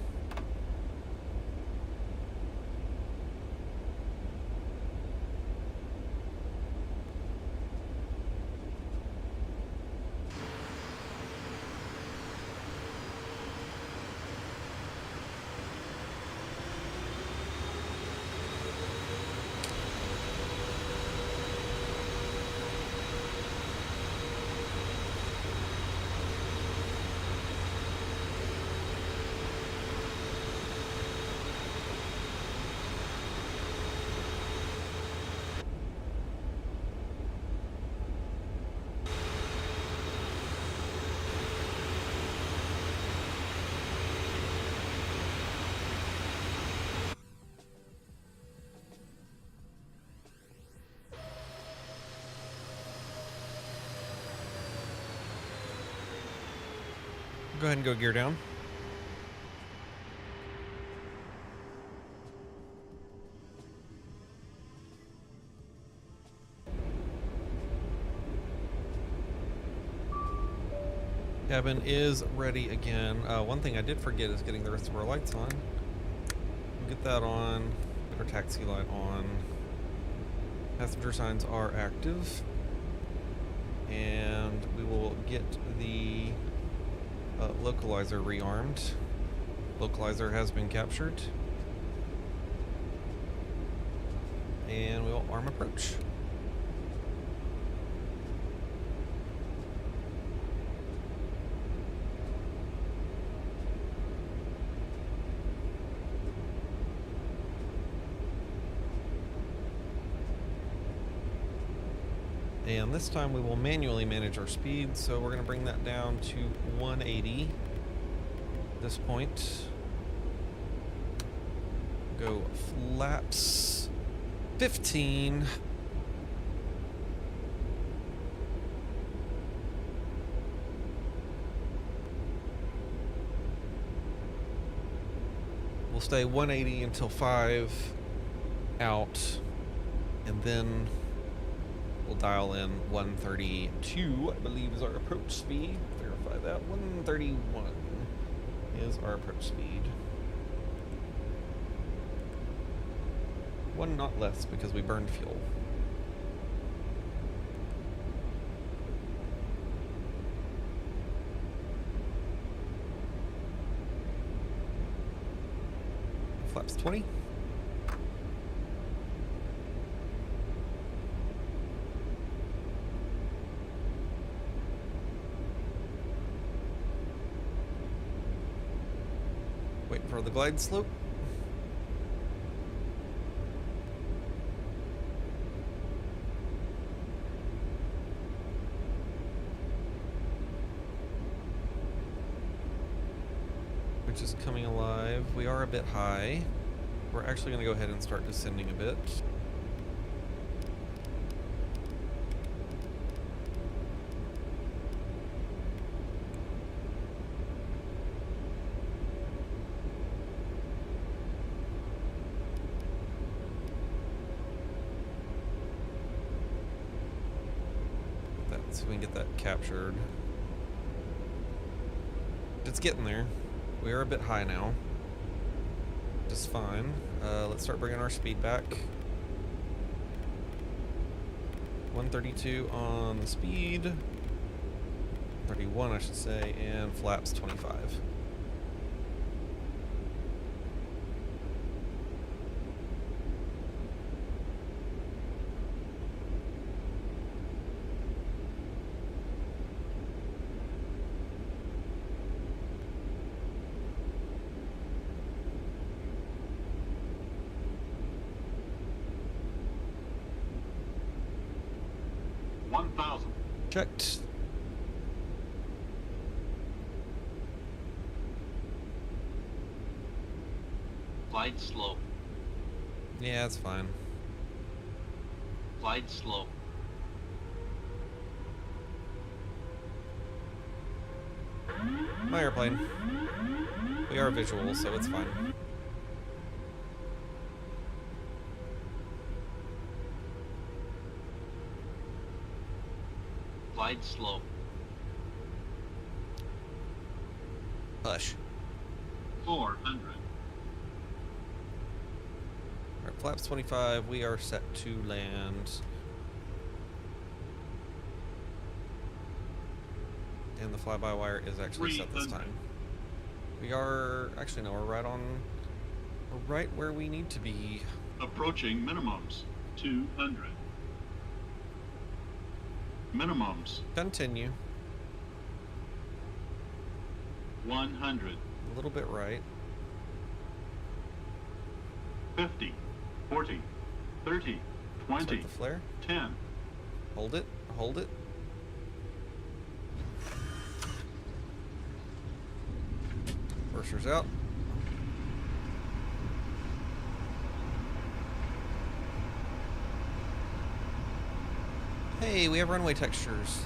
Go ahead and go gear down. Cabin is ready again. One thing I did forget is getting the rest of our lights on. We'll get that on. Get our taxi light on. Passenger signs are active. And we will get the localizer rearmed. Localizer has been captured. And we'll arm approach. And this time we will manually manage our speed, so we're going to bring that down to 180 at this point. Go flaps 15. We'll stay 180 until 5 out, and then we'll dial in 132, I believe, is our approach speed. Verify that. 131 is our approach speed. 1 knot less because we burned fuel. Flaps 20. Waiting for the glide slope. are a bit high. We're actually going to go ahead and start descending a bit. So we can get that captured. It's getting there. We are a bit high now. Just fine. Let's start bringing our speed back. 132 on the speed. 31, I should say, and flaps 25. Checked. Glide slope. Yeah, it's fine. Glide slope. My airplane. We are visual, so it's fine. Glide slope. Hush. 400. Alright, flaps 25. We are set to land. And the fly-by-wire is actually set this 300. time. We are... Actually, no, we're right on... We're right where we need to be. Approaching minimums. 200. Minimums. Continue. 100. A little bit right. 50. 40. 30. Start 20. the flare. 10. Hold it. Hold it. Bursters out. Hey, we have runway textures.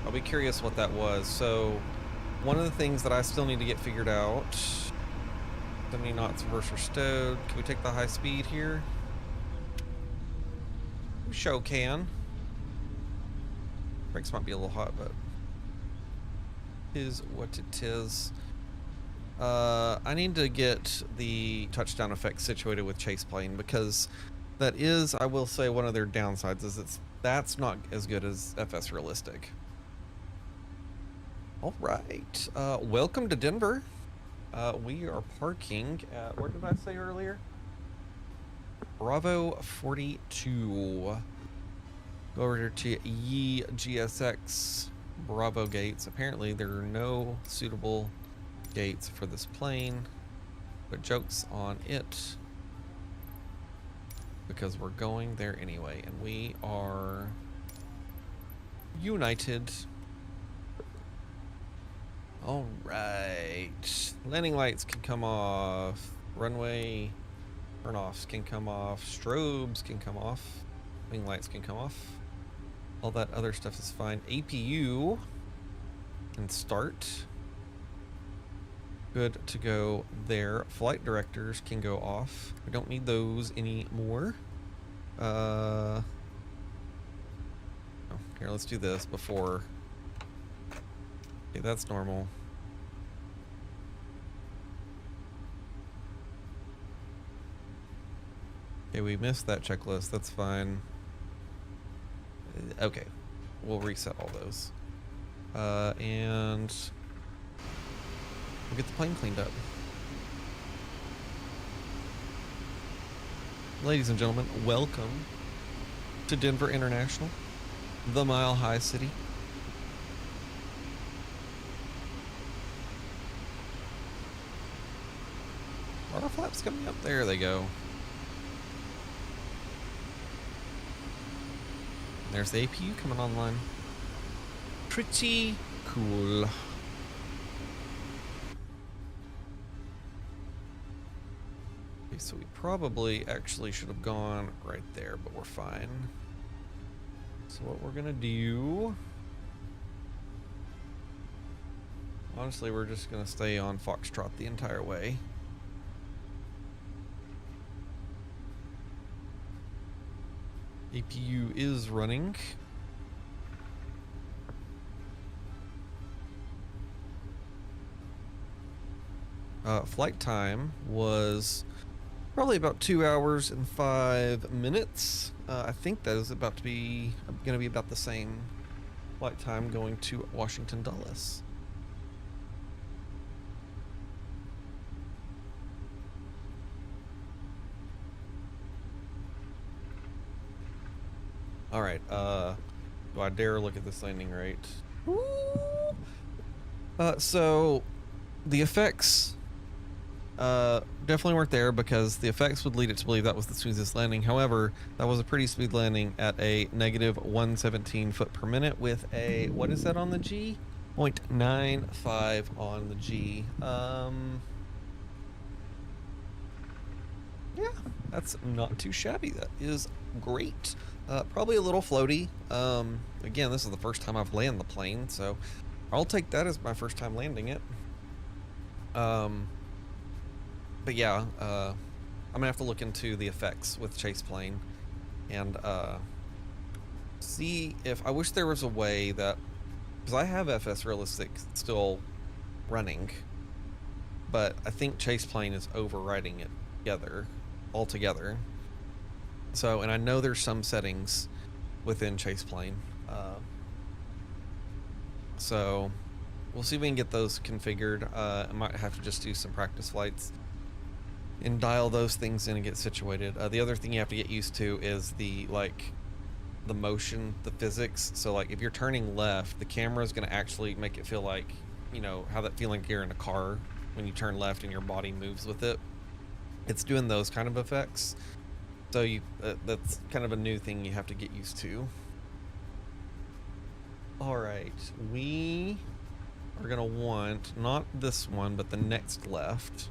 I'll be curious what that was. So, one of the things that I still need to get figured out. 70 knots reverser stowed. Can we take the high speed here? We sure can. Brakes might be a little hot, but is what it is. I need to get the touchdown effect situated with chase plane, because that is, I will say, one of their downsides is that's not as good as FS Realistic. All right, welcome to Denver. We are parking at, where did I say earlier? Bravo 42. Go over to GSX Bravo gates. Apparently there are no suitable gates for this plane, but joke's on it, because we're going there anyway, and we are united. All right, landing lights can come off, runway turn-offs can come off, strobes can come off, wing lights can come off, all that other stuff is fine. APU can start. Good to go there. Flight directors can go off. We don't need those anymore. Oh, here, let's do this before. Okay, that's normal. Okay, we missed that checklist. That's fine. Okay, we'll reset all those. And we'll get the plane cleaned up. Ladies and gentlemen, welcome to Denver International, the Mile High City. Are our flaps coming up? There they go. There's the APU coming online. Pretty cool. so we probably actually should have gone right there, but we're fine. So what we're gonna do, honestly, we're just gonna stay on Foxtrot the entire way. APU is running. Flight time was probably about 2 hours and 5 minutes. I think that is about to be going to be about the same flight time going to Washington Dulles. All right. Do I dare look at this landing rate? Woo! So the effects definitely weren't there because the effects would lead it to believe that was the smoothest landing. However, that was a pretty smooth landing at a negative 117 foot per minute with a, what is that on the G? 0.95 on the G. Yeah, that's not too shabby. That is great. Probably a little floaty. Again, this is the first time I've landed the plane, so I'll take that as my first time landing it. But yeah, I'm gonna have to look into the effects with Chase Plane and see if, I wish there was a way that, because I have FS Realistic still running, but I think Chase Plane is overriding it altogether. So, and I know there's some settings within Chase Plane. So we'll see if we can get those configured. I might have to just do some practice flights and dial those things in and get situated. The other thing you have to get used to is the motion, the physics. So like if you're turning left, the camera is going to actually make it feel like, you know, how that feeling you're in a car when you turn left and your body moves with it. It's doing those kind of effects. So you that's kind of a new thing you have to get used to. All right, we are gonna want not this one, but the next left,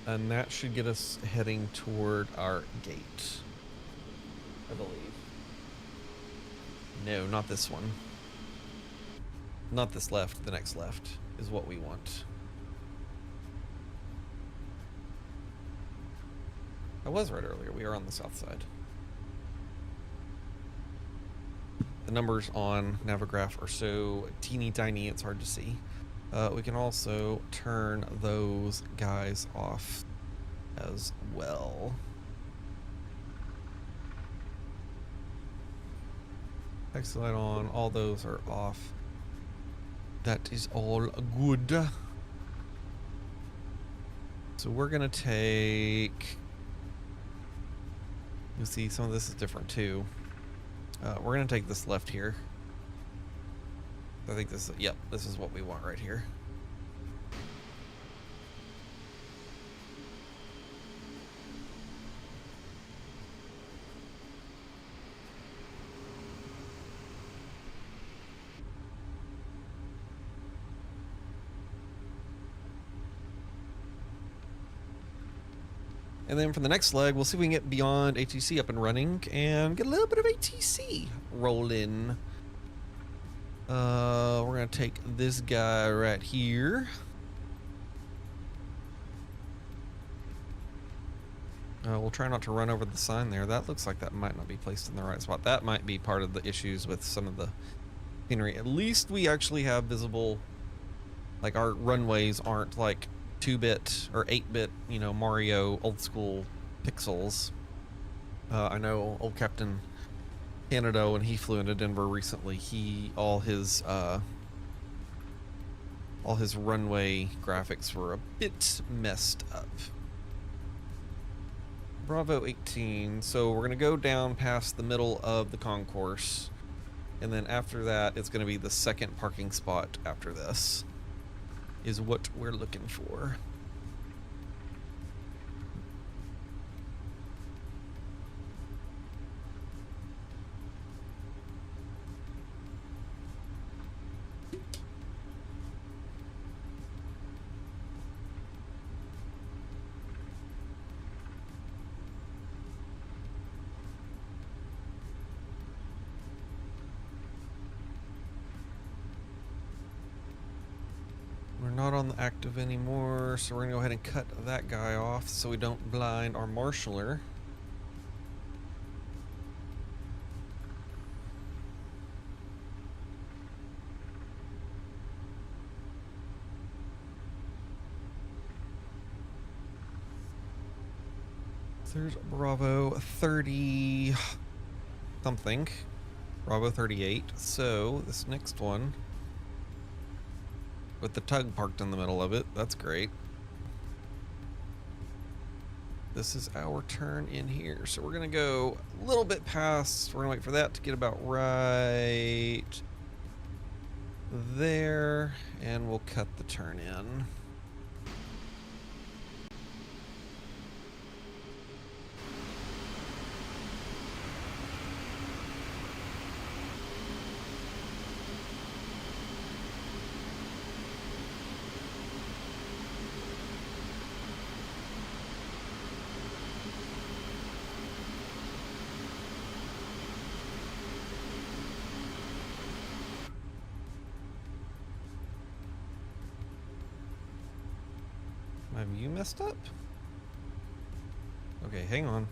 and that should get us heading toward our gate, I believe. No, not this one. Not this left. The next left is what we want. I was right earlier. We are on the south side. The numbers on Navigraph are so teeny tiny it's hard to see. We can also turn those guys off as well. Exit light on. All those are off. That is all good. So we're gonna take... You'll see some of this is different too. We're gonna take this left here. I think this, yep, this is what we want right here. And then for the next leg, we'll see if we can get beyond ATC up and running and get a little bit of ATC rolling. We're gonna take this guy right here. We'll try not to run over the sign there. That looks like that might not be placed in the right spot. That might be part of the issues with some of the scenery. At least we actually have visible, like our runways aren't like 2-bit or 8-bit, you know, Mario old school pixels. I know old Captain Canada, when he flew into Denver recently, all his runway graphics were a bit messed up. Bravo 18. So we're gonna go down past the middle of the concourse, and then after that, it's gonna be the second parking spot after this. Is what we're looking for. not on the active anymore, so we're gonna go ahead and cut that guy off so we don't blind our marshaller. There's Bravo 30 something. Bravo 38. So this next one with the tug parked in the middle of it, that's great. This is our turn in here. So we're gonna go a little bit past, we're gonna wait for that to get about right there, and we'll cut the turn in. Have you messed up? Okay, hang on.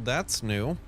That's new.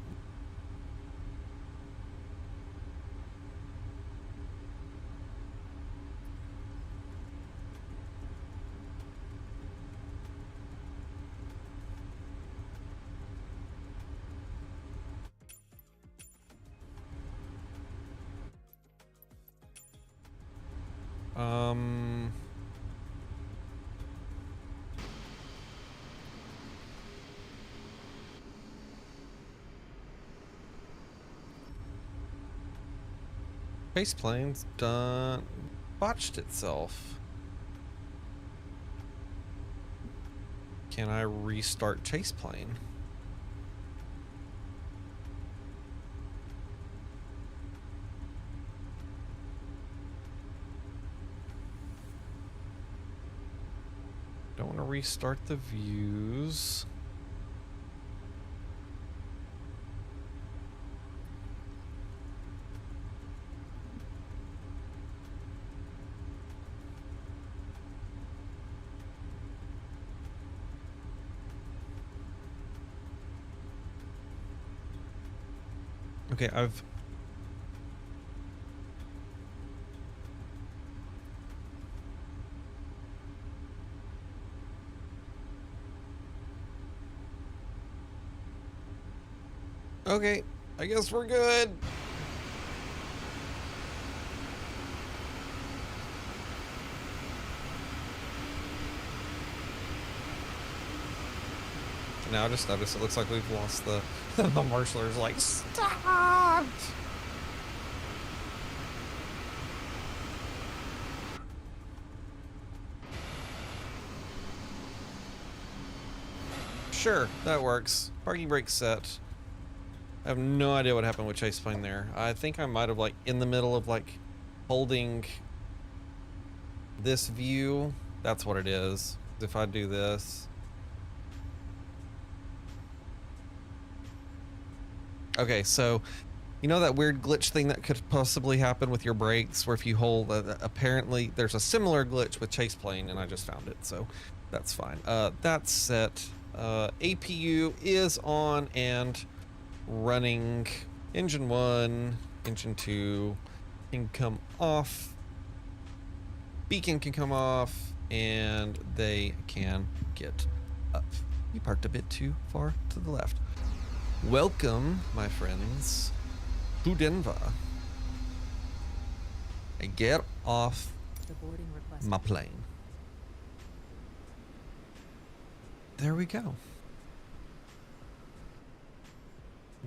Base plane's done, botched itself. Can I restart chase plane? Don't want to restart the views. Okay, I've... Okay, I guess we're good. Now I just noticed it looks like we've lost the the marshaller's like, stop! Sure, that works. Parking brake set. I have no idea what happened with chase plane there. I think I might have like in the middle of like holding this view. That's what it is. If I do this. Okay, so you know that weird glitch thing that could possibly happen with your brakes where if you hold, apparently there's a similar glitch with chase plane and I just found it, so that's fine. That's set. APU is on and running. Engine 1, engine 2 can come off. Beacon can come off and they can get up. You parked a bit too far to the left. Welcome, my friends, to Denver. And get off my plane. There we go.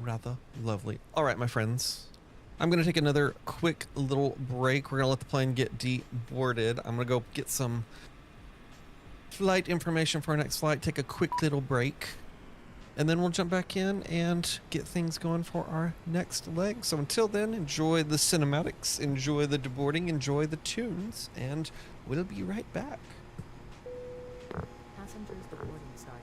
rather lovely. All right, my friends. I'm going to take another quick little break. We're going to let the plane get deboarded. I'm going to go get some flight information for our next flight, take a quick little break, and then we'll jump back in and get things going for our next leg. So until then, enjoy the cinematics, enjoy the deboarding, enjoy the tunes, and we'll be right back. Passengers boarding started.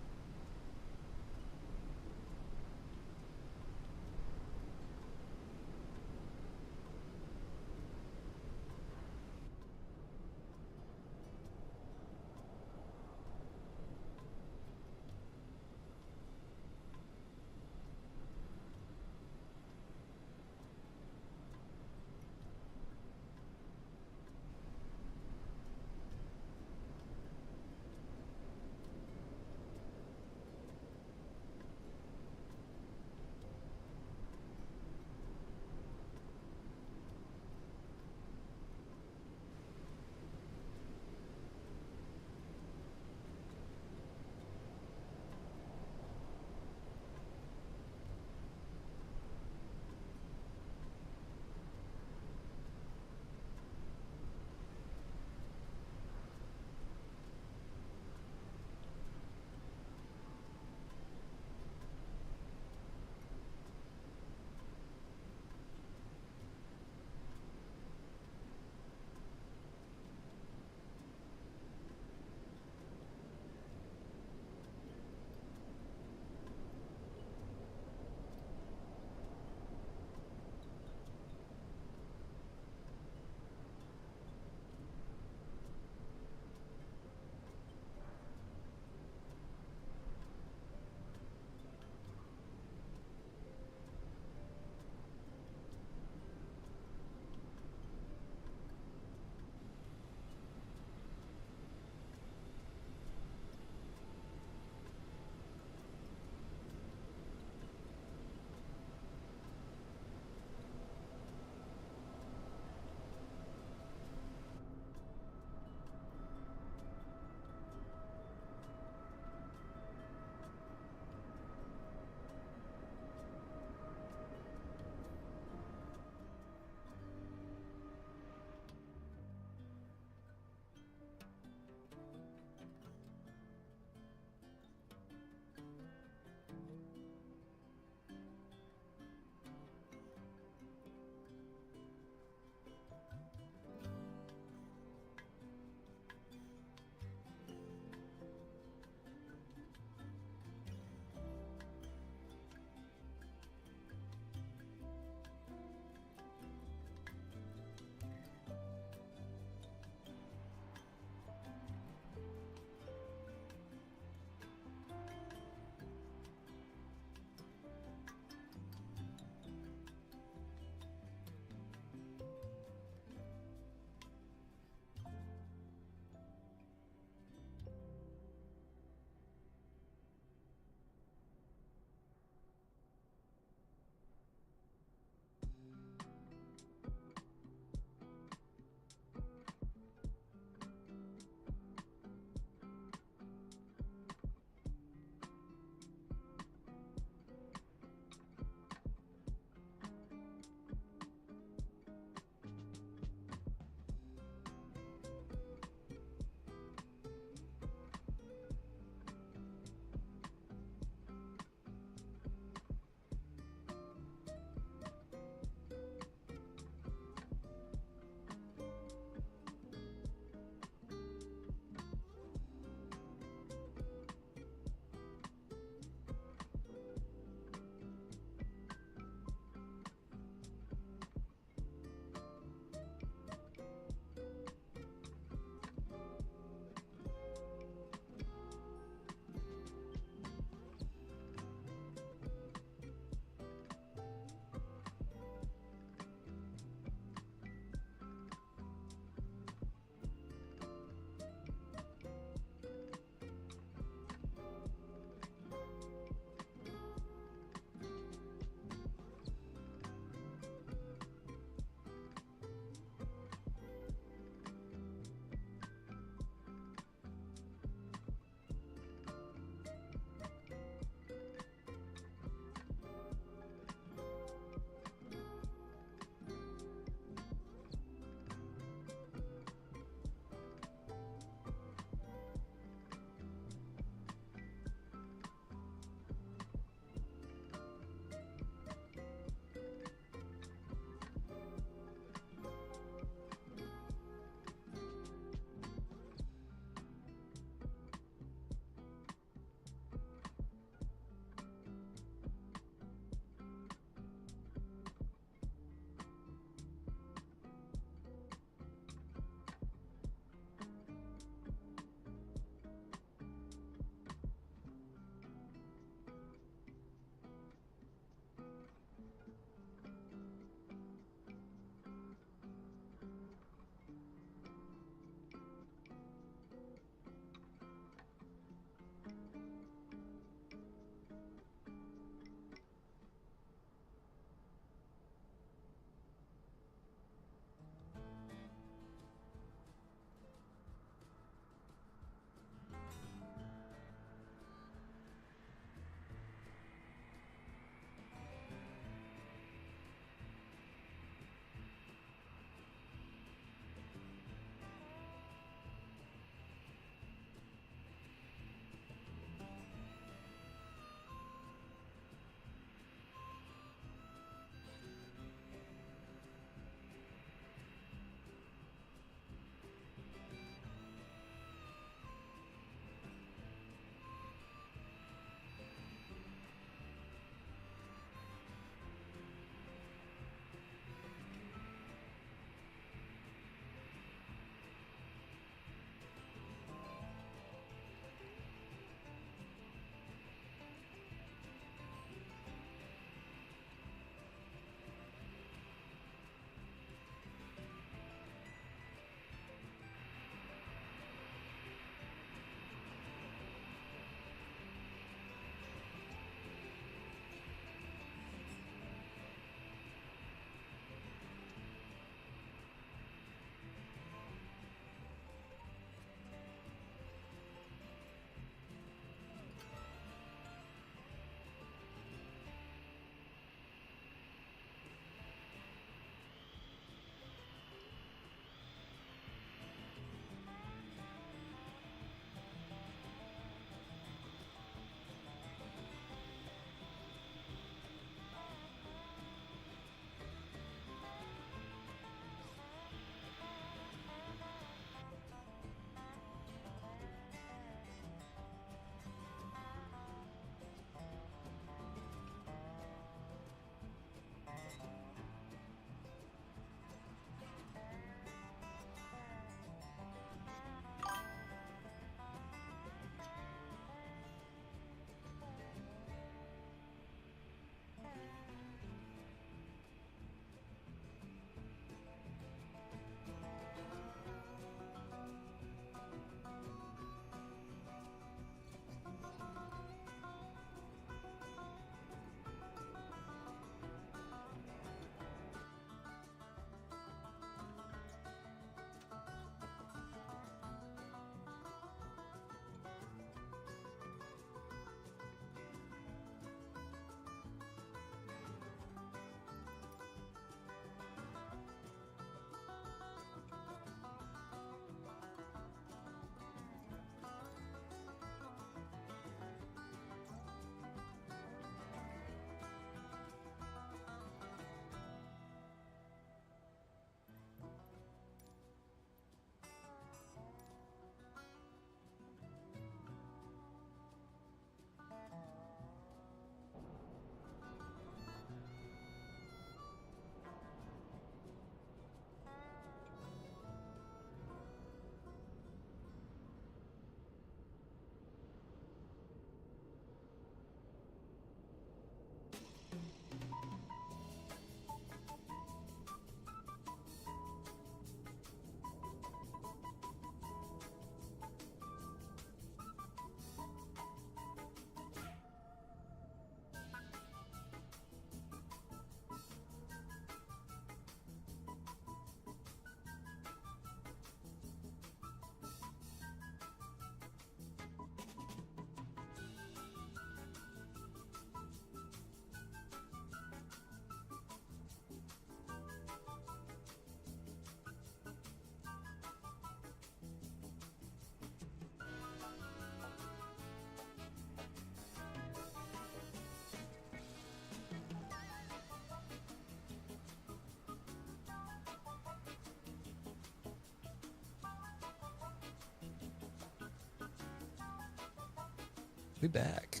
We back.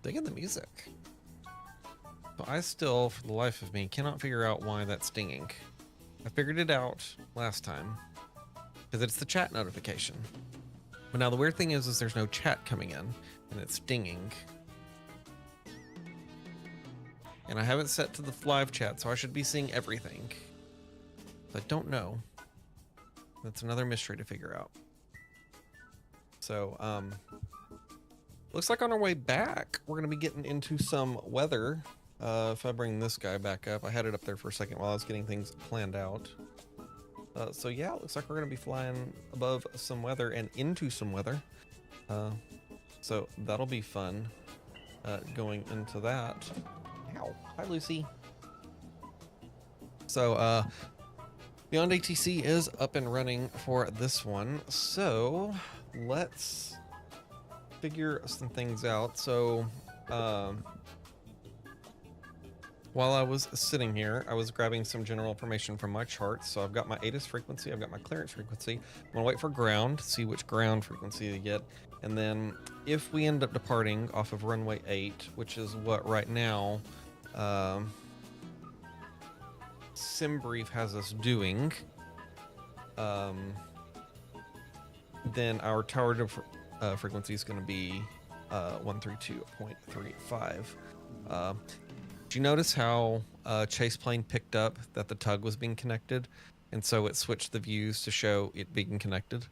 Digging the music. But I still, for the life of me, cannot figure out why that's dinging. I figured it out last time. Because it's the chat notification. But now the weird thing is there's no chat coming in. And it's dinging. And I have it set to the live chat, so I should be seeing everything. But I don't know. That's another mystery to figure out. So, looks like on our way back, we're going to be getting into some weather. If I bring this guy back up, I had it up there for a second while I was getting things planned out. So yeah, it looks like we're going to be flying above some weather and into some weather. So that'll be fun, going into that. Ow. Hi, Lucy. So, Beyond ATC is up and running for this one. So, let's figure some things out. So, while I was sitting here, I was grabbing some general information from my charts. So I've got my ATIS frequency, I've got my clearance frequency. I'm gonna wait for ground, see which ground frequency to get. And then if we end up departing off of runway 8, which is what right now SimBrief has us doing, then our tower frequency is going to be 132.35. Did you notice how Chase Plane picked up that the tug was being connected, and so it switched the views to show it being connected?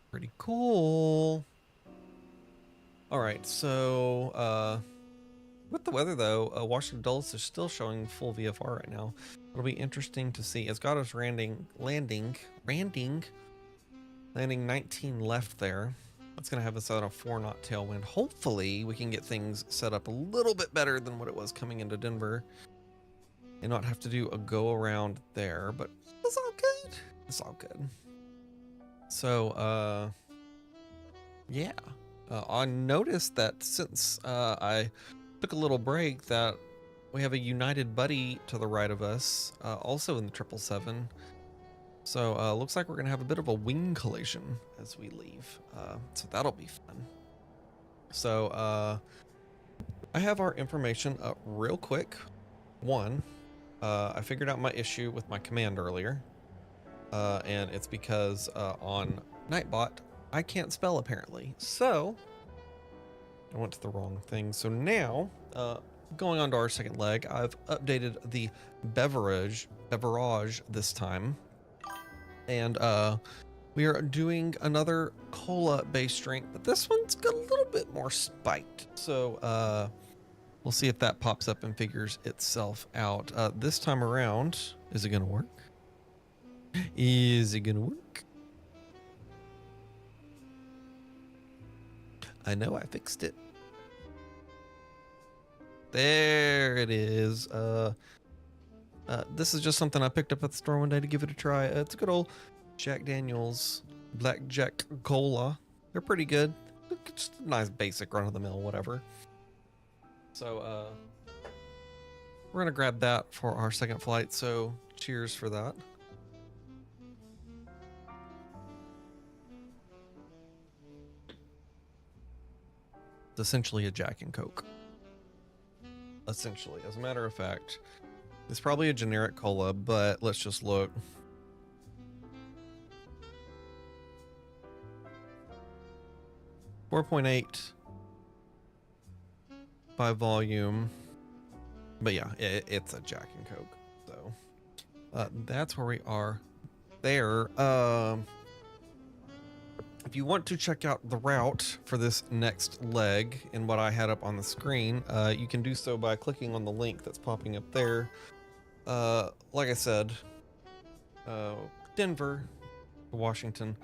Pretty cool. All right, so with the weather though, Washington Dulles is still showing full VFR right now. It'll be interesting to see. It's got us landing 19 left there. That's gonna have us out a 4-knot tailwind. Hopefully we can get things set up a little bit better than what it was coming into Denver and not have to do a go around there, but it's all good. It's all good. So, yeah. I noticed that since I took a little break that we have a United buddy to the right of us, also in the 777. So looks like we're gonna have a bit of a wing collision as we leave. So that'll be fun. So I have our information up real quick. One, I figured out my issue with my command earlier. And it's because on Nightbot, I can't spell apparently. So I went to the wrong thing. So now, going on to our second leg, I've updated the beverage this time. And we are doing another cola based drink, but this one's got a little bit more spiked. So we'll see if that pops up and figures itself out. This time around, is it gonna work? Is it gonna work? I know I fixed it. There it is. This is just something I picked up at the store one day to give it a try. It's a good old Jack Daniels Blackjack Cola. They're pretty good. Just a nice basic run-of-the-mill whatever. So we're gonna grab that for our second flight. So cheers for that. It's essentially a Jack and Coke. Essentially, as a matter of fact, it's probably a generic cola, but let's just look. .8 by volume, but yeah, it's a Jack and Coke. So that's where we are there. If you want to check out the route for this next leg and what I had up on the screen, you can do so by clicking on the link that's popping up there. Like I said, Denver, Washington,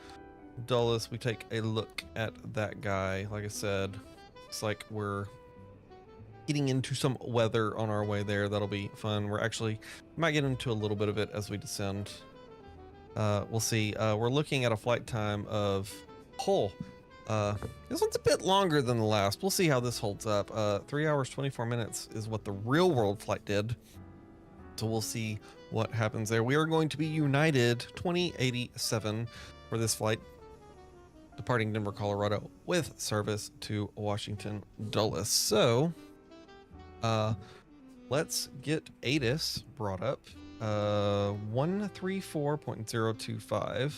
Dulles, we take a look at that guy. Like I said, it's like we're getting into some weather on our way there. That'll be fun. We're actually might get into a little bit of it as we descend. We'll see. We're looking at a flight time of this one's a bit longer than the last. We'll see how this holds up. 3 hours 24 minutes is what the real world flight did, so we'll see what happens there. We are going to be United 2087 for this flight. departing Denver, Colorado with service to Washington Dulles. So, let's get ATIS brought up. 134.025.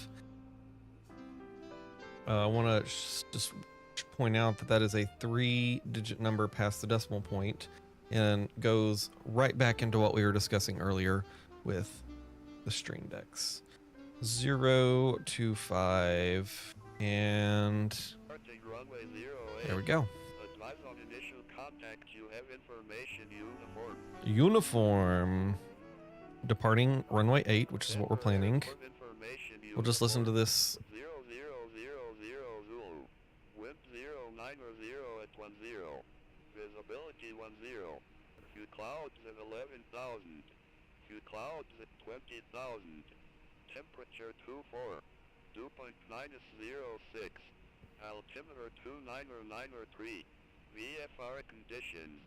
I want to just point out that that is a 3-digit number past the decimal point and goes right back into what we were discussing earlier with the Stream Decks. 025 and there we go. Uniform. Departing runway 8, which is what we're planning. We'll just listen to this. 0, wind 090 at 10, visibility 10, few clouds at 11,000, few clouds at 20,000, temperature 24, dew point -06, altimeter 2993, VFR conditions,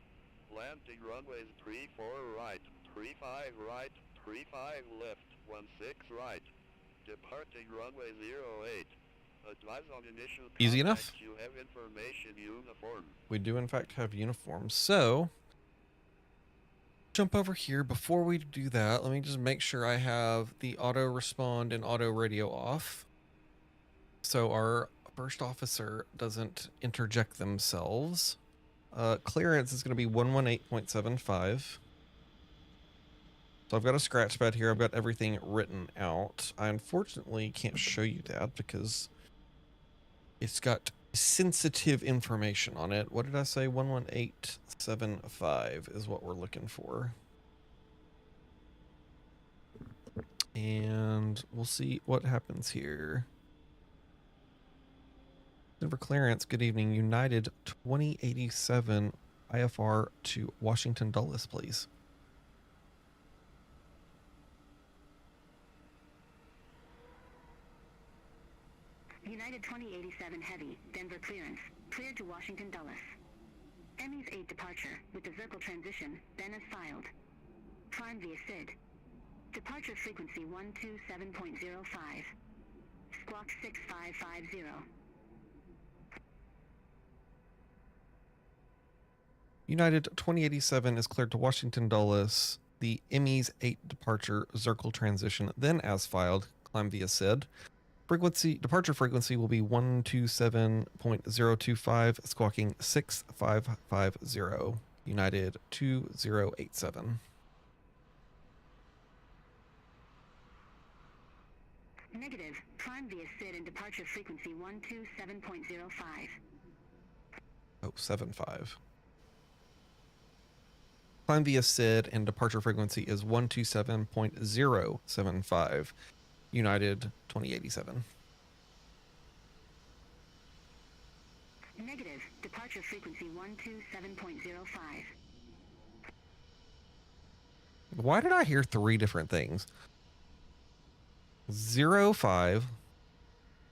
landing runways 34 right, 35 right, 35 left, 16 right, departing runway 08. Advise on initial Easy enough. You have information uniform. We do in fact have uniforms. So jump over here. Before we do that, let me just make sure I have the auto respond and auto radio off, so our first officer doesn't interject themselves. Clearance is going to be 118.75. So I've got a scratch pad here. I've got everything written out. I unfortunately can't show you that because it's got sensitive information on it. What did I say? 118.75 is what we're looking for. And we'll see what happens here. Denver clearance, good evening. United 2087 IFR to Washington Dulles, please. United 2087 Heavy, Denver clearance, cleared to Washington Dulles. ME's 8 departure, with the Zirkle transition, then as filed. Climb via SID. Departure frequency 127.05. Squawk 6550. United 2087 is cleared to Washington Dulles. The ME's 8 departure, Zirkle transition, then as filed, climb via SID. Departure frequency will be 127.025, squawking 6550, United 2087. Negative. Climb via SID and departure frequency 127.05. Oh, 75. Climb via SID and departure frequency is 127.075. United 2087. Negative. Departure frequency 127.05. Why did I hear 3 different things? 05,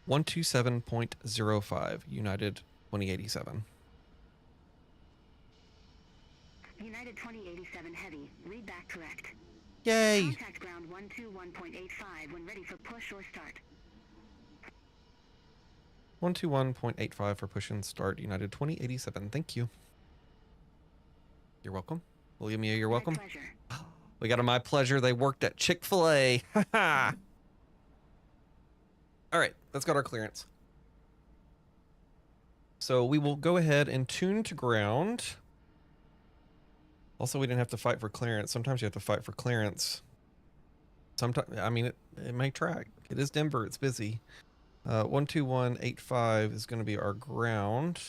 127.05, United 2087. United 2087 Heavy, read back correct. Yay! Contact ground 121.85 when ready for push or start. 121.85 for push and start, United 2087. Thank you. You're welcome. William, you're welcome. My pleasure. We got a my pleasure. They worked at Chick-fil-A. Haha. All right, let's got our clearance. So we will go ahead and tune to ground. Also, we didn't have to fight for clearance. Sometimes you have to fight for clearance. Sometimes, I mean, it may track. It is Denver. It's busy. 121.85 is going to be our ground.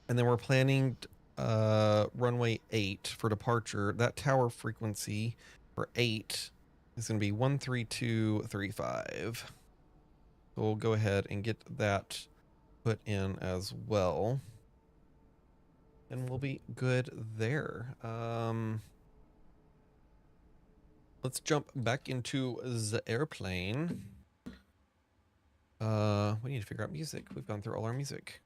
And then we're planning runway 8 for departure. That tower frequency for 8 is going to be 132.35. So we'll go ahead and get that put in as well. And we'll be good there. Let's jump back into the airplane. We need to figure out music. We've gone through all our music.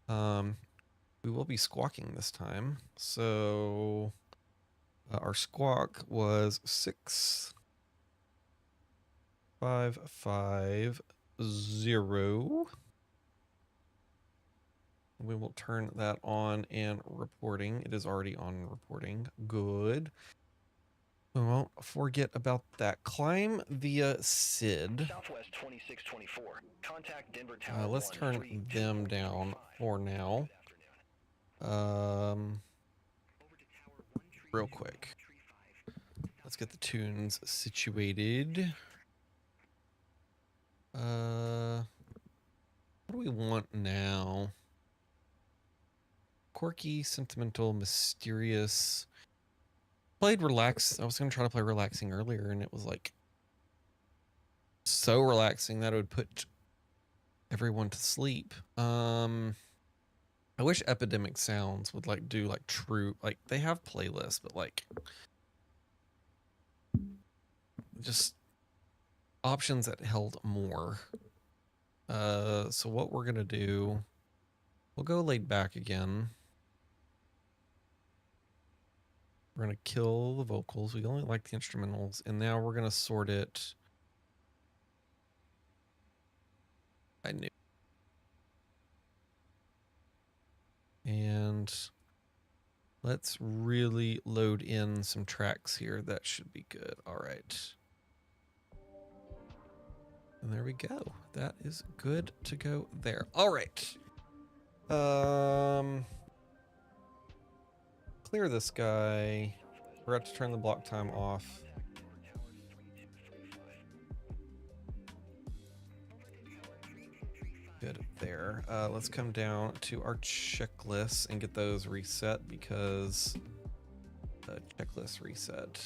We will be squawking this time. So our squawk was 655 0. We will turn that on and reporting. It is already on reporting. Good. We won't forget about that. Climb via SID. Southwest 2624. Contact Denver Tower. Let's turn them down for now. Real quick. Let's get the tunes situated. What do we want now? Quirky, sentimental, mysterious. Played relax. I was going to try to play relaxing earlier, and it was like so relaxing that it would put everyone to sleep. I wish Epidemic Sounds would like do like true, like they have playlists, but like just options that held more. So what we're gonna do, we'll go laid back again. We're gonna kill the vocals. We only like the instrumentals, and now we're gonna sort it. I knew. And let's really load in some tracks here. That should be good. All right. And there we go. That is good to go there. All right. Clear this guy. Forgot to turn the block time off. Good there. Let's come down to our checklists and get those reset because checklist reset.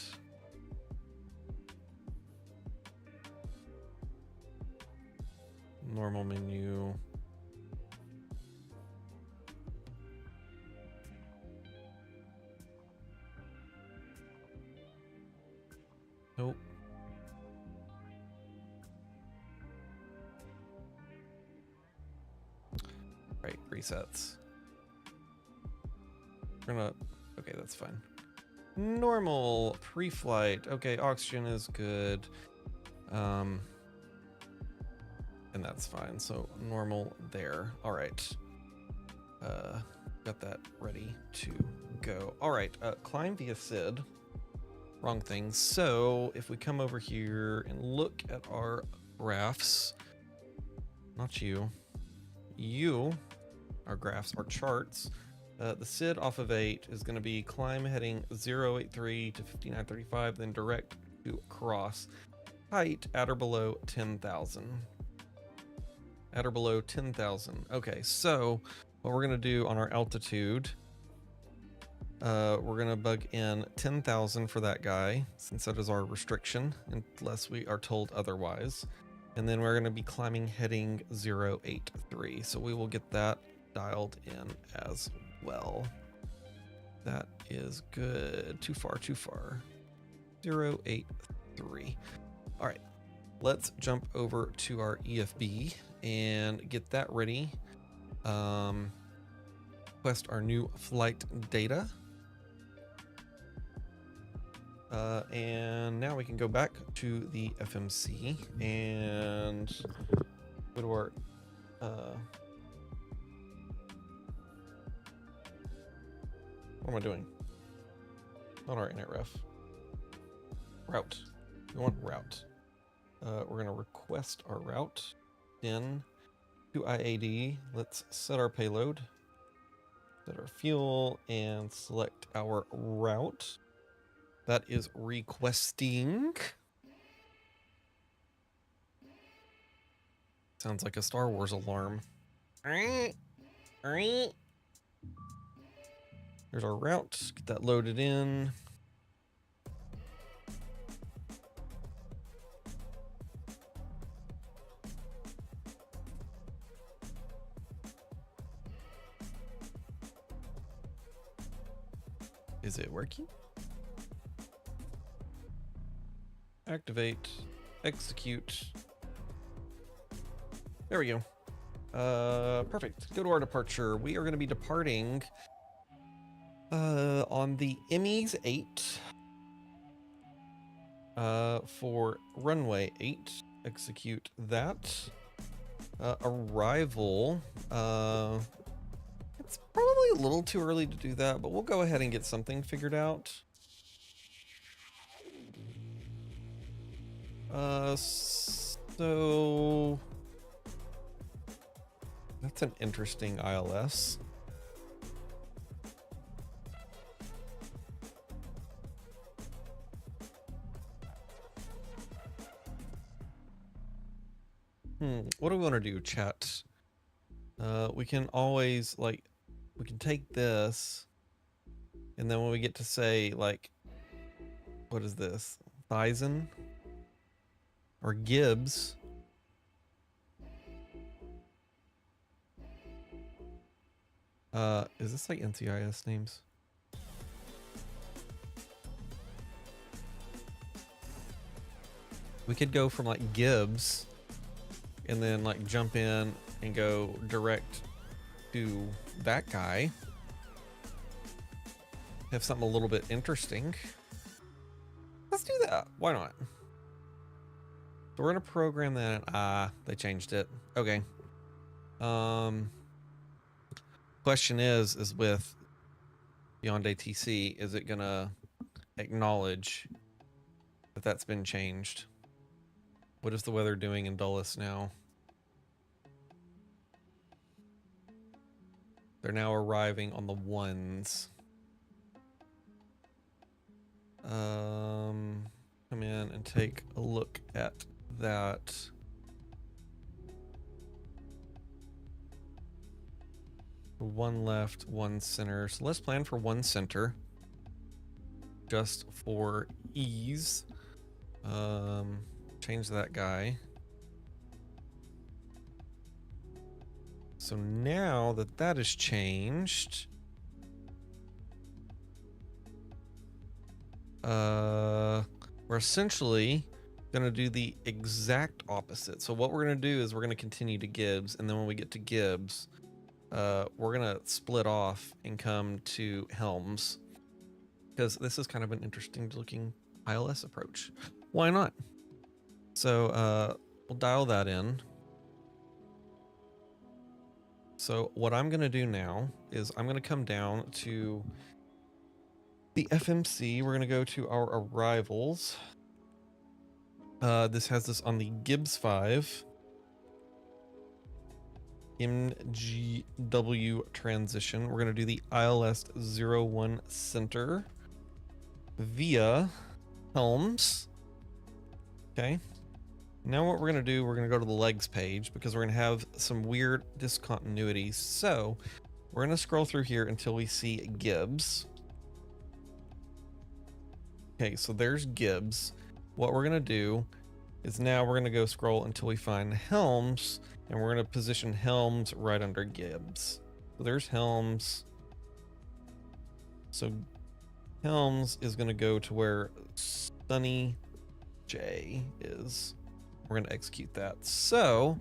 Normal menu. Nope. Right, resets. We're gonna, okay, that's fine. Normal, pre-flight. Okay, oxygen is good. And that's fine. So normal there. All right. Got that ready to go. All right, climb via SID. Wrong thing. So if we come over here and look at our graphs, not you, our graphs, our charts, the SID off of 8 is going to be climb heading 083 to 5935, then direct to cross. Height at or below 10,000. At or below 10,000. Okay, so what we're going to do on our altitude, we're going to bug in 10,000 for that guy, since that is our restriction, unless we are told otherwise. And then we're going to be climbing heading 083. So we will get that dialed in as well. That is good. Too far, too far. 083. All right. Let's jump over to our EFB and get that ready. Request our new flight data. And now we can go back to the FMC and go to our what am I doing? Not our init ref. Route. We want route. We're gonna request our route. In to IAD. Let's set our payload. Set our fuel and select our route. That is requesting. Sounds like a Star Wars alarm. There's our route. Get that loaded in. Is it working? Activate, execute. There we go. Perfect. Go to our departure. We are going to be departing on the ME's 8 for runway 8. Execute that. Arrival. It's probably a little too early to do that, but we'll go ahead and get something figured out. So that's an interesting ILS. What do we want to do, chat? We can always, like, we can take this, and then when we get to say, like, what is this? Bison? Or Gibbs? Is this like NCIS names? We could go from like Gibbs and then like jump in and go direct to that guy. Have something a little bit interesting. Let's do that. Why not? So we're gonna program that. They changed it. Okay. Question is with Beyond ATC, is it gonna acknowledge that that's been changed? What is the weather doing in Dulles now? They're now arriving on the ones. Come in and take a look at that. One left, one center. So let's plan for one center, just for ease. Change that guy. So now that that is changed, we're essentially gonna do the exact opposite. So what we're gonna do is we're gonna continue to Gibbs, and then when we get to Gibbs, we're gonna split off and come to Helms, because this is kind of an interesting looking ILS approach. Why not? So we'll dial that in. So what I'm gonna do now is I'm gonna come down to the FMC. We're gonna go to our arrivals. This has this on the Gibbs 5 MGW transition. We're gonna do the ILS 01 center via Helms. Okay. Now what we're gonna do, we're gonna go to the legs page because we're gonna have some weird discontinuities. So we're gonna scroll through here until we see Gibbs. Okay, so there's Gibbs. What we're gonna do is now we're gonna go scroll until we find Helms, and we're gonna position Helms right under Gibbs. So there's Helms. So Helms is gonna go to where Sunny J is. We're gonna execute that. So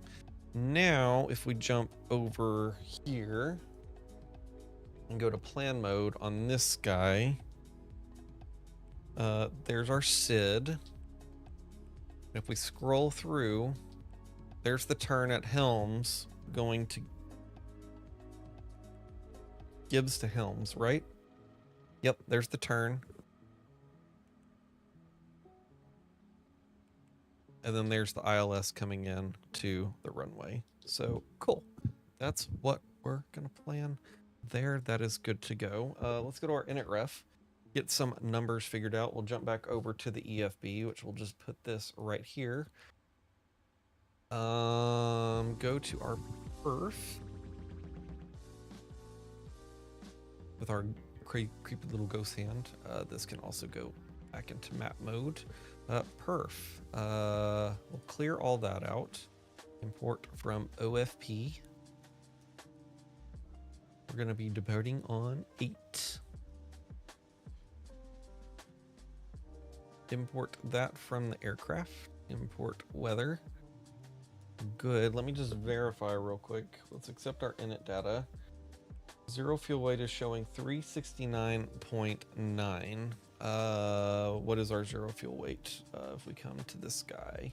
now if we jump over here and go to plan mode on this guy, there's our SID. If we scroll through, there's the turn at Helms going to Gibbs to Helms, right? Yep, there's the turn. And then there's the ILS coming in to the runway. So cool. That's what we're gonna plan there. That is good to go. Let's go to our init ref, get some numbers figured out. We'll jump back over to the EFB, which we'll just put this right here. Go to our perf with our creepy little ghost hand. This can also go back into map mode. Perf. We'll clear all that out. Import from OFP. We're going to be departing on 8. Import that from the aircraft. Import weather. Good. Let me just verify real quick. Let's accept our init data. Zero fuel weight is showing 369.9. What is our zero fuel weight? If we come to this guy,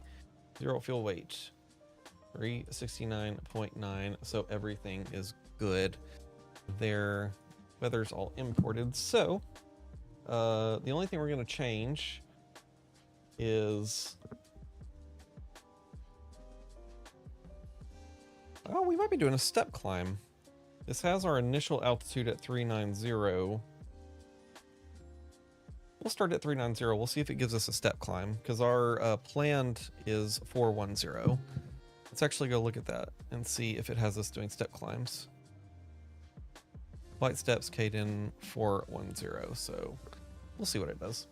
zero fuel weight 369.9. So everything is good. Their weather's all imported. So the only thing we're going to change is... Oh, we might be doing a step climb. This has our initial altitude at 390. We'll start at 390. We'll see if it gives us a step climb, because our planned is 410. Let's actually go look at that and see if it has us doing step climbs. Flight steps, KDEN 410. So we'll see what it does.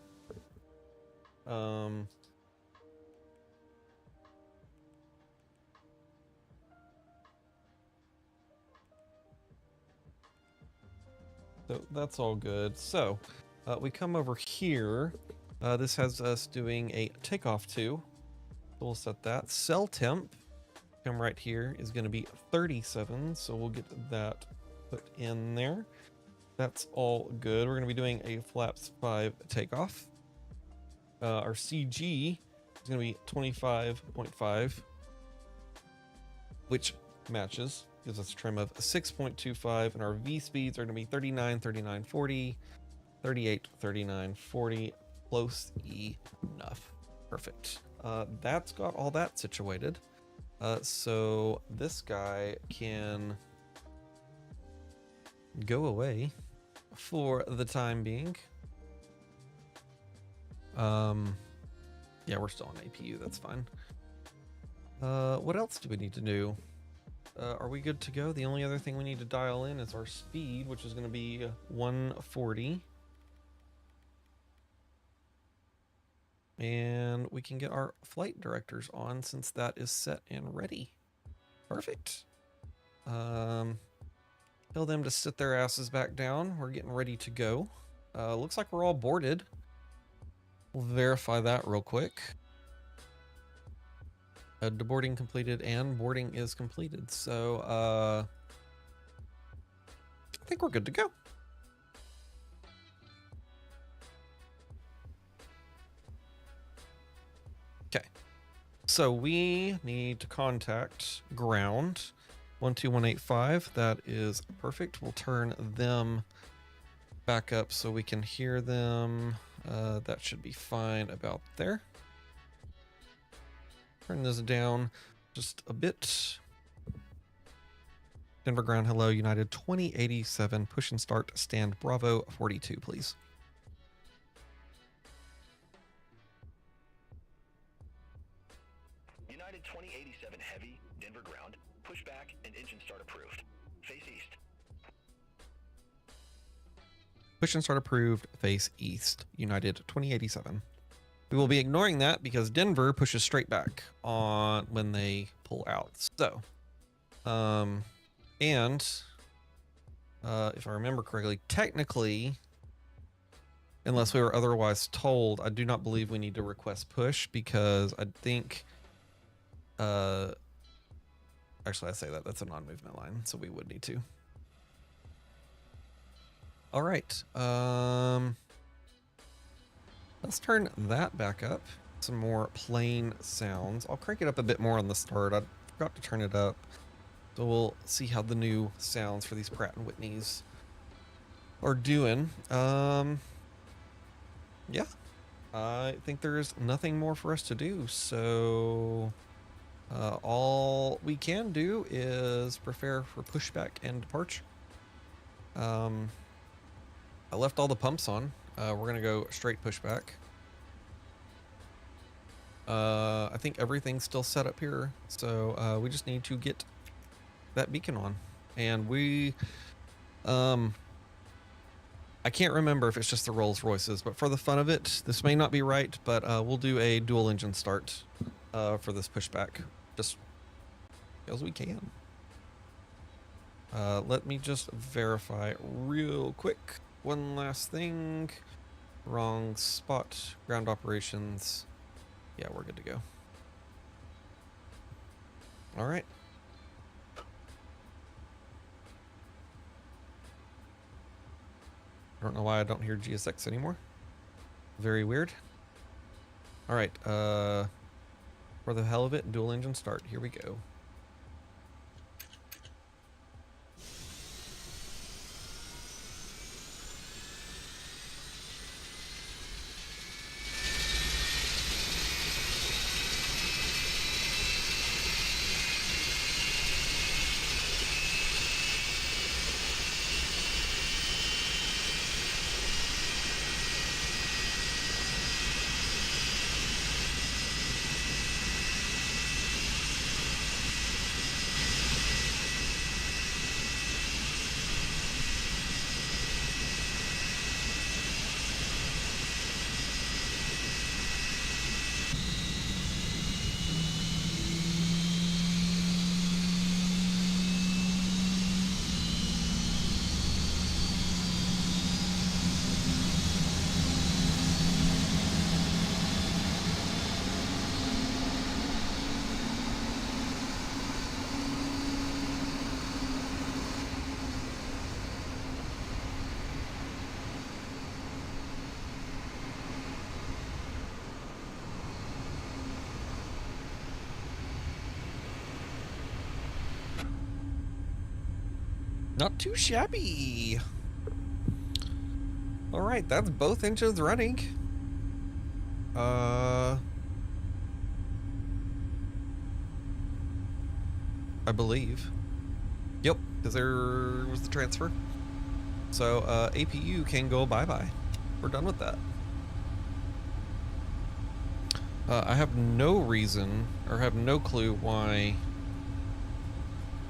So that's all good. So we come over here. This has us doing a takeoff to. So we'll set that. Cell temp, come right here, is going to be 37. So we'll get that put in there. That's all good. We're going to be doing a flaps 5 takeoff. Our CG is going to be 25.5, which matches. Gives us a trim of 6.25, and our V speeds are going to be 39, 39, 40, 38, 39, 40. Close enough. Perfect. That's got all that situated. So this guy can go away for the time being. Yeah, we're still on APU. That's fine. What else do we need to do? Are we good to go? The only other thing we need to dial in is our speed, which is going to be 140. And we can get our flight directors on since that is set and ready. Perfect. Tell them to sit their asses back down. We're getting ready to go. Looks like we're all boarded. We'll verify that real quick. Deboarding completed and boarding is completed. So I think we're good to go. Okay. So we need to contact ground 12185. That is perfect. We'll turn them back up so we can hear them. That should be fine about there. Turn this down just a bit. Denver ground, hello, United 2087, push and start, stand Bravo 42, please. United 2087 Heavy, Denver ground, pushback and engine start approved. Face east. Push and start approved, face east, United 2087. We will be ignoring that because Denver pushes straight back on when they pull out. So, if I remember correctly, technically, unless we were otherwise told, I do not believe we need to request push because I think, actually I say that, that's a non-movement line, so we would need to. All right. Let's turn that back up. Some more plane sounds. I'll crank it up a bit more on the start. I forgot to turn it up. So we'll see how the new sounds for these Pratt & Whitneys are doing. Yeah. I think there's nothing more for us to do. So all we can do is prepare for pushback and departure. I left all the pumps on. We're going to go straight pushback. I think everything's still set up here. So we just need to get that beacon on. And we... I can't remember if it's just the Rolls Royces, but for the fun of it, this may not be right, but we'll do a dual engine start for this pushback. Just as we can. Let me just verify real quick. One last thing. Wrong spot. Ground operations. Yeah, we're good to go. All right. I don't know why I don't hear GSX anymore. Very weird. All right. For the hell of it, dual engine start. Here we go. Not too shabby. All right, that's both engines running. I believe. Yep, because there was the transfer. So APU can go bye-bye. We're done with that. I have no reason, or have no clue why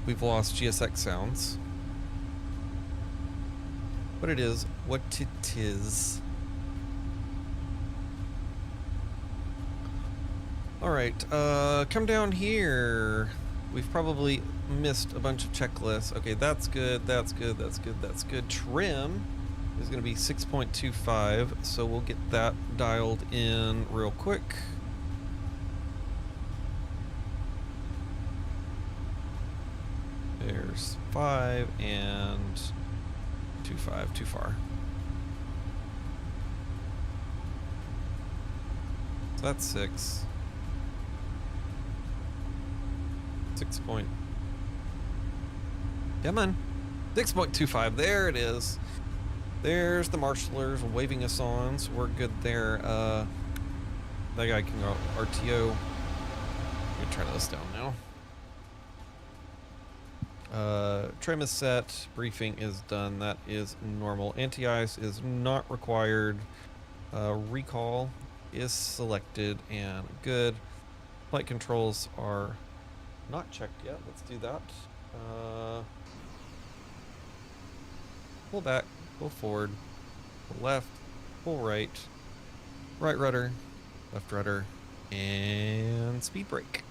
we've lost GSX sounds. But it is what it is. Alright, come down here. We've probably missed a bunch of checklists. Okay, that's good, that's good, that's good, that's good. Trim is going to be 6.25, so we'll get that dialed in real quick. There's 5 and 2.5, too far. So that's 6. 6 point. Come on. 6.25. There it is. There's the marshalers waving us on, so we're good there. That guy can go RTO. Let me turn this down now. Trim is set. Briefing is done. That is normal. Anti-ice is not required. Recall is selected and good. Flight controls are not checked yet. Let's do that. Pull back, pull forward, pull left, pull right, right rudder, left rudder, and speed brake.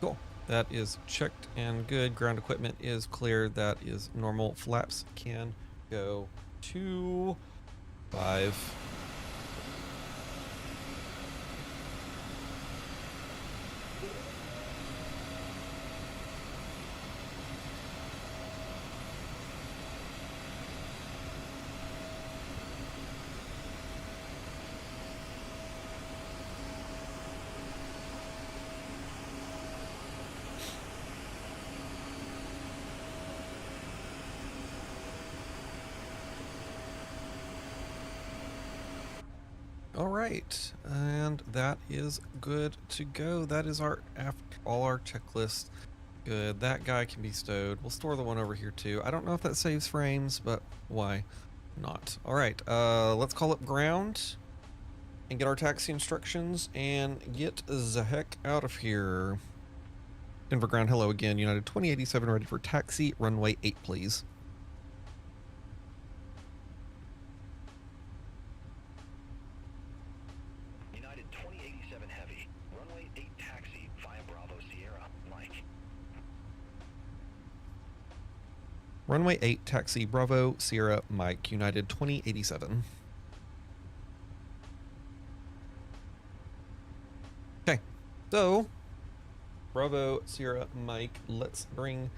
Cool. That is checked and good. Ground equipment is clear. That is normal. Flaps can go to 5. All right, and that is good to go. That is our all our checklist. Good. That guy can be stowed. We'll store the one over here too. I don't know if that saves frames, but why not? All right, let's call up ground and get our taxi instructions and get the heck out of here. Denver ground, hello again. United 2087 ready for taxi. Runway 8, please. Runway 8, taxi, Bravo, Sierra, Mike, United 2087. Okay, so, Bravo, Sierra, Mike, let's bring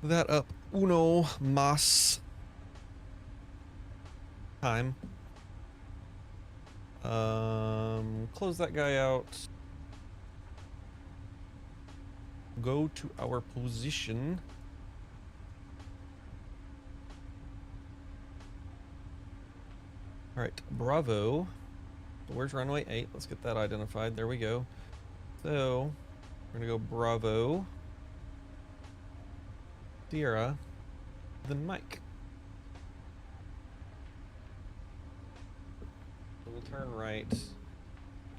that up. Uno mas time. Close that guy out. Go to our position. All right, Bravo. Where's runway 8? Let's get that identified. There we go. So, we're gonna go Bravo, Sierra, then Mike. So we'll turn right,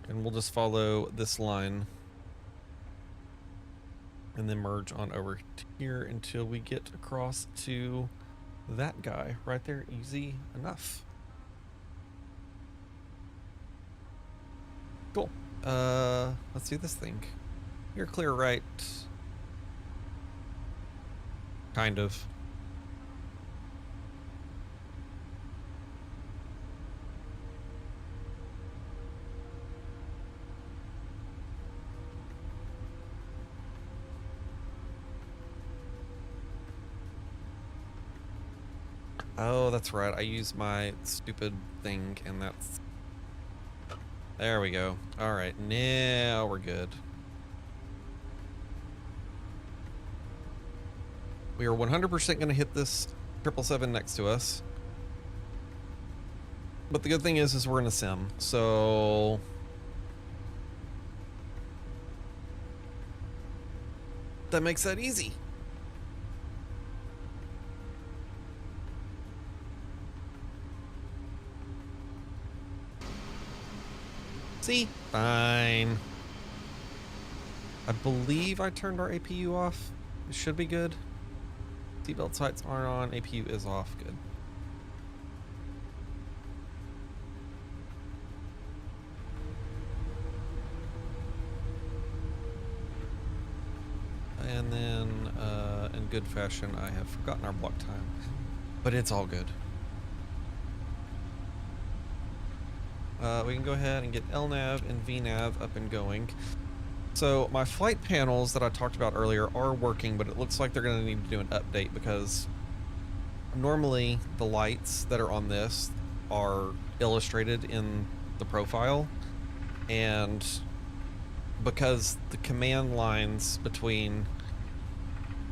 and we'll just follow this line, and then merge on over here until we get across to that guy right there. Easy enough. Cool. Let's do this thing. You're clear right. Kind of. Oh, that's right. I used my stupid thing, and that's... There we go. All right, now we're good. We are 100% going to hit this 777 next to us. But the good thing is we're in a sim, so that makes that easy. See? Fine. I believe I turned our APU off. It should be good. Seatbelt sights aren't on. APU is off. Good. And then, in good fashion, I have forgotten our block time. But it's all good. We can go ahead and get LNAV and VNAV up and going. So my flight panels that I talked about earlier are working, but it looks like they're going to need to do an update because normally the lights that are on this are illustrated in the profile, and because the command lines between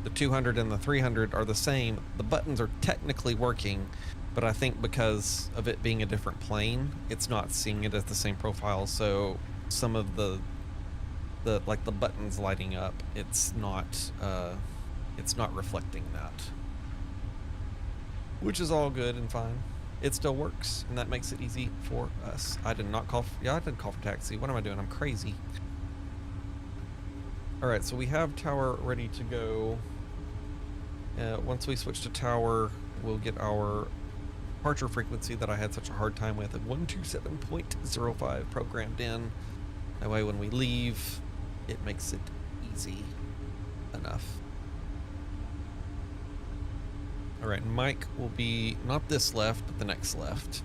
the 200 and the 300 are the same, the buttons are technically working, but I think because of it being a different plane, it's not seeing it as the same profile, so some of the like the buttons lighting up, it's not reflecting that, which is all good and fine. It still works, and that makes it easy for us. I did not call for, I did call for taxi. What am I doing? I'm crazy. All right, so we have tower ready to go. Once we switch to tower, we'll get our departure frequency that I had such a hard time with at 127.05 programmed in. That way when we leave, it makes it easy enough. All right, Mike will be not this left, but the next left.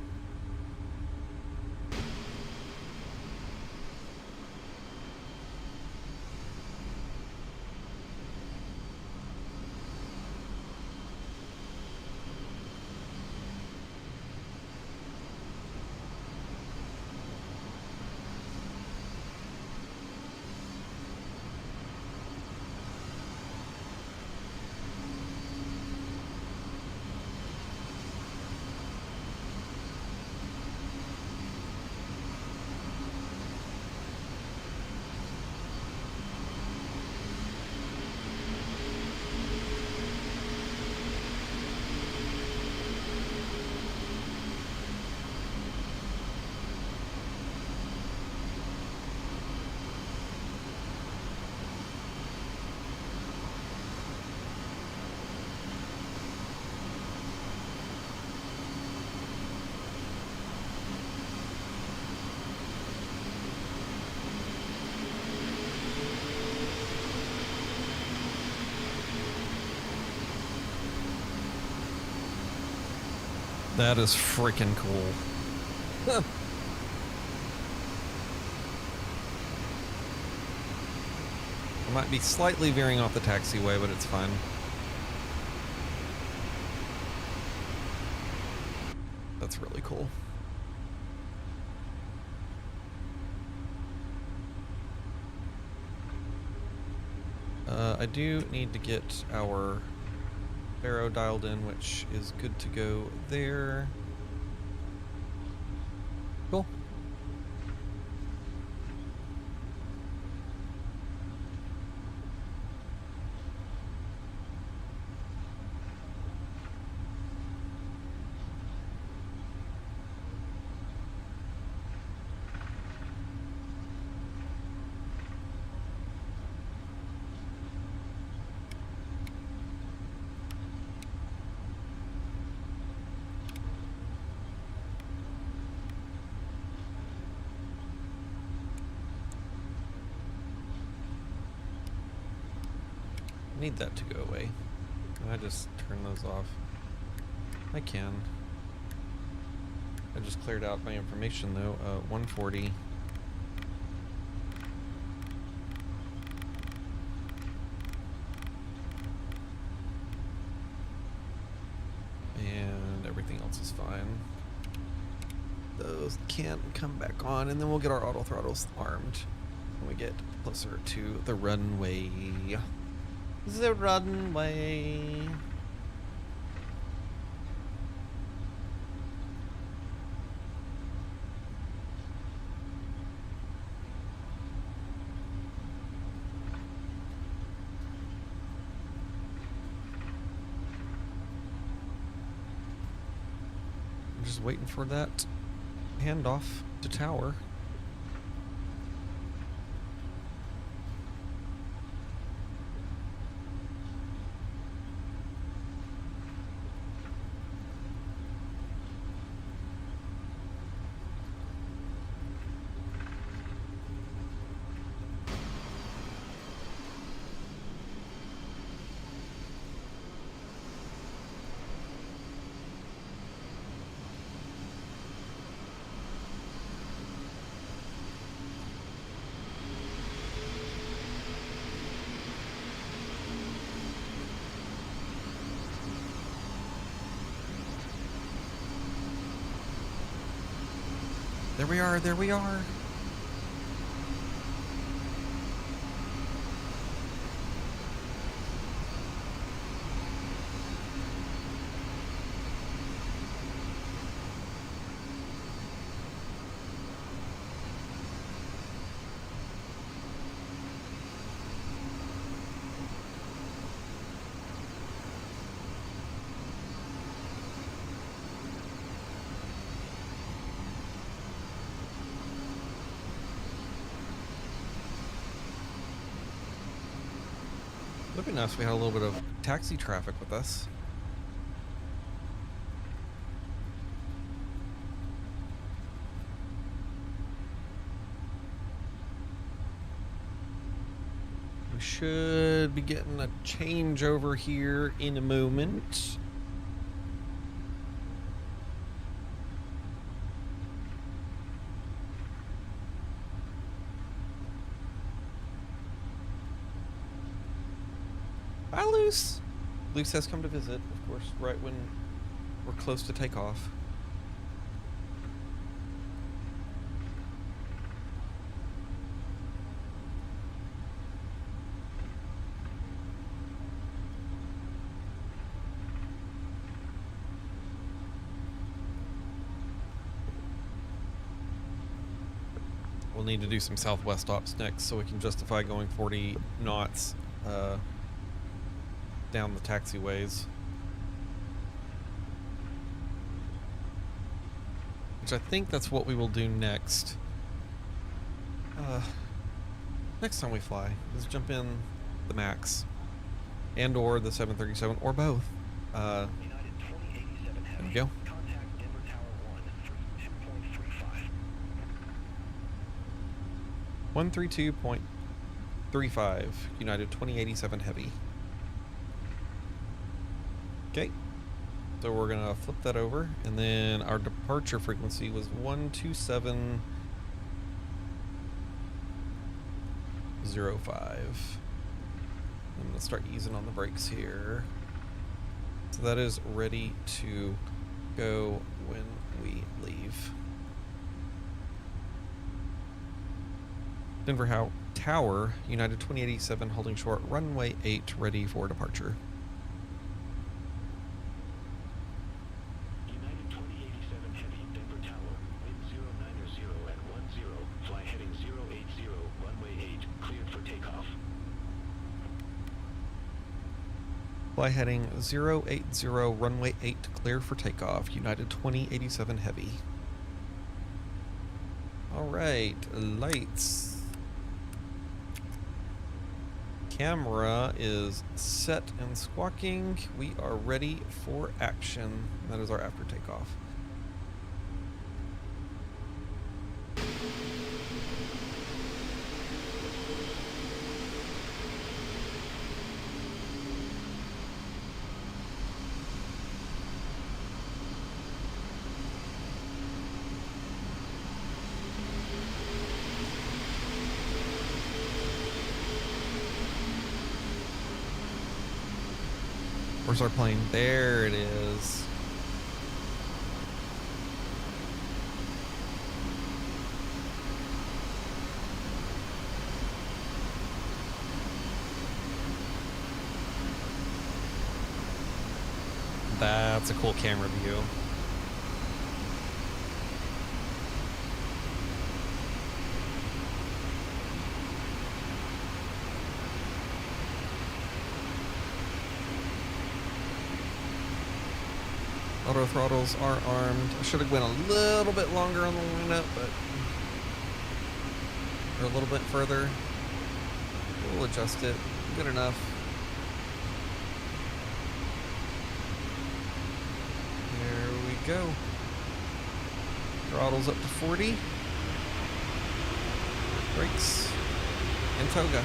That is freaking cool. I might be slightly veering off the taxiway, but it's fine. That's really cool. I do need to get our arrow dialed in, which is good to go there. Cool. Need that to go away. Can I just turn those off? I can. I just cleared out my information though. 140. And everything else is fine. Those can come back on, and then we'll get our auto throttles armed when we get closer to the runway. The runway. I'm just waiting for that handoff to tower. There we are, there we are. Would be nice if we had a little bit of taxi traffic with us. We should be getting a changeover here in a moment. Bye, Luce. Luce has come to visit, of course, right when we're close to takeoff. We'll need to do some southwest ops next so we can justify going 40 knots down the taxiways. Which I think that's what we will do next. Next time we fly, is jump in the MAX and or the 737 or both. There we go. 132.35 United 2087 Heavy. Okay, so we're gonna flip that over, and then our departure frequency was 127.05. I'm gonna start easing on the brakes here. So that is ready to go when we leave. Denver Tower, United 2087 holding short, runway 8, ready for departure. United 2087 Heavy, Denver Tower, wind 090 at 10, fly heading 080, runway 8, cleared for takeoff. Fly heading 080, runway 8, clear for takeoff, United 2087 Heavy. Alright, lights. Camera is set and squawking. We are ready for action. That is our after takeoff. Where's our plane? There it is. That's a cool camera view. Auto throttles are armed. I should have went a little bit longer on the lineup, but or a little bit further. We'll adjust it. Good enough. There we go. Throttles up to 40. Brakes and toga.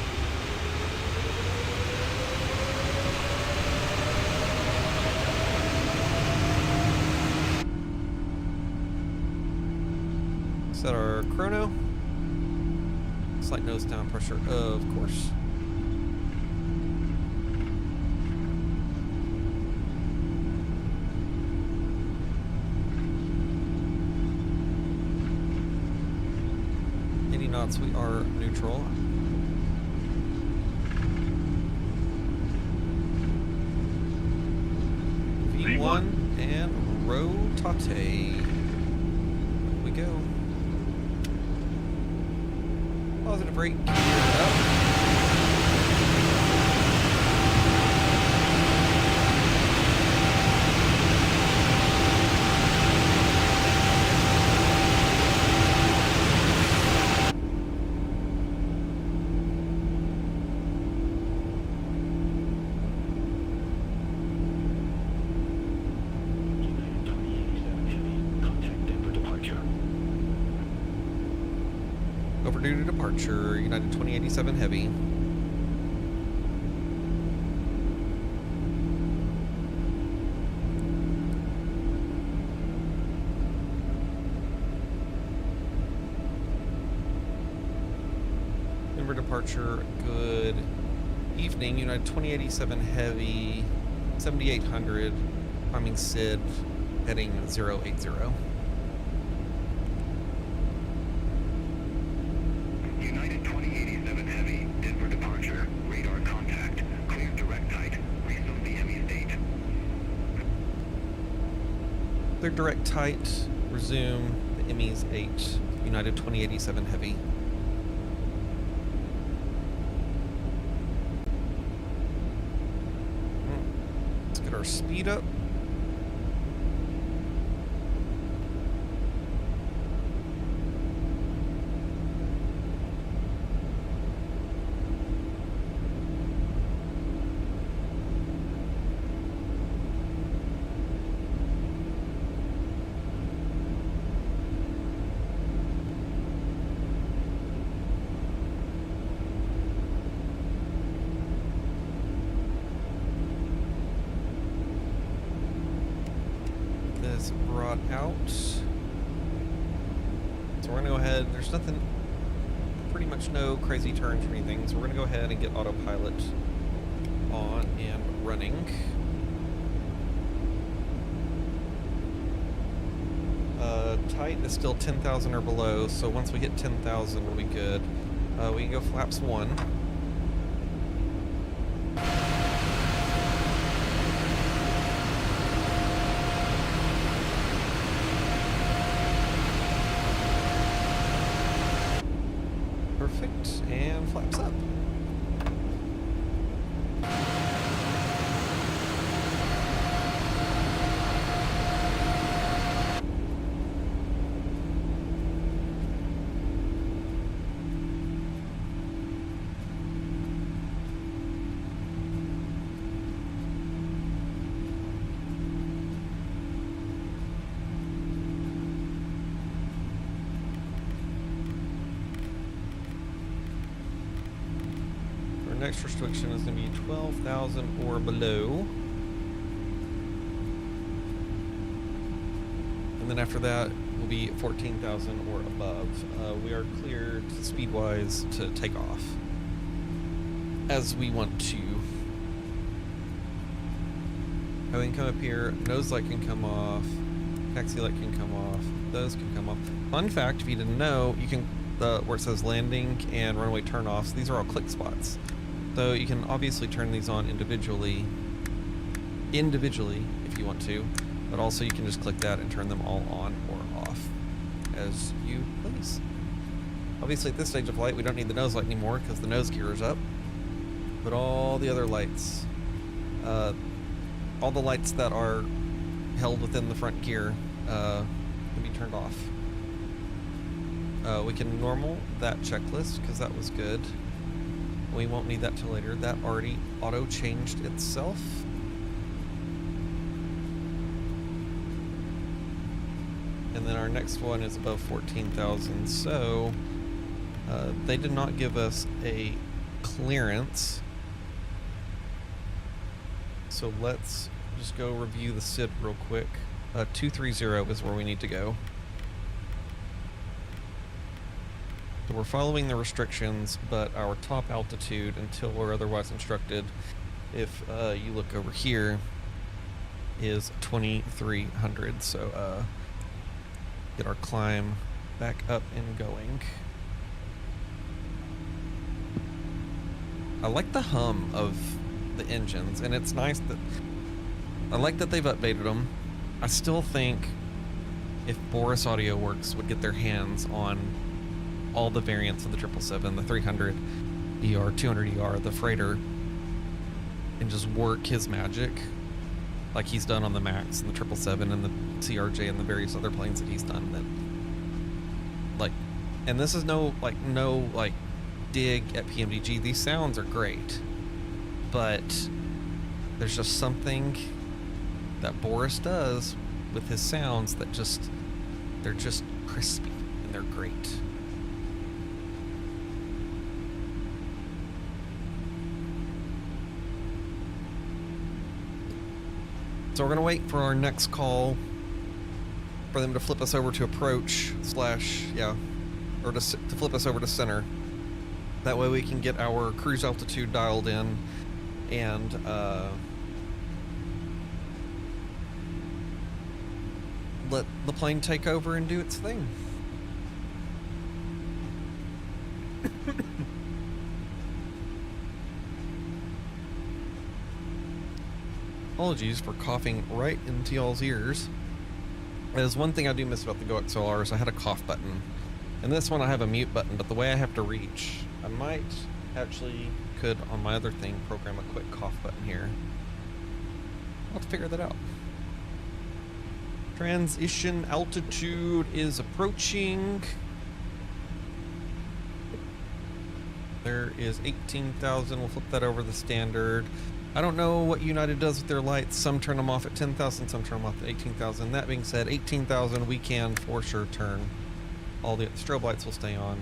Set our chrono. Slight nose down pressure, of course. Knots, we are neutral. V1 and rotate. There we go. Positive brake. Gear up. Overdue to departure, United 2087 Heavy. Denver departure, good evening, United 2087 Heavy, 7800, climbing SID, heading 080. United 2087 Heavy, Denver departure, radar contact, clear direct tight, resume the Emmy's date. Clear direct tight, resume the Emmy's 8, United 2087 Heavy. Let's get our speed up. Brought out. So we're gonna go ahead. There's nothing, pretty much no crazy turns or anything. So we're gonna go ahead and get autopilot on and running. Tight is still 10,000 or below. So once we hit 10,000, we'll be good. We can go flaps 1. Perfect, and flaps up. Next restriction is going to be 12,000 or below. And then after that will be 14,000 or above. We are cleared speed-wise to take off as we want to. We can come up here, nose light can come off, taxi light can come off, those can come off. Fun fact, if you didn't know, you can, where it says landing and runway turn-offs, these are all click spots. So you can obviously turn these on individually individually if you want to, but also you can just click that and turn them all on or off as you please. Obviously at this stage of flight we don't need the nose light anymore because the nose gear is up, but all the other lights, all the lights that are held within the front gear can be turned off. We can normal that checklist because that was good. We won't need that till later. That already auto changed itself. And then our next one is above 14,000. So they did not give us a clearance. So let's just go review the SID real quick. 230 is where we need to go. So we're following the restrictions, but our top altitude, until we're otherwise instructed, if you look over here, is 2,300. So get our climb back up and going. I like the hum of the engines, and it's nice that I like that they've updated them. I still think if Boris Audio Works would get their hands on all the variants of the 777, the 300ER, 200ER, the freighter, and just work his magic like he's done on the Max and the 777 and the CRJ and the various other planes that he's done, that like, and this is no dig at PMDG. These sounds are great, but there's just something that Boris does with his sounds that they're just crispy and they're great. So we're gonna wait for our next call for them to flip us over to approach or to flip us over to center. That way we can get our cruise altitude dialed in and let the plane take over and do its thing. Apologies for coughing right into y'all's ears. There's one thing I do miss about the GoXLR is I had a cough button. And this one I have a mute button, but the way I have to reach, I might actually could on my other thing program a quick cough button here. I'll have to figure that out. Transition altitude is approaching. There is 18,000. We'll flip that over the standard. I don't know what United does with their lights. Some turn them off at 10,000, some turn them off at 18,000. That being said, 18,000 we can for sure turn. All the strobe lights will stay on.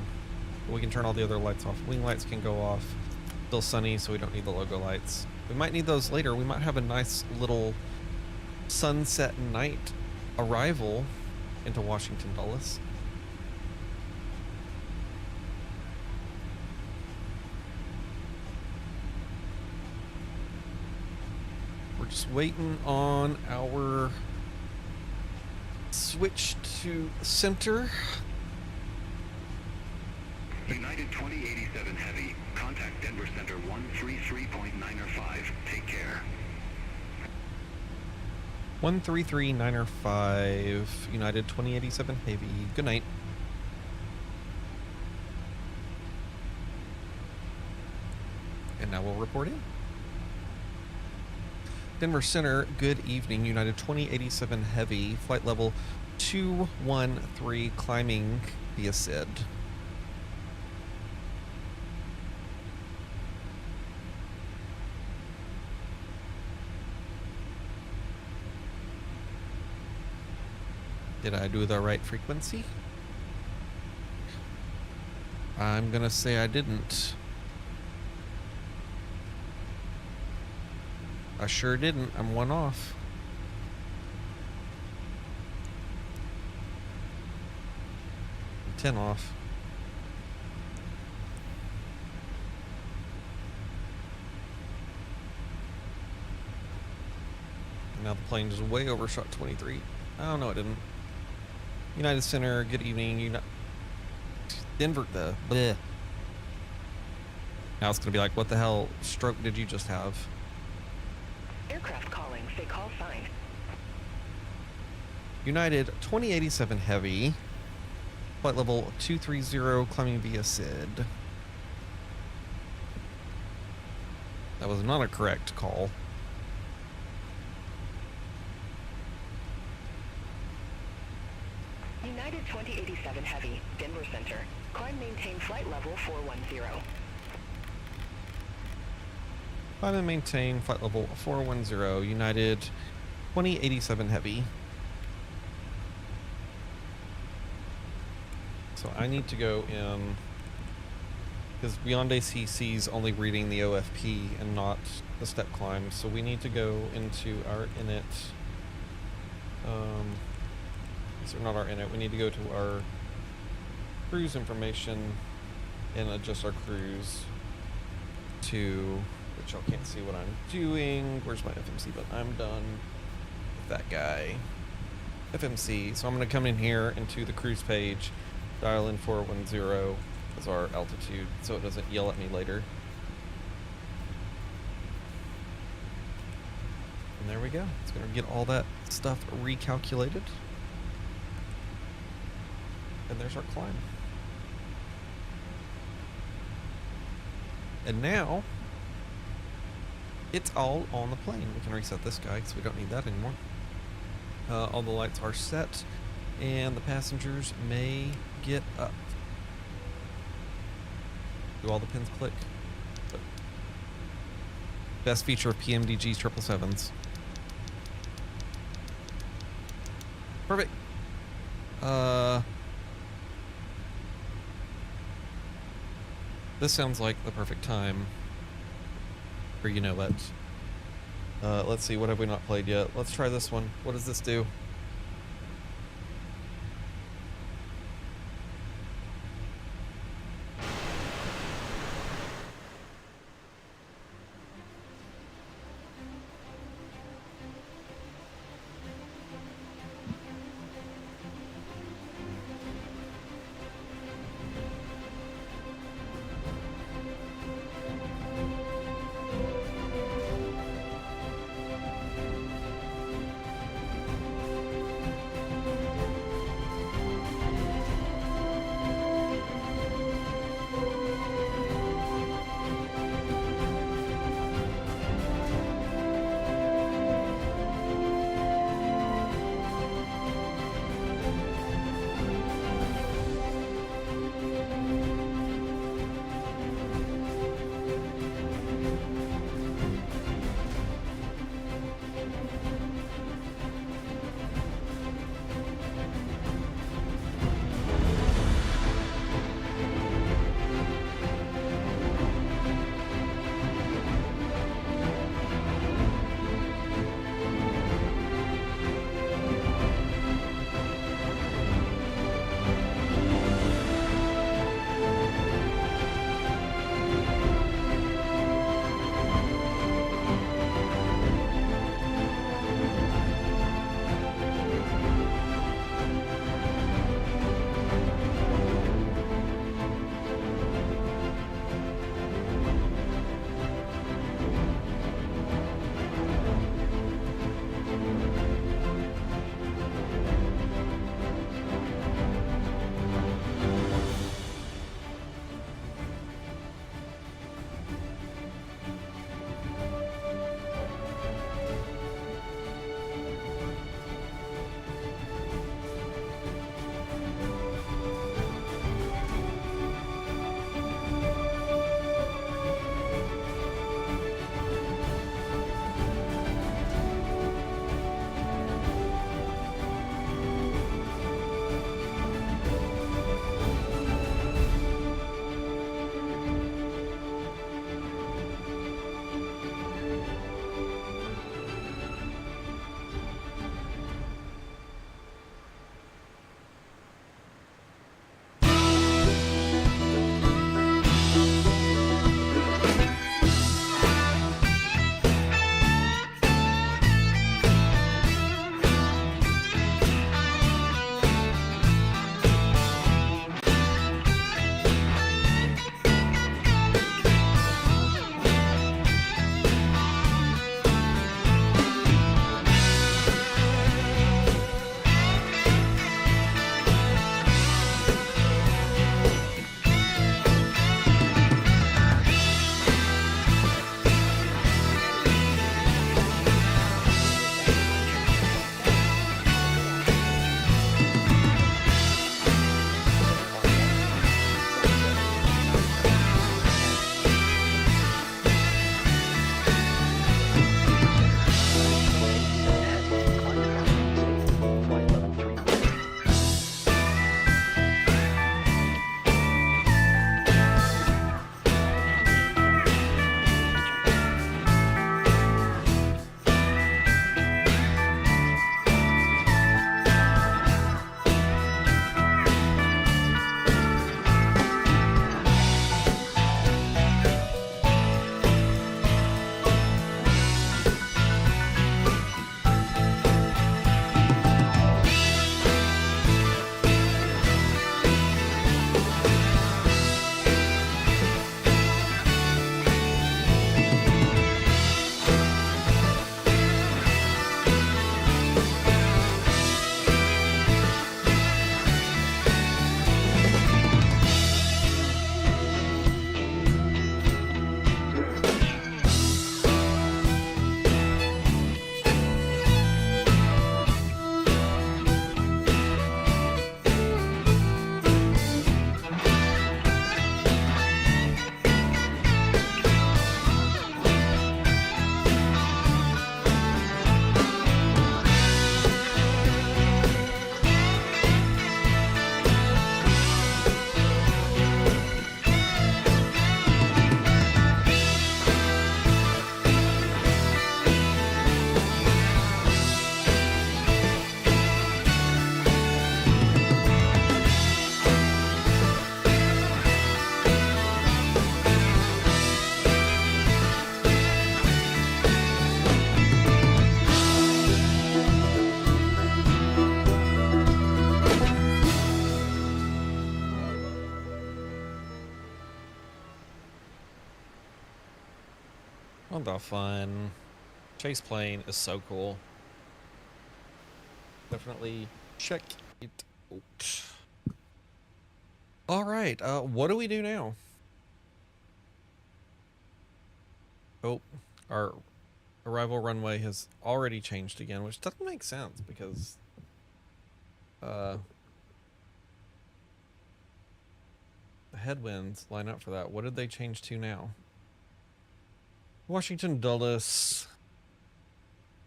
We can turn all the other lights off. Wing lights can go off. Still sunny, so we don't need the logo lights. We might need those later. We might have a nice little sunset night arrival into Washington Dulles. We're just waiting on our switch to center. United 2087 Heavy, contact Denver Center 133.905. Take care. 133.905, United 2087 Heavy. Good night. And now we'll report in. Denver Center, good evening. United 2087 Heavy, flight level 213, climbing via SID. Did I do the right frequency? I'm gonna say I didn't. I sure didn't. I'm one off. I'm 10 off. Now the plane just way overshot 23. Oh no, it didn't. United Center, good evening. Denver, bleh. Now it's gonna be like, what the hell stroke did you just have? Aircraft calling Say call sign. United 2087 Heavy, flight level 230, climbing via SID. That was not a correct call. United 2087 Heavy, Denver Center. Climb maintain flight level 410. Climb and maintain flight level 410, United 2087 Heavy. So I need to go in, because Beyond ACC's only reading the OFP and not the step climb, so we need to go into our init. So not our init, we need to go to our cruise information and adjust our cruise to, which y'all can't see what I'm doing. Where's my FMC? But I'm done with that guy. FMC. So I'm going to come in here into the cruise page, dial in 410 as our altitude so it doesn't yell at me later. And there we go. It's going to get all that stuff recalculated. And there's our climb. And now, it's all on the plane. We can reset this guy because we don't need that anymore. All the lights are set, and the passengers may get up. Do all the pins click? But best feature of PMDG 777s. Perfect. This sounds like the perfect time for you know what. Let's see, what have we not played yet? Let's try this one. What does this do? Oh, the fun. Chase plane is so cool. Definitely check it out. All right, what do we do now? Oh, our arrival runway has already changed again, which doesn't make sense because the headwinds line up for that. What did they change to now? Washington Dulles.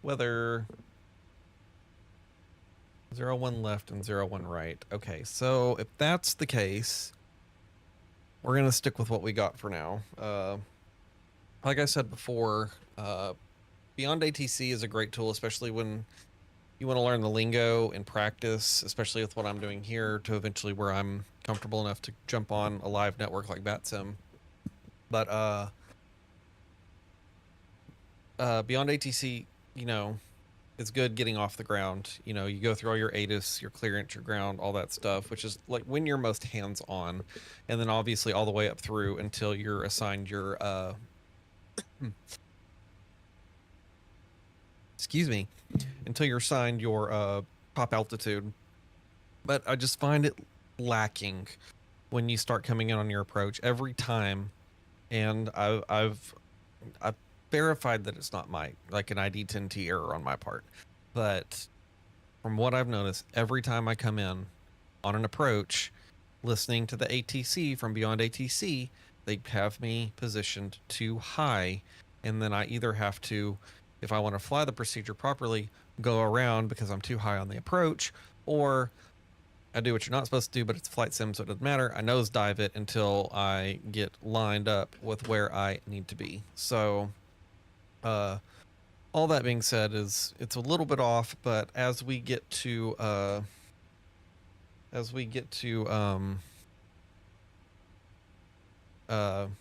Weather 01 left and 01 right. Okay, so if that's the case, we're gonna stick with what we got for now. Like I said before, Beyond ATC is a great tool, especially when you want to learn the lingo and practice, especially with what I'm doing here, to eventually where I'm comfortable enough to jump on a live network like BatSim. But Beyond ATC, you know, it's good getting off the ground. You know, you go through all your ATIS, your clearance, your ground, all that stuff, which is like when you're most hands-on, and then obviously all the way up through until you're assigned your excuse me, until you're assigned your top altitude. But I just find it lacking when you start coming in on your approach every time, and I've verified that it's not like an ID10T error on my part, but from what I've noticed, every time I come in on an approach, listening to the ATC from Beyond ATC, they have me positioned too high, and then I either have to, if I want to fly the procedure properly, go around because I'm too high on the approach, or I do what you're not supposed to do, but it's a flight sim, so it doesn't matter. I nosedive it until I get lined up with where I need to be. So all that being said, is it's a little bit off, but as we get to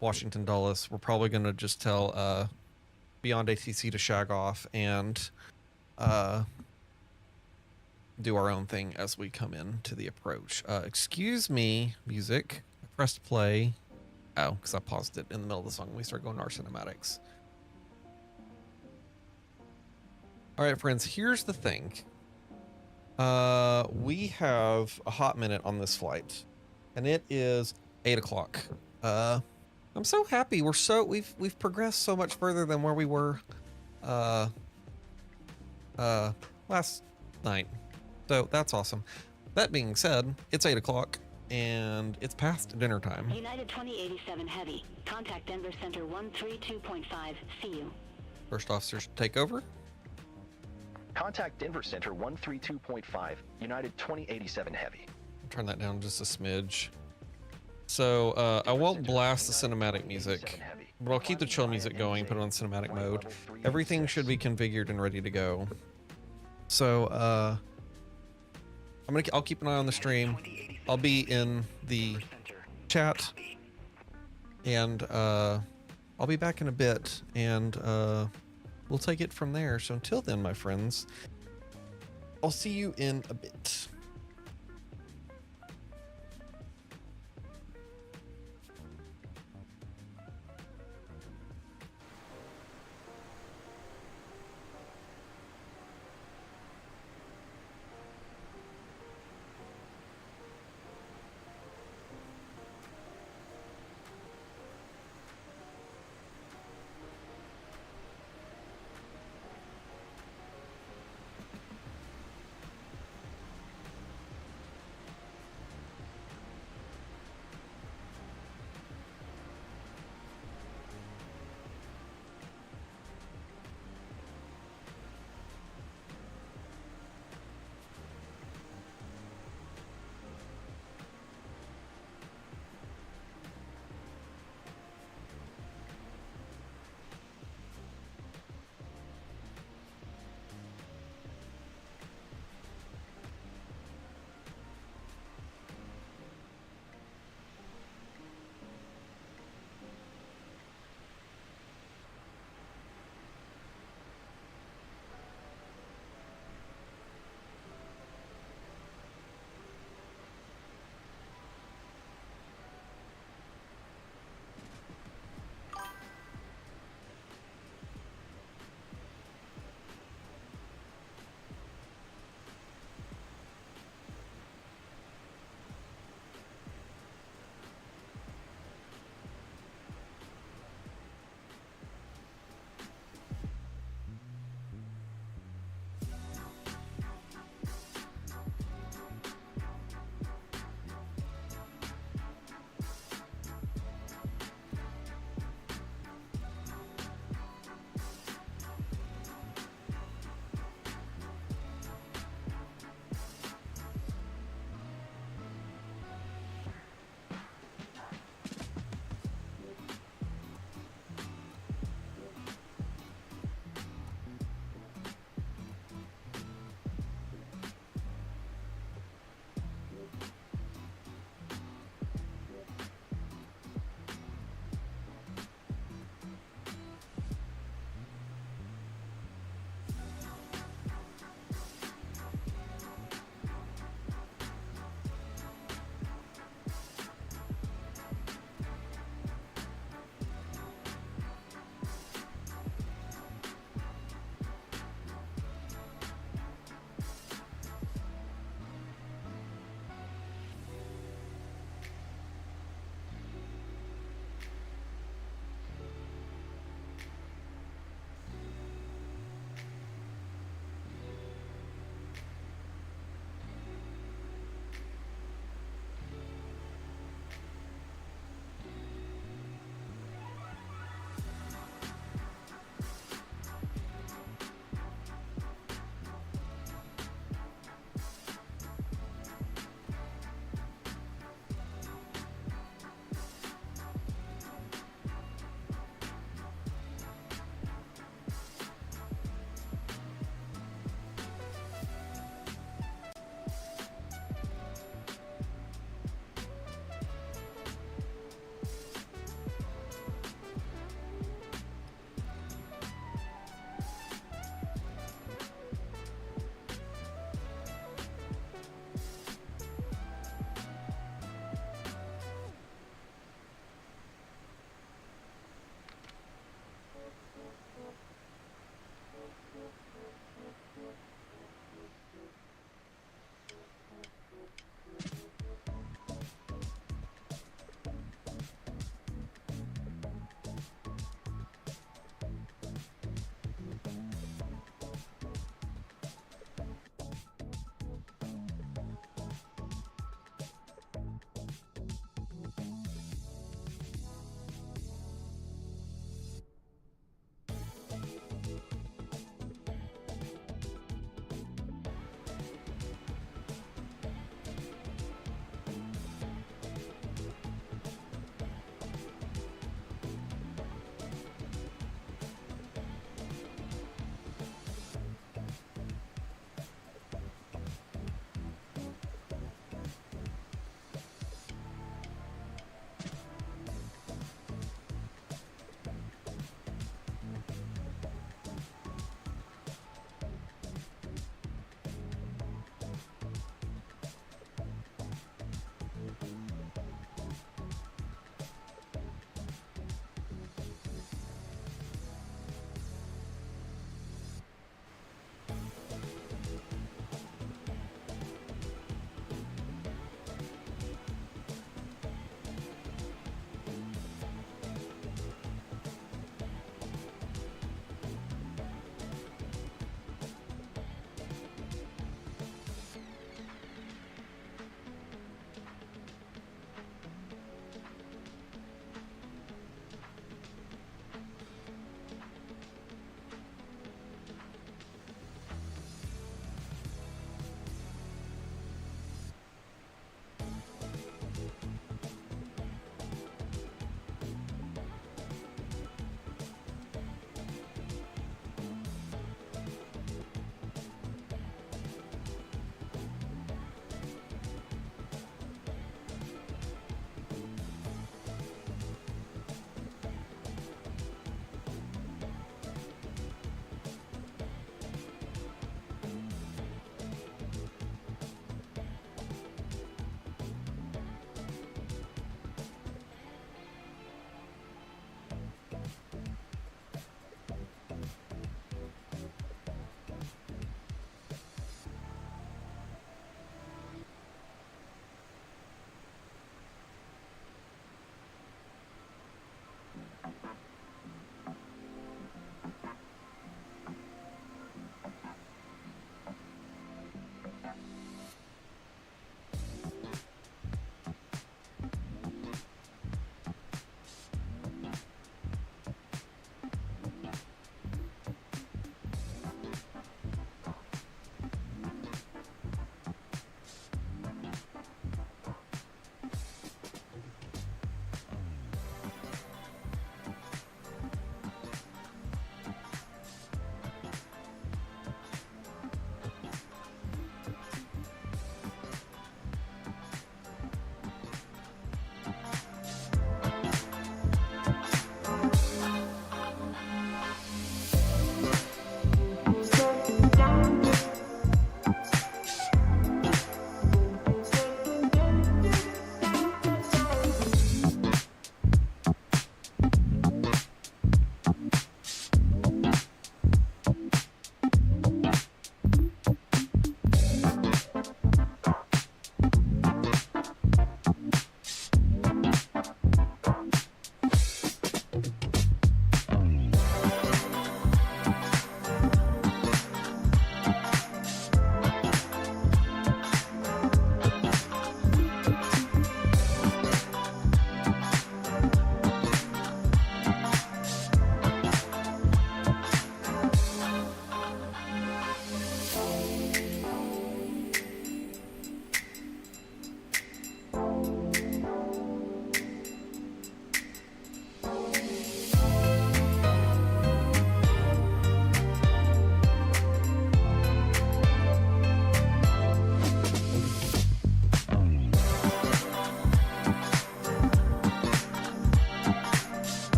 Washington Dulles, we're probably going to just tell Beyond ATC to shag off and do our own thing as we come in to the approach. Excuse me, music. I pressed play. Oh, because I paused it in the middle of the song when we start going to our cinematics. All right, friends, here's the thing. We have a hot minute on this flight, and it is 8 o'clock. I'm so happy. We've progressed so much further than where we were last night. So that's awesome. That being said, it's 8 o'clock and it's past dinner time. United 2087 Heavy. Contact Denver Center 132.5. See you. First officers take over. Contact Denver Center 132.5, United 2087 Heavy. Turn that down just a smidge. So I won't blast the cinematic music, but I'll keep the chill music going, put it on cinematic mode. Everything should be configured and ready to go. So I'll keep an eye on the stream. I'll be in the chat, and I'll be back in a bit, and we'll take it from there. So until then, my friends, I'll see you in a bit.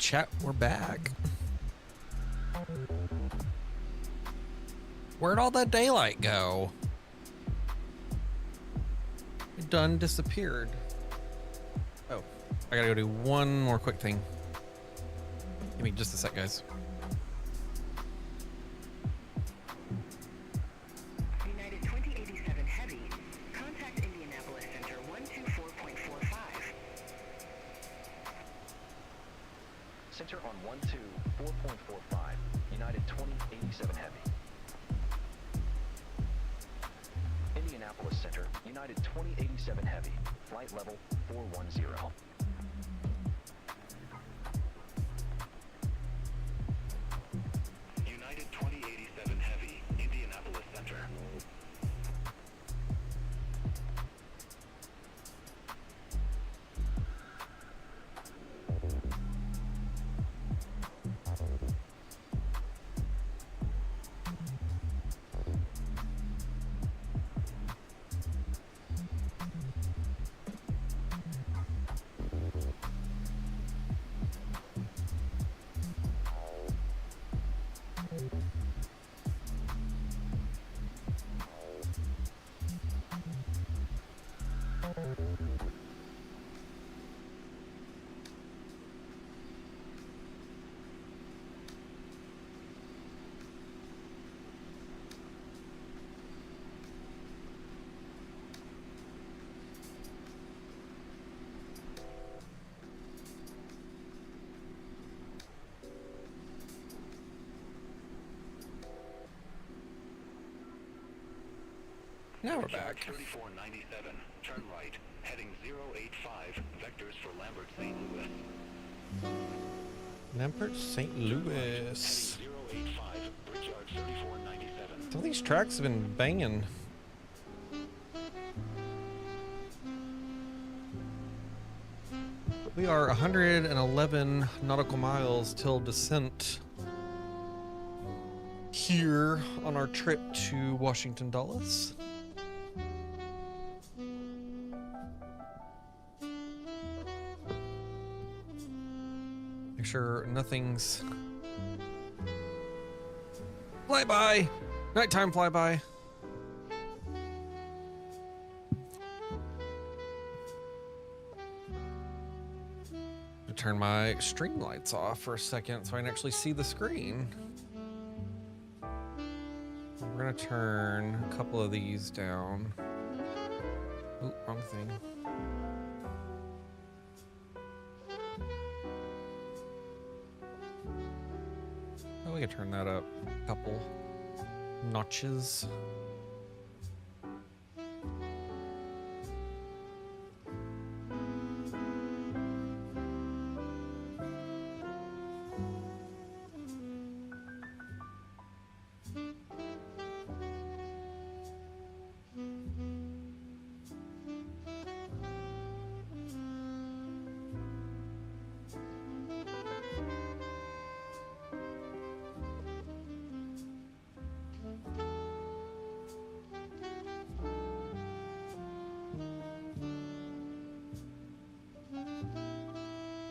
chat, we're back. Where'd all that daylight go? It done disappeared. Oh, I gotta go do one more quick thing. Give me just a sec, guys. United 2087 Heavy, contact Indianapolis Center 124.45. Center on 124.45, United 2087 Heavy. Indianapolis Center, United 2087 Heavy, flight level 410. United 2087 Heavy, Indianapolis Center. Now we're back. 3497, turn right, heading 085, vectors for Lambert, St. Louis. Lambert, St. Louis. Heading 085, Brickyard 3497. Some of these tracks have been banging. We are 111 nautical miles till descent here on our trip to Washington Dulles. Make sure nothing's flyby, nighttime flyby. Turn my stream lights off for a second so I can actually see the screen. We're gonna turn a couple of these down. Oop, wrong thing. Oh, we can turn that up a couple notches.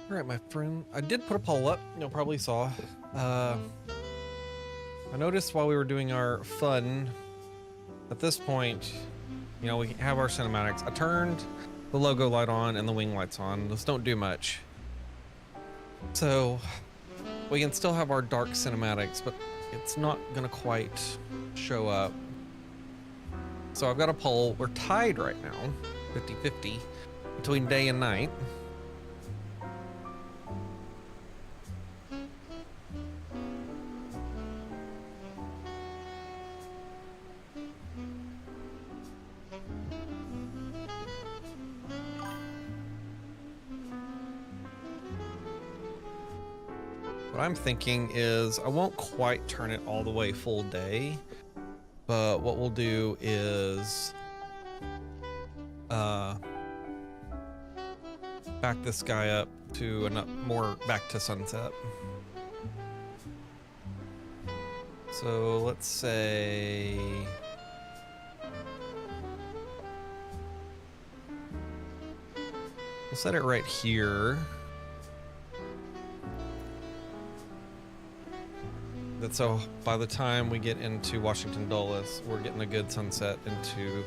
All right, my friend. I did put a poll up. You'll probably saw. I noticed while we were doing our fun, at this point, you know, we have our cinematics. I turned the logo light on and the wing lights on. Those don't do much. So we can still have our dark cinematics, but it's not gonna quite show up. So I've got a poll. We're tied right now, 50-50, between day and night. What I'm thinking is I won't quite turn it all the way full day, but what we'll do is back this guy up to more back to sunset. So let's say we'll set it right here. That so by the time we get into Washington Dulles, we're getting a good sunset into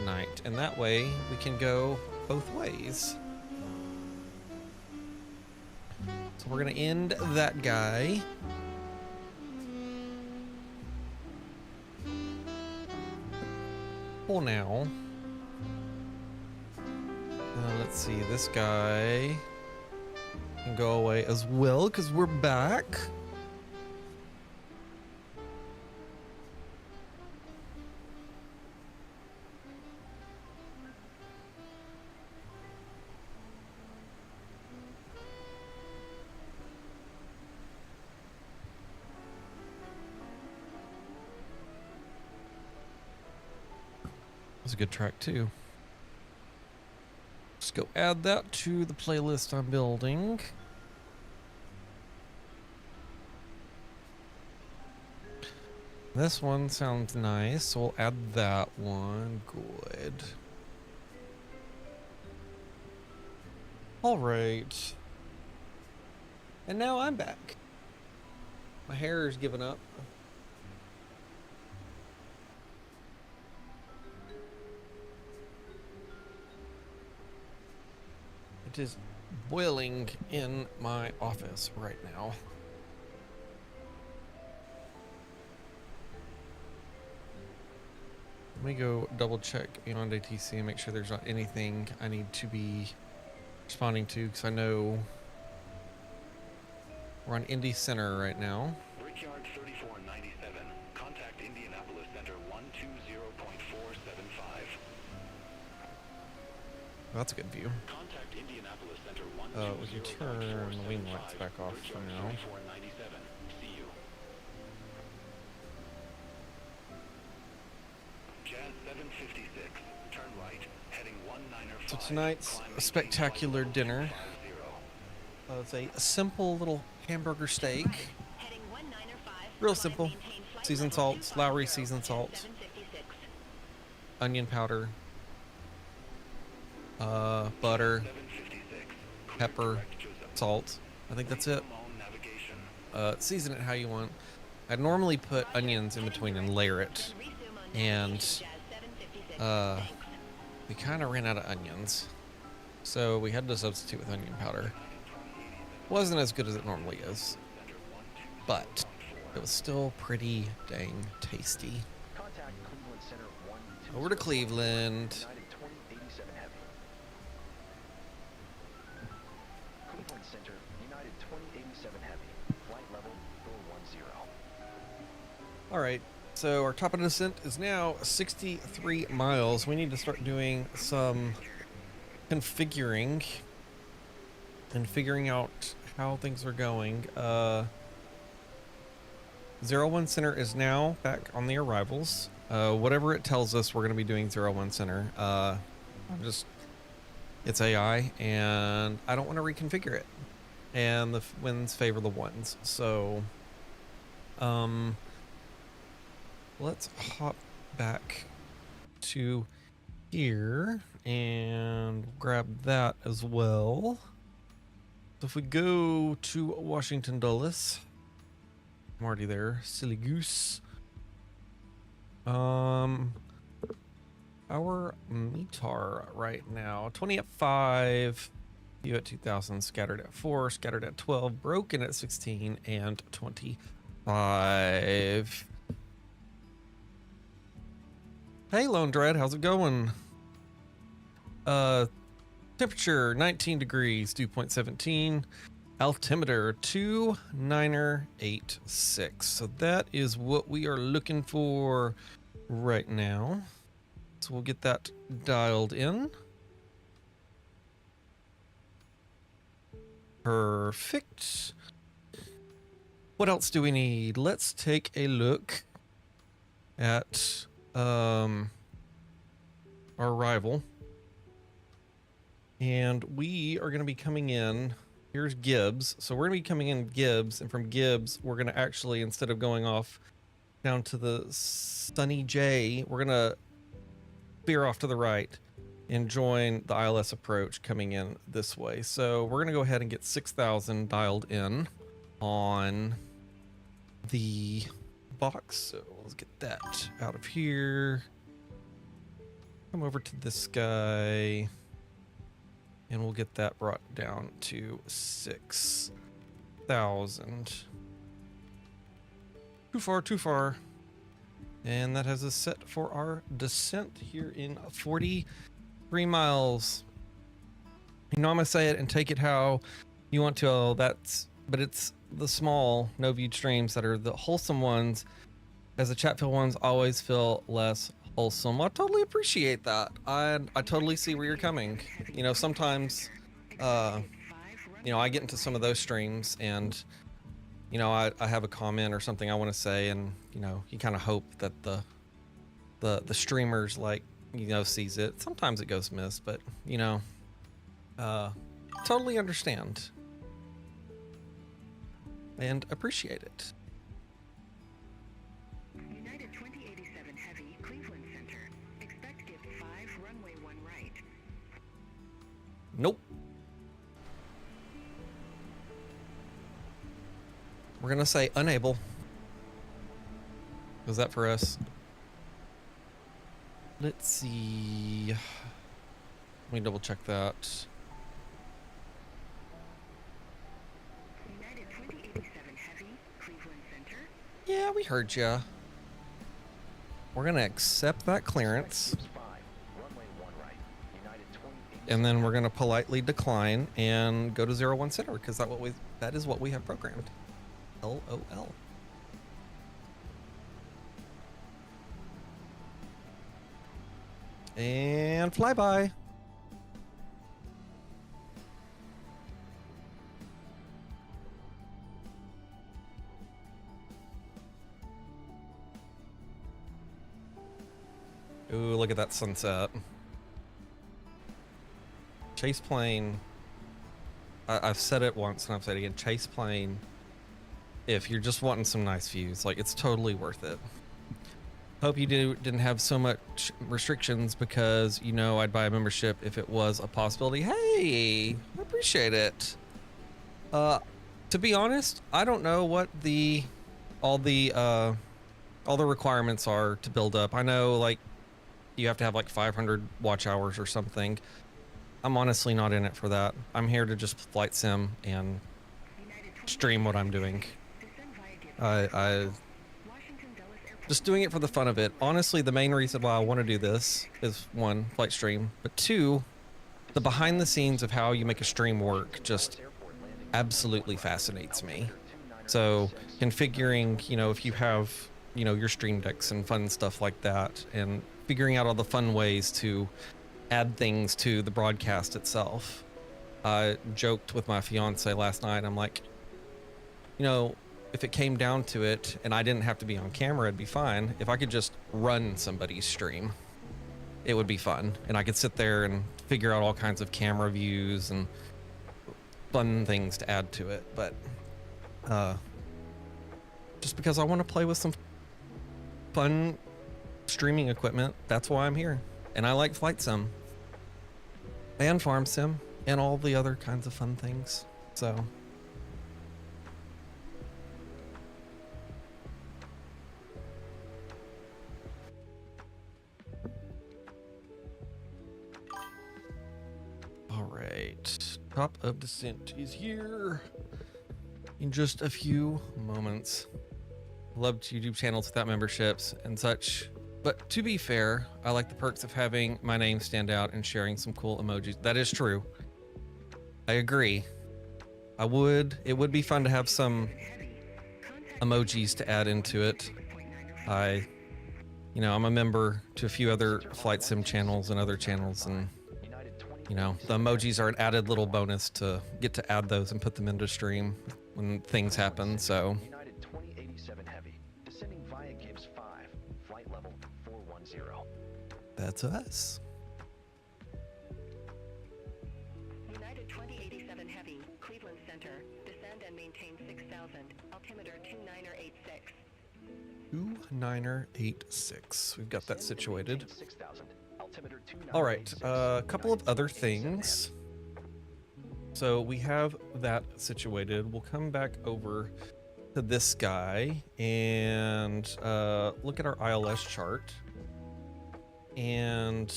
night. And that way we can go both ways. So we're gonna end that guy. Well, now. Let's see, this guy can go away as well because we're back. That's a good track too. Just go add that to the playlist I'm building. This one sounds nice, so we'll add that one. Good. All right. And now I'm back. My hair is giving up. It is boiling in my office right now. Let me go double check Beyond ATC and make sure there's not anything I need to be responding to, because I know we're on Indy Center right now. Brickyard 3497. Contact Indianapolis Center 120.475. That's a good view. Contact Indianapolis Center We can turn the wing lights back off for now. 3497. See you. Jazz 756. Turn right. Heading 195. So tonight's a spectacular dinner. It's a simple little hamburger steak. Real simple. Seasoned salt, Lowry seasoned salt, onion powder, butter, pepper, salt. I think that's it. Season it how you want. I'd normally put onions in between and layer it, and we kind of ran out of onions, so we had to substitute with onion powder. Wasn't as good as it normally is, but it was still pretty dang tasty. Contact Cleveland Center 120. Over to Cleveland. United 2087 Heavy. Cleveland Center, United 2087 Heavy. Flight level 410. All right, so our top of descent is now 63 miles. We need to start doing some configuring and figuring out how things are going. 01 Center is now back on the arrivals. Whatever it tells us, we're going to be doing 01 Center. It's AI, and I don't want to reconfigure it. And the winds favor the ones. So, let's hop back to here and grab that as well. So if we go to Washington Dulles, I'm already there. Silly goose. Our METAR right now, 20 at 5, you at 2000, scattered at 4, scattered at 12, broken at 16 and 25. Hey, Lone Dread, how's it going? Temperature 19 degrees, dew point 17. Altimeter 2986. So that is what we are looking for right now. So we'll get that dialed in. Perfect. What else do we need? Let's take a look at our arrival. And we are going to be coming in. Here's Gibbs. So we're going to be coming in Gibbs, and from Gibbs, we're going to actually, instead of going off down to the Sunny J, we're going to veer off to the right and join the ILS approach coming in this way. So we're going to go ahead and get 6,000 dialed in on the box. So let's get that out of here. Come over to this guy. And we'll get that brought down to 6,000. Too far, too far. And that has us set for our descent here in 43 miles. You know, I'm gonna say it and take it how you want to. Oh, but it's the small, no-viewed streams that are the wholesome ones, as the chat-filled ones always feel less wholesome. I totally appreciate that. I totally see where you're coming. You know, sometimes, you know, I get into some of those streams and, you know, I have a comment or something I want to say, and, you know, you kind of hope that the streamers, like, you know, sees it. Sometimes it goes missed, but, you know, totally understand and appreciate it. United 2087 Heavy, Cleveland Center. Expect gift 5, runway 1 right. Nope. We're gonna say unable. Was that for us? Let's see. Let me double check that. United 2087 Heavy, Cleveland Center. Yeah, we heard ya. We're gonna accept that clearance, Gibbs 5, runway 1 right. United 2087 and then we're gonna politely decline and go to 01 center because that is what we have programmed. LOL. And flyby. Ooh, look at that sunset. Chase plane. I've said it once and I've said it again. Chase plane. If you're just wanting some nice views, like, it's totally worth it. Hope you didn't have so much restrictions, because, you know, I'd buy a membership if it was a possibility. Hey, I appreciate it. To be honest, I don't know what all the requirements are to build up. I know, like, you have to have like 500 watch hours or something. I'm honestly not in it for that. I'm here to just flight sim and stream what I'm doing. I just doing it for the fun of it. Honestly, the main reason why I want to do this is, 1, flight stream, but 2, the behind the scenes of how you make a stream work just absolutely fascinates me. So configuring, you know, if you have, you know, your stream decks and fun stuff like that, and figuring out all the fun ways to add things to the broadcast itself. I joked with my fiance last night. I'm like, you know, if it came down to it and I didn't have to be on camera, it'd be fine. If I could just run somebody's stream, it would be fun. And I could sit there and figure out all kinds of camera views and fun things to add to it. But just because I want to play with some fun streaming equipment, that's why I'm here. And I like flight sim and farm sim and all the other kinds of fun things. So all right, top of descent is here in just a few moments. Loved YouTube channels without memberships and such. But to be fair, I like the perks of having my name stand out and sharing some cool emojis. That is true. I agree. It would be fun to have some emojis to add into it. You know, I'm a member to a few other flight sim channels and other channels, and, you know, the emojis are an added little bonus to get to add those and put them into stream when things happen, so. United 2087 Heavy, descending via Gibbs 5, flight level 410. That's us. United 2087 Heavy, Cleveland Center. Descend and maintain 6,000. Altimeter 2986. 2986. We've got that situated. 6,000. Altimeter 2986. All right, a couple of other things. So we have that situated. We'll come back over to this guy and look at our ILS chart. And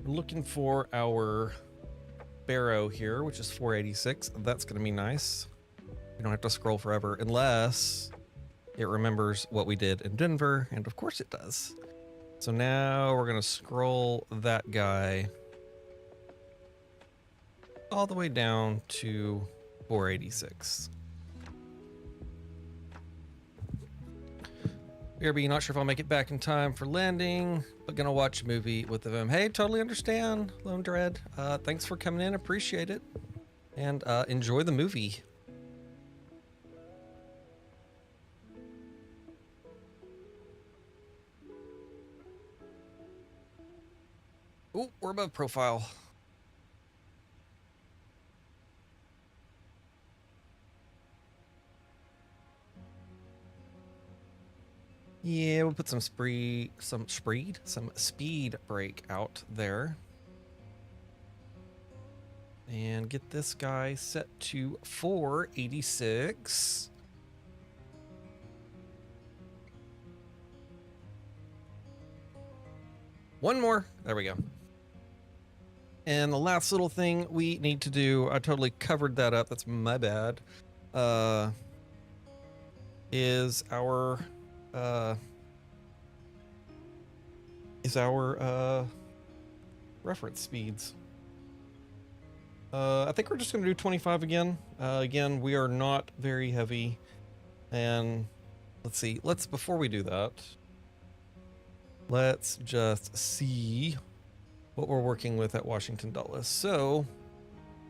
we're looking for our Barrow here, which is 486. That's going to be nice. We don't have to scroll forever unless it remembers what we did in Denver, and of course it does. So now we're going to scroll that guy all the way down to 486. BRB, not sure if I'll make it back in time for landing, but gonna watch a movie with them. Hey, totally understand, Lone Dread. Thanks for coming in, appreciate it. And enjoy the movie. Oh, we're above profile. Yeah, we'll put some speed brake out there. And get this guy set to 486. One more. There we go. And the last little thing we need to do, I totally covered that up. That's my bad. Is our reference speeds. I think we're just going to do 25 again. Again, we are not very heavy. And let's see. Before we do that, let's just see what we're working with at Washington Dulles. So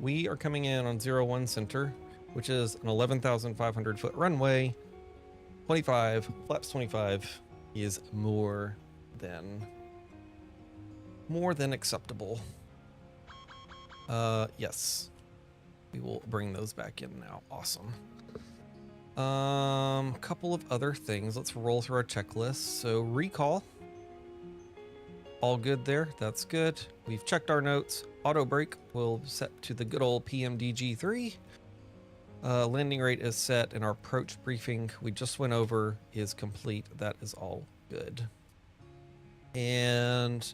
we are coming in on 01 center, which is an 11,500 foot runway. 25, flaps 25 is more than acceptable. Yes, we will bring those back in now. Awesome. Couple of other things. Let's roll through our checklist. So recall, all good there. That's good. We've checked our notes. Auto brake will set to the good old PMDG 3. Landing rate is set, and our approach briefing we just went over is complete. That is all good. And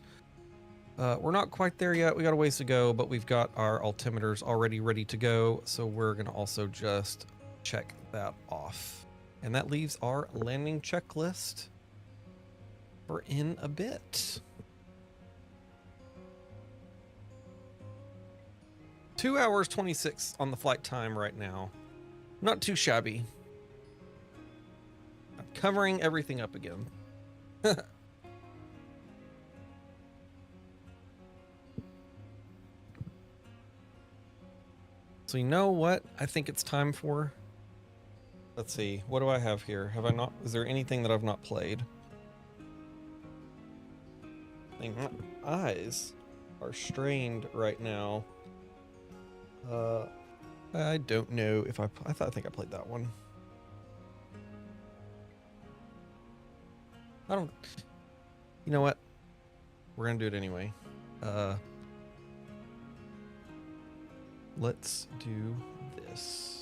we're not quite there yet. We got a ways to go, but we've got our altimeters already ready to go. So we're going to also just check that off. And that leaves our landing checklist for in a bit. 2 hours 26 on the flight time right now. Not too shabby. I'm covering everything up again. So you know what I think it's time for? Let's see. What do I have here? Have I not? Is there anything that I've not played? I think my eyes are strained right now. I don't know if I think I played that one. I don't. You know what? We're gonna do it anyway. Let's do this.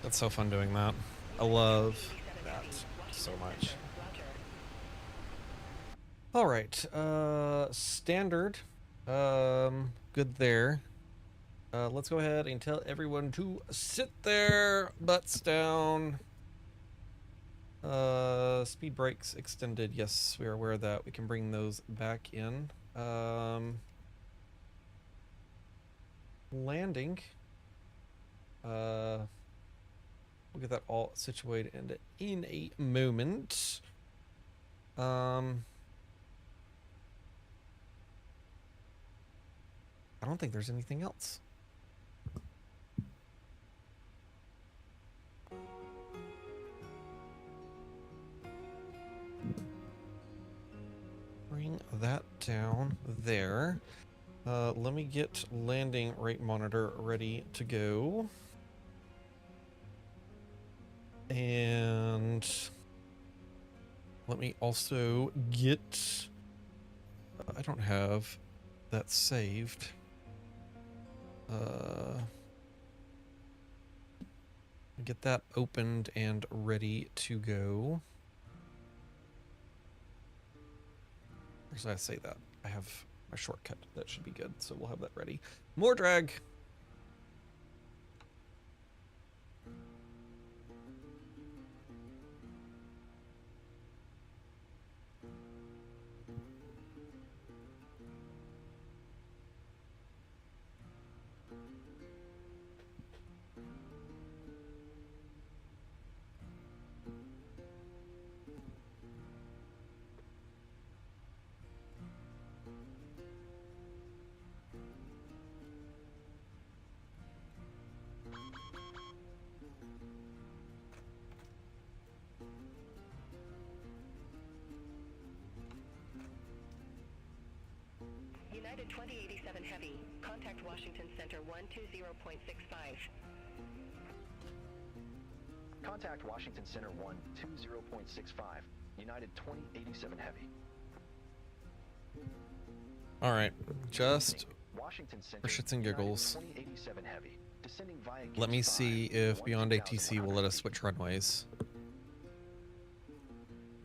That's so fun doing that. I love that so much. All right, standard, good there. Let's go ahead and tell everyone to sit their butts down. Speed brakes extended. Yes, we are aware of that. We can bring those back in. Landing. We'll get that all situated in a moment. I don't think there's anything else. Bring that down there. Let me get landing rate monitor ready to go. And let me also get, I don't have that saved. Get that opened and ready to go. Or should I say that? I have my shortcut. That should be good. So we'll have that ready. More drag. United 2087 Heavy, contact Washington Center 120.65. Contact Washington Center 120.65. United 2087 Heavy. All right, just Washington Center, for shits and giggles, 2087 Heavy. Descending via let me Gibbs see 5, if Beyond ATC will let us switch runways.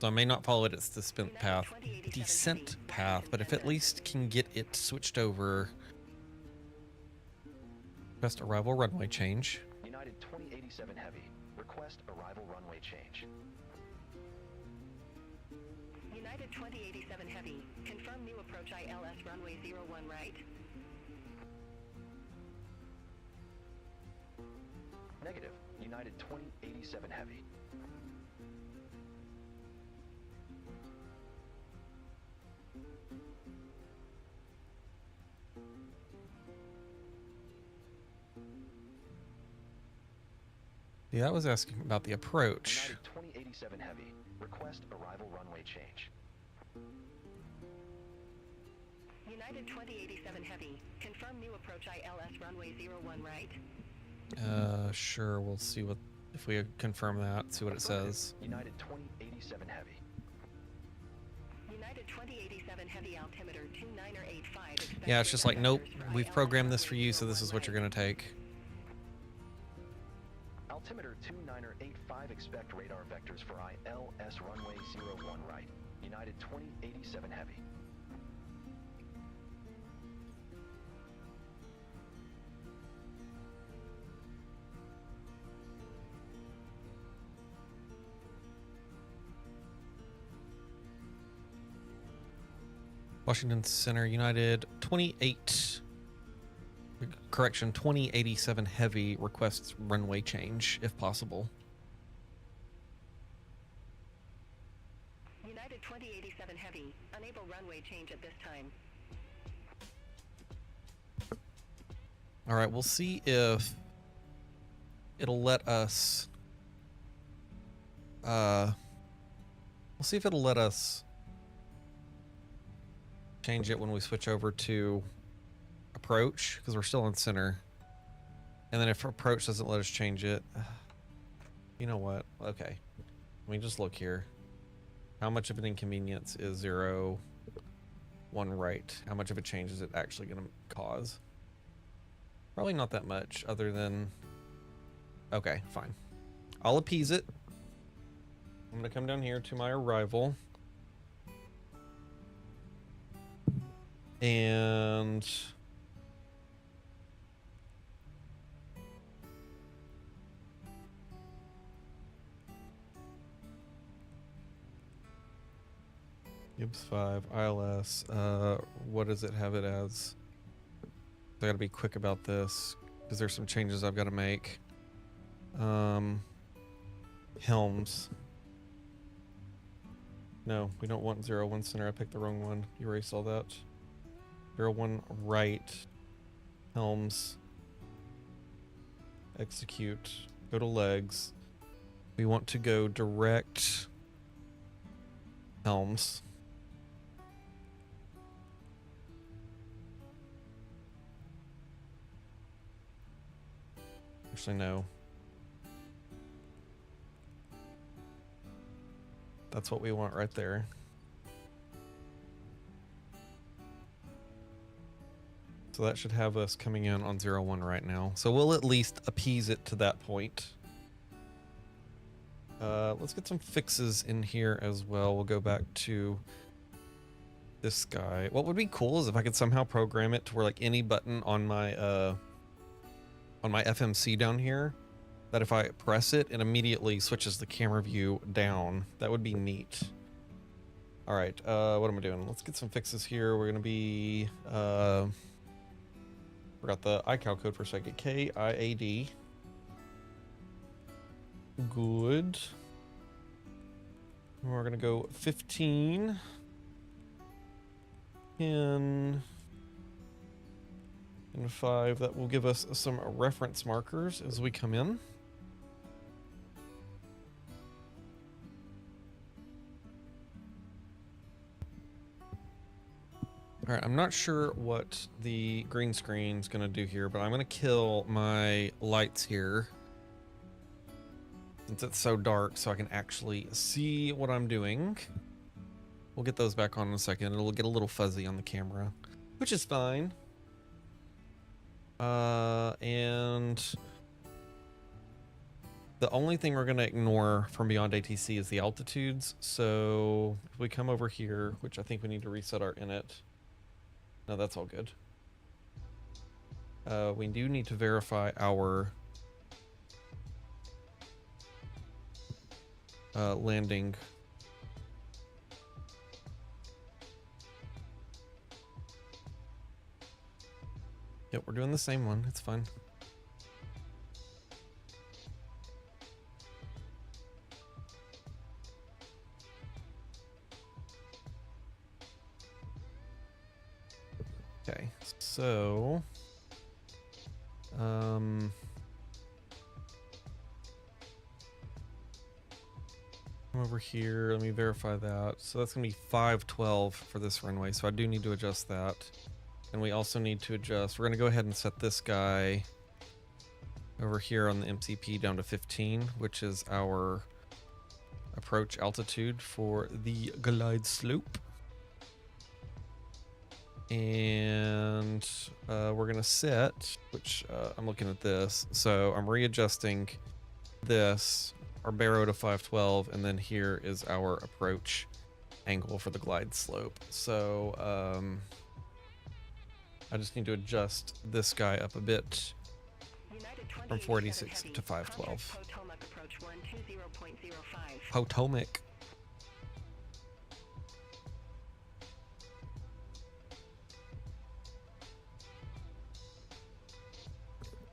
So I may not follow it its descent path, but if at least can get it switched over. Request arrival runway change. United 2087 Heavy. Request arrival runway change. United 2087 Heavy, confirm new approach ILS runway 01 right. Negative. United 2087 Heavy. Yeah, that was asking about the approach. United 2087 Heavy. Request arrival runway change. United 2087 Heavy, confirm new approach ILS runway 01 right. Sure, we'll see what, if we confirm that, see what it says. United 2087 Heavy. United 2087 Heavy, altimeter 2985. Yeah, it's just like, nope, we've programmed this for you, so this is what you're gonna take. Altimeter 2985, expect radar vectors for ILS runway 01 right. United 2087 Heavy. Washington Center, United 2087 Heavy requests runway change, if possible. United 2087 Heavy, unable runway change at this time. All right, we'll see if it'll let us. We'll see if it'll let us change it when we switch over to approach, because we're still in center. And then if approach doesn't let us change it, you know what? Okay, let me just look here. How much of an inconvenience is 0, 1 right? How much of a change is it actually going to cause? Probably not that much, other than, okay, fine. I'll appease it. I'm gonna come down here to my arrival. And Gibbs 5, ILS, what does it have it as? I gotta be quick about this because there's some changes I've got to make. Helms. No, we don't want 01 center. I picked the wrong one. Erase all that. 01 right. Helms. Execute. Go to legs. We want to go direct helms. Actually, no. That's what we want right there. So that should have us coming in on 01 right now. So we'll at least appease it to that point. Let's get some fixes in here as well. We'll go back to this guy. What would be cool is if I could somehow program it to where like any button on my FMC down here, that if I press it, it immediately switches the camera view down. That would be neat. All right, what am I doing? Let's get some fixes here. We're gonna be, forgot the iCal code for a second. KIAD. Good. We're gonna go 15. 10. And 5. That will give us some reference markers as we come in. All right, I'm not sure what the green screen is going to do here, but I'm going to kill my lights here since it's so dark so I can actually see what I'm doing. We'll get those back on in a second. It'll get a little fuzzy on the camera, which is fine. And the only thing we're going to ignore from beyond ATC is the altitudes. So if we come over here, which I think we need to reset our init. No, that's all good. We do need to verify our landing. Yep, we're doing the same one. It's fine. Okay, so come over here, let me verify that. So that's gonna be 512 for this runway, so I do need to adjust that. And we also need to adjust, we're gonna go ahead and set this guy over here on the MCP down to 15, which is our approach altitude for the glide slope. And we're gonna set, which I'm looking at this, so I'm readjusting this, our baro to 512, and then here is our approach angle for the glide slope. So I just need to adjust this guy up a bit from 486 to 512. Potomac.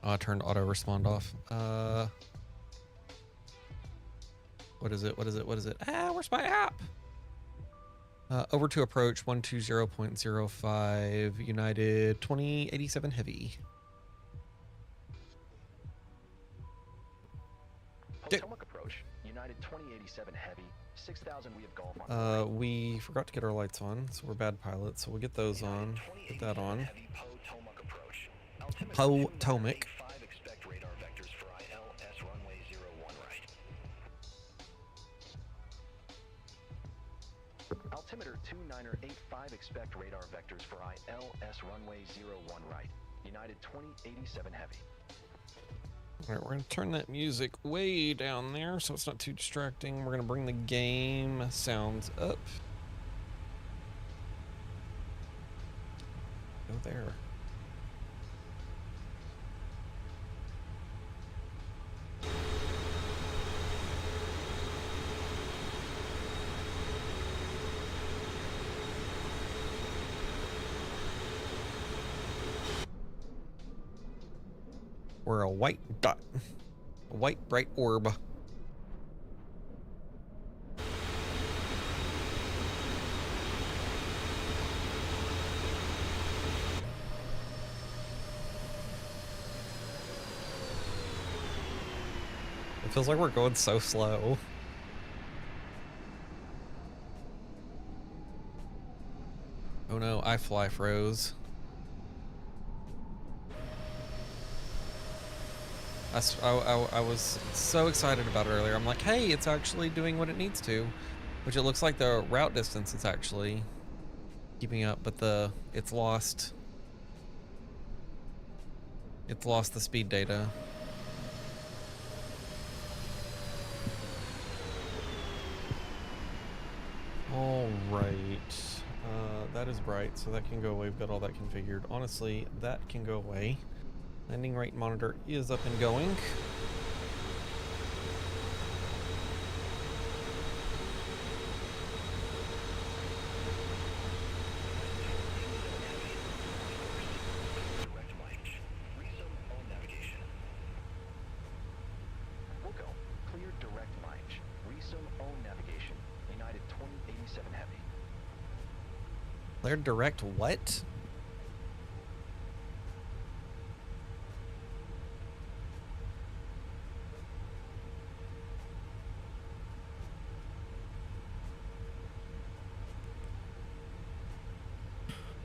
Oh, I turned auto respond off. What is it? What is it? What is it? Ah, where's my app? Over to approach 120.05 United 2087 Heavy. Potomac approach, United 2087 Heavy, 6,000 we have Golf on. We forgot to get our lights on, so we're bad pilots. So we'll get those on. Get that on. Potomac approach. Potomac. 5 expect radar vectors for ILS runway 01 right. Altimeter 2985 expect radar vectors for ILS runway 01 right. United 2087 Heavy. All right, we're gonna turn that music way down there so it's not too distracting. We're gonna bring the game sounds up. Go there. We're a white dot. A white bright orb. It feels like we're going so slow. Oh no, iFly froze. I was so excited about it earlier. I'm like, hey, it's actually doing what it needs to, which it looks like the route distance is actually keeping up, but it's lost the speed data. All right, that is bright, so that can go away. We've got all that configured. Honestly, that can go away. Landing rate monitor is up and going. Direct launch. Resume all navigation. Wilco, clear direct launch. Resume all navigation. United 2087 Heavy. Clear direct what?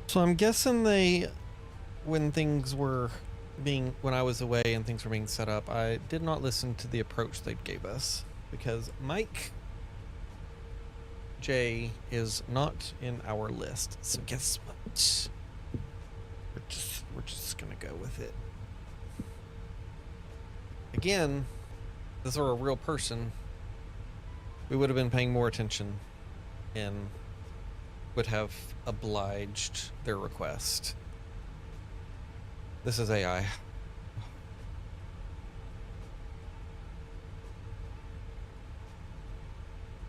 So I'm guessing when I was away and things were being set up, I did not listen to the approach they gave us because Mike J is not in our list. So guess what? We're just gonna go with it. Again, if this were a real person, we would have been paying more attention and would have obliged their request. This is AI.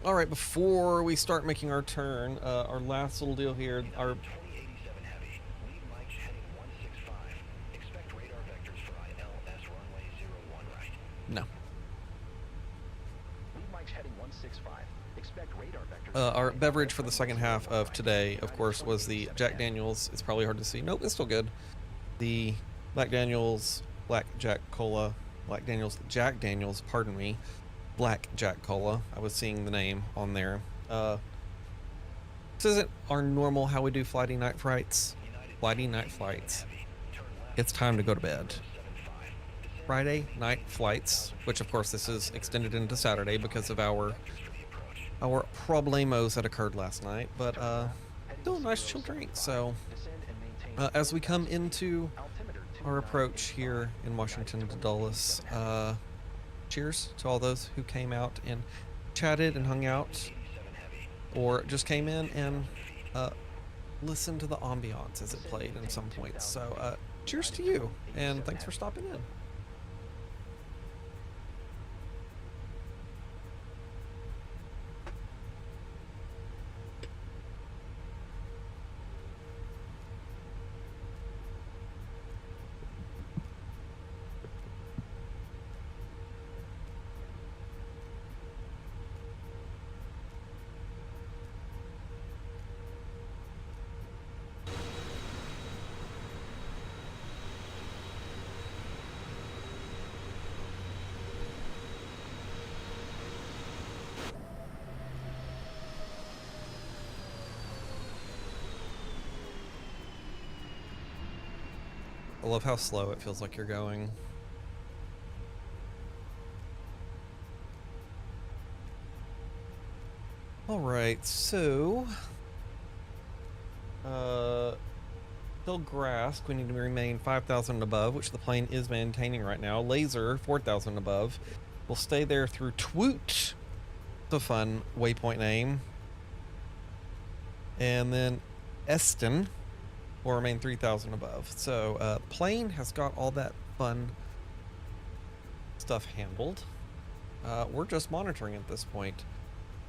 All right, before we start making our turn, our last little deal here, our 2087 Heavy. Lead Mike heading 165. Expect radar vectors for ILS runway 01 right. no. Lead Mike's heading 165. Expect radar vectors. Our beverage for the second half of today, of course, was the Jack Daniels. It's probably hard to see. Nope, it's still good. The Jack Daniels, pardon me, Black Jack Cola. I was seeing the name on there. This isn't our normal how we do Friday night flights. It's time to go to bed. Friday night flights, which of course this is extended into Saturday because of our problemos that occurred last night, but still a nice chill drink. So as we come into our approach here in Washington to Dulles, cheers to all those who came out and chatted and hung out, or just came in and listened to the ambiance as it played in some points. So cheers to you, and thanks for stopping in. I love how slow it feels like you're going. All right, so Still grask, we need to remain 5,000 and above, which the plane is maintaining right now. Laser, 4,000 above. We'll stay there through Twoot. It's a fun waypoint name. And then Eston will remain 3,000 above. So plane has got all that fun stuff handled. We're just monitoring at this point.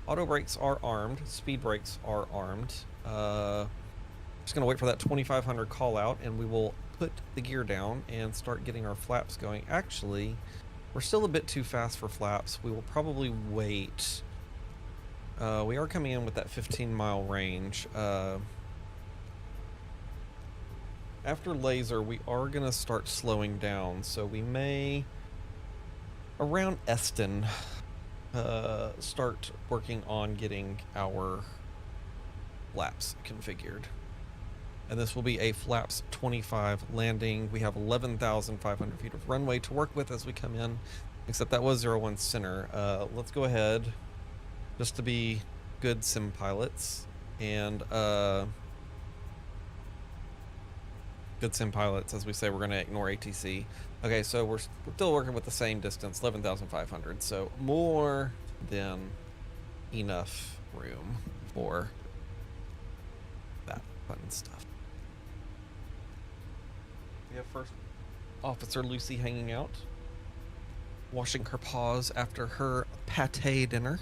Auto brakes are armed. Speed brakes are armed. Just gonna wait for that 2,500 call out, and we will put the gear down and start getting our flaps going. Actually, we're still a bit too fast for flaps. We will probably wait. We are coming in with that 15-mile range. After laser, we are gonna start slowing down, so we may, around Eston, start working on getting our flaps configured. And this will be a flaps 25 landing. We have 11,500 feet of runway to work with as we come in, except that was 01 center. Let's go ahead, just to be good sim pilots, and good sim pilots, as we say, we're going to ignore ATC. Okay, so we're still working with the same distance, 11,500, so more than enough room for that fun stuff. We have First Officer Lucy hanging out, washing her paws after her pate dinner.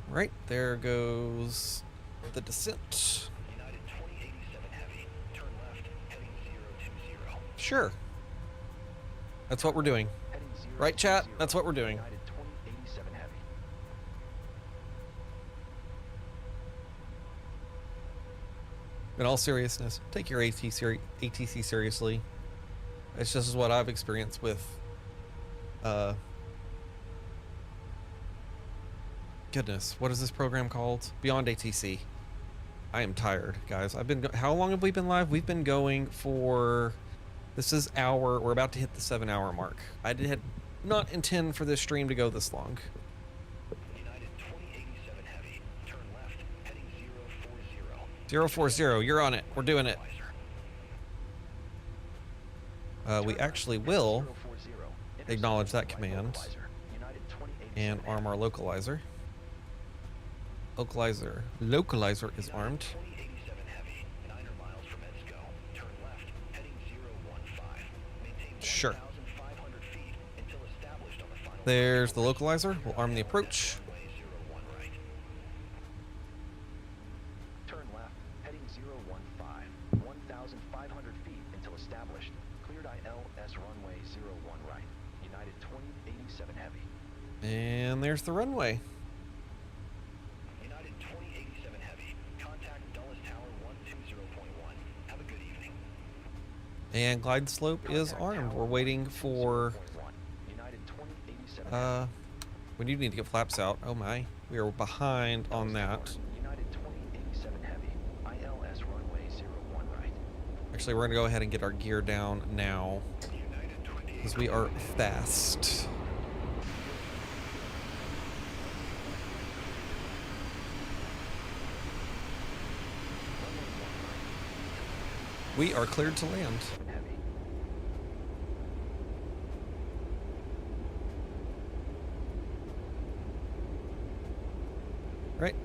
Right, there goes the descent. United 2087 Heavy, turn left, heading 020. Sure. That's what we're doing. Heading 020. Right, chat? That's what we're doing. United 2087 Heavy. In all seriousness, take your ATC seriously. It's just what I've experienced with, goodness, what is this program called? Beyond ATC. I am tired, guys. How long have we been live? We've been going for, we're about to hit the 7-hour mark. I did not intend for this stream to go this long. United 2087 Heavy, turn left, heading 040. 040, you're on it. We're doing it. We actually will 040. acknowledge that command United 2087 and arm our localizer. Localizer is armed. 2087 Heavy, 9 miles from Edsco, turn left, heading 015. Maintain Sure. 1,500 feet until established on the final. There's the localizer. We'll arm the approach. Runway 01 right. Turn left, heading 015. 1,500 feet until established. Cleared ILS runway 01 right. United 2087 Heavy. And there's the runway. United 2087 Heavy, contact Dulles Tower 120.1. Have a good evening. And glide slope is armed. We're waiting for, United 2087 we do need to get flaps out. Oh my, we are behind on that. United 2087 Heavy, ILS runway 01 right. Actually, we're gonna go ahead and get our gear down now, because we are fast. We are cleared to land. Heavy. Right.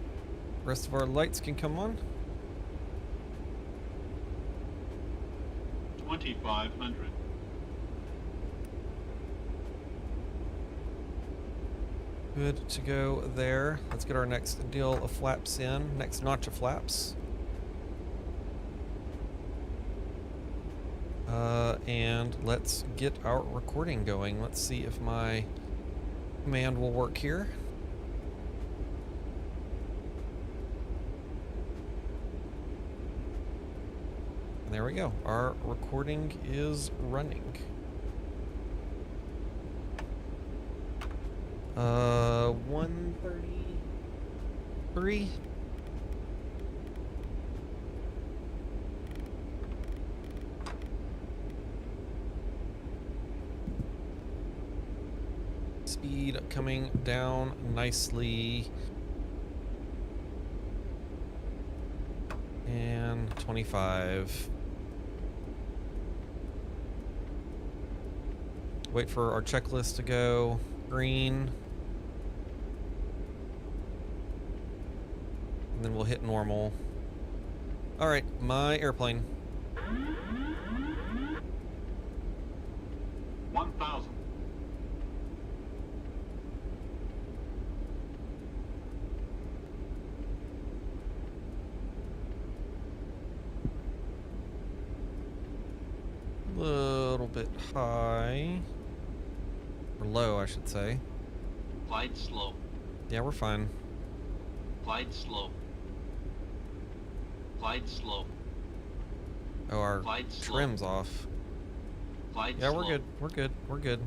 Rest of our lights can come on. 2,500. Good to go there. Let's get our next deal of flaps in. Next notch of flaps. And let's get our recording going. Let's see if my command will work here. And there we go. Our recording is running. 133. Speed coming down nicely. And 25. Wait for our checklist to go green. And then we'll hit normal. All right, my airplane. 1,000. Little bit high. Or low, I should say. Glide slow. Yeah, we're fine. Glide slow. Glide slow. Oh, our Glide slow. trim's off. Glide Yeah, slow. we're good. We're good. We're good.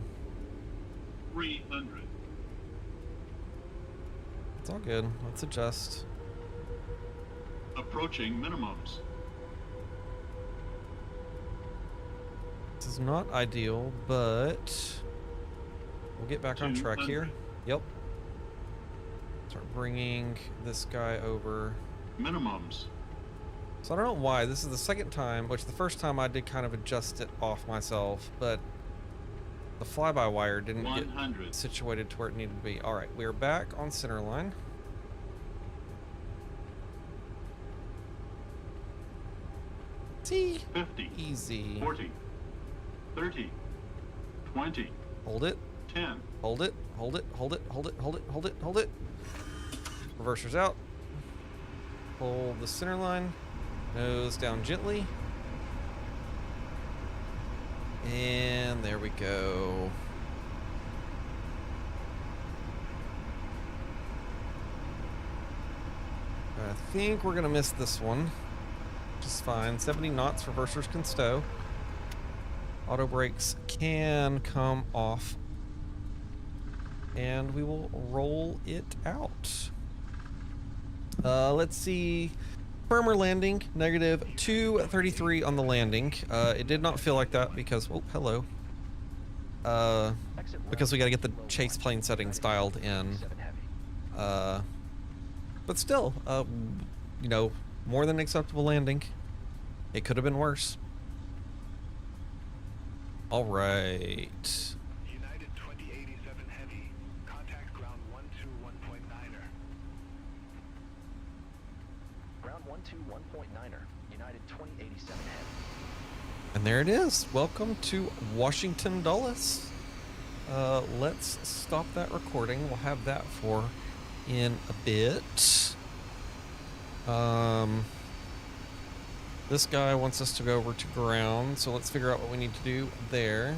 300. It's all good. Let's adjust. Approaching minimums. This is not ideal, but we'll get back on track here. 200. Yep. Start bringing this guy over. Minimums. So I don't know why. This is the second time, which the first time I did kind of adjust it off myself, but the fly-by-wire didn't 100. get situated to where it needed to be. All right, we're back on center line. See? 50. Easy. 40. 30. 20. Hold it. 10. Hold it. Hold it. Hold it. Hold it. Hold it. Hold it. Hold it. Reversers out. Hold the center line. Nose down gently. And there we go. I think we're gonna miss this one. Which is fine. 70 knots, reversers can stow. Auto brakes can come off. And we will roll it out. Let's see. Firmer landing, negative 233 on the landing. It did not feel like that because, oh, hello. Because we got to get the chase plane settings dialed in. But still, you know, more than acceptable landing. It could have been worse. All right. United 2087 Heavy, contact ground 121.9er. Ground 121.9er, United 2087 Heavy. And there it is. Welcome to Washington Dulles. Let's stop that recording. We'll have that for in a bit. This guy wants us to go over to ground, so let's figure out what we need to do there.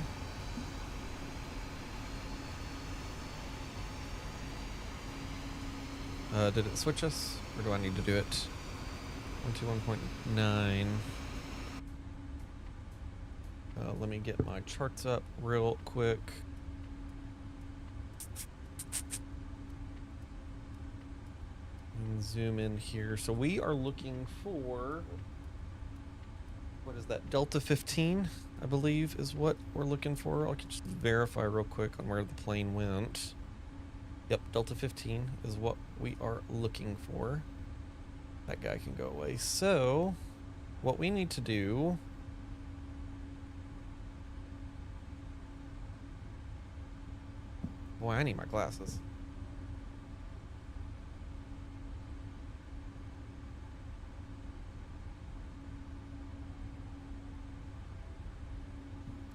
Did it switch us, or do I need to do it? 121.9. Let me get my charts up real quick. And zoom in here. So we are looking for, what is that? Delta 15, I believe, is what we're looking for. I can just verify real quick on where the plane went. Yep, Delta 15 is what we are looking for. That guy can go away. So, what we need to do... Boy, I need my glasses.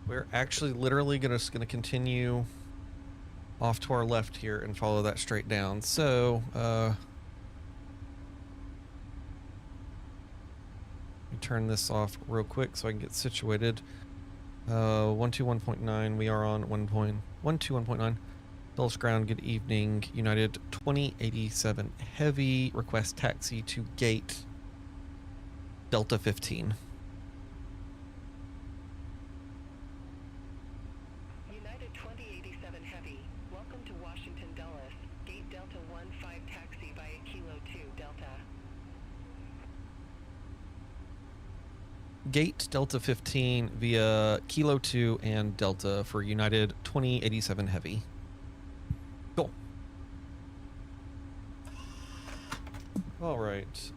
We're actually literally gonna continue off to our left here and follow that straight down. So, let me turn this off real quick so I can get situated. 121.9, we are on 121.9. Dulles ground, good evening. United 2087 Heavy, request taxi to gate Delta 15. United 2087 Heavy, welcome to Washington Dulles. Gate Delta 15 taxi via Kilo 2 Delta. Gate Delta 15 via Kilo 2 and Delta for United 2087 Heavy. Cool. All right.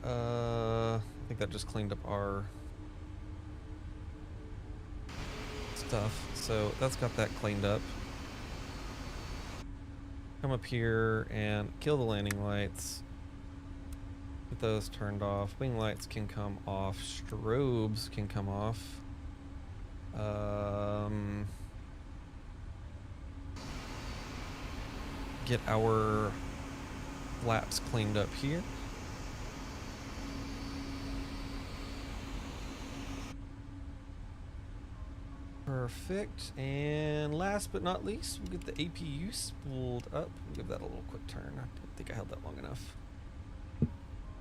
I think that just cleaned up our stuff. So that's got that cleaned up. Come up here and kill the landing lights. Get those turned off. Wing lights can come off. Strobes can come off. Get our flaps cleaned up here. Perfect. And last but not least, we'll get the APU spooled up. We'll give that a little quick turn. I don't think I held that long enough.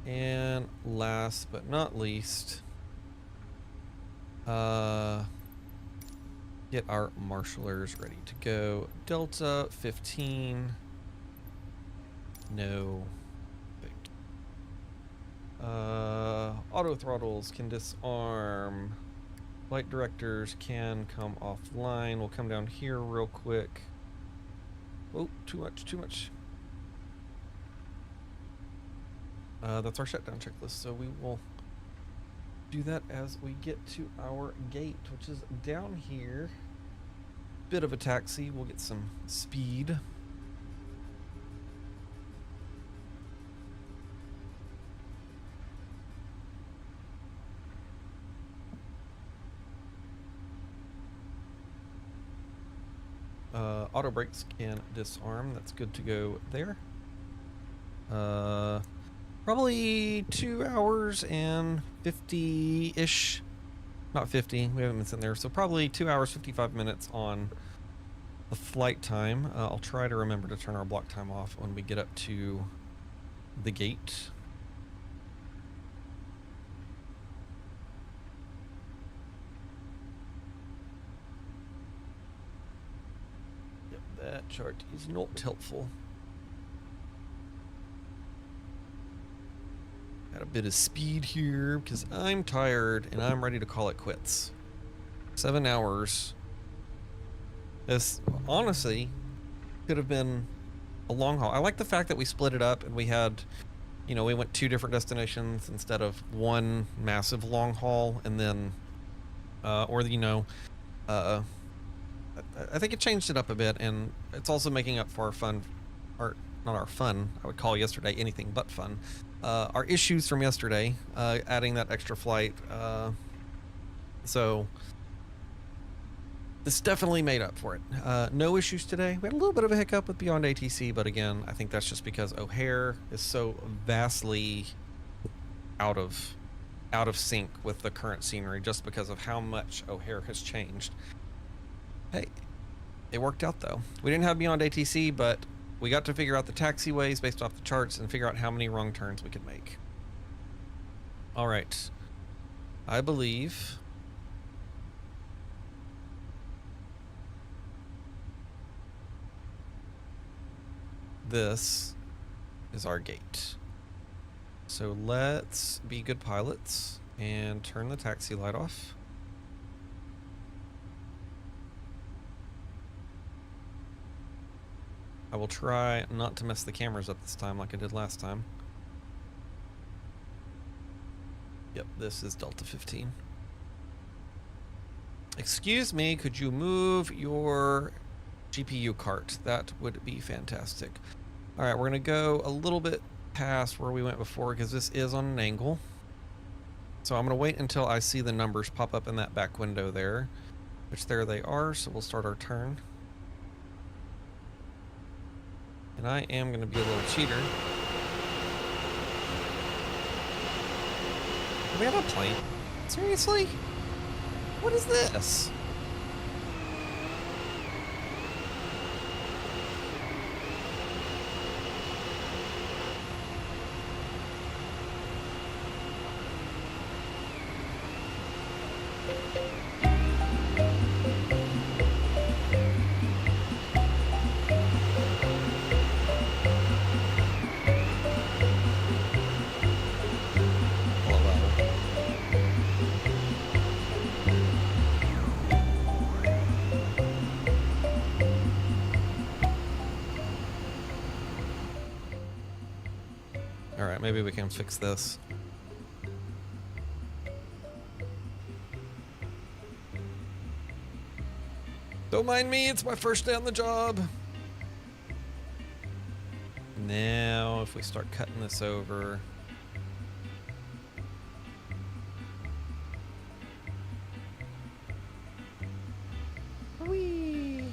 And last but not least, get our marshallers ready to go. Delta 15. No. Perfect. Auto throttles can disarm. Flight directors can come offline. We'll come down here real quick. Oh, too much, too much. That's our shutdown checklist, so we will do that as we get to our gate, which is down here. Bit of a taxi. We'll get some speed. Auto brakes can disarm. That's good to go there. Probably 2 hours and 50-ish. Not 50. We haven't been sitting there. So probably 2 hours, 55 minutes on the flight time. I'll try to remember to turn our block time off when we get up to the gate. That chart is not helpful. Got a bit of speed here because I'm tired and I'm ready to call it quits. 7 hours. This honestly could have been a long haul. I like the fact that we split it up and we had, you know, we went 2 different destinations instead of one massive long haul, and then, I think it changed it up a bit, and it's also making up for our fun, or not our fun, I would call yesterday anything but fun. Our issues from yesterday, adding that extra flight. So this definitely made up for it. No issues today. We had a little bit of a hiccup with Beyond ATC, but again, I think that's just because O'Hare is so vastly out of sync with the current scenery, just because of how much O'Hare has changed. Hey, it worked out though. We didn't have Beyond ATC, but we got to figure out the taxiways based off the charts and figure out how many wrong turns we could make. All right. I believe this is our gate. So let's be good pilots and turn the taxi light off. I will try not to mess the cameras up this time like I did last time. Yep, this is Delta 15. Excuse me, could you move your GPU cart? That would be fantastic. All right, we're gonna go a little bit past where we went before because this is on an angle. So I'm gonna wait until I see the numbers pop up in that back window there, which there they are. So we'll start our turn. And I am going to be a little cheater. Do we have a plane? Seriously? What is this? Maybe we can fix this. Don't mind me, it's my first day on the job. Now, if we start cutting this over. Whee!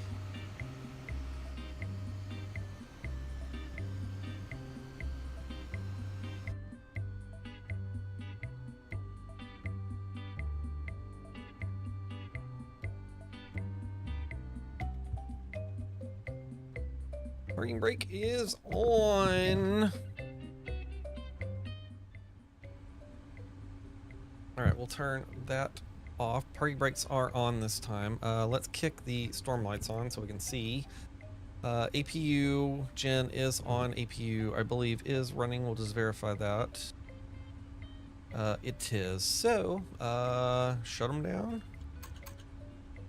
Parking brake is on. All right, we'll turn that off. Parking brakes are on this time. Let's kick the storm lights on so we can see. APU gen is on. APU, I believe, is running. We'll just verify that. It is. So, shut them down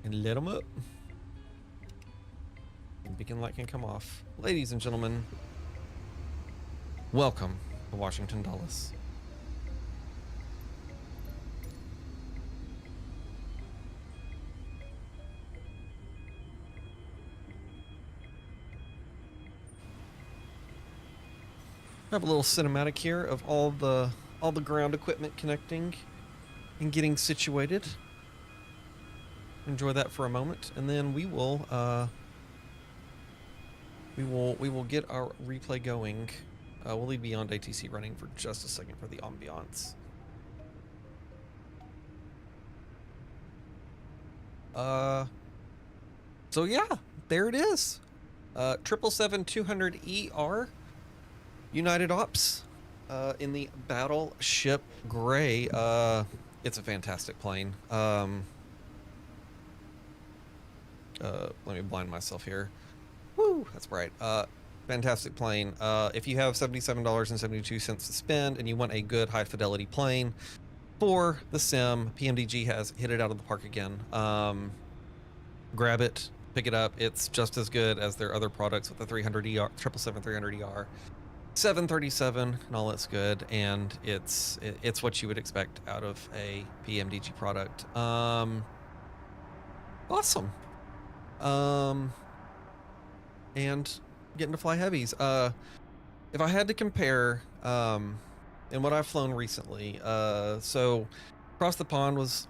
and let them up. Beacon light can come off. Ladies and gentlemen, welcome to Washington Dulles. I have a little cinematic here of all the ground equipment connecting and getting situated. Enjoy that for a moment, and then we will get our replay going. We'll leave Beyond ATC running for just a second for the ambiance. So yeah, there it is. 777-200ER United Ops in the Battleship Gray. It's a fantastic plane. Let me blind myself here. Woo, that's bright. Fantastic plane. If you have $77.72 to spend and you want a good high fidelity plane for the sim, PMDG has hit it out of the park again. Grab it, pick it up. It's just as good as their other products with the 300ER, 777-300ER, 737, and all that's good. And it's what you would expect out of a PMDG product. Awesome. And getting to fly heavies. If I had to compare, and what I've flown recently, so Across the Pond was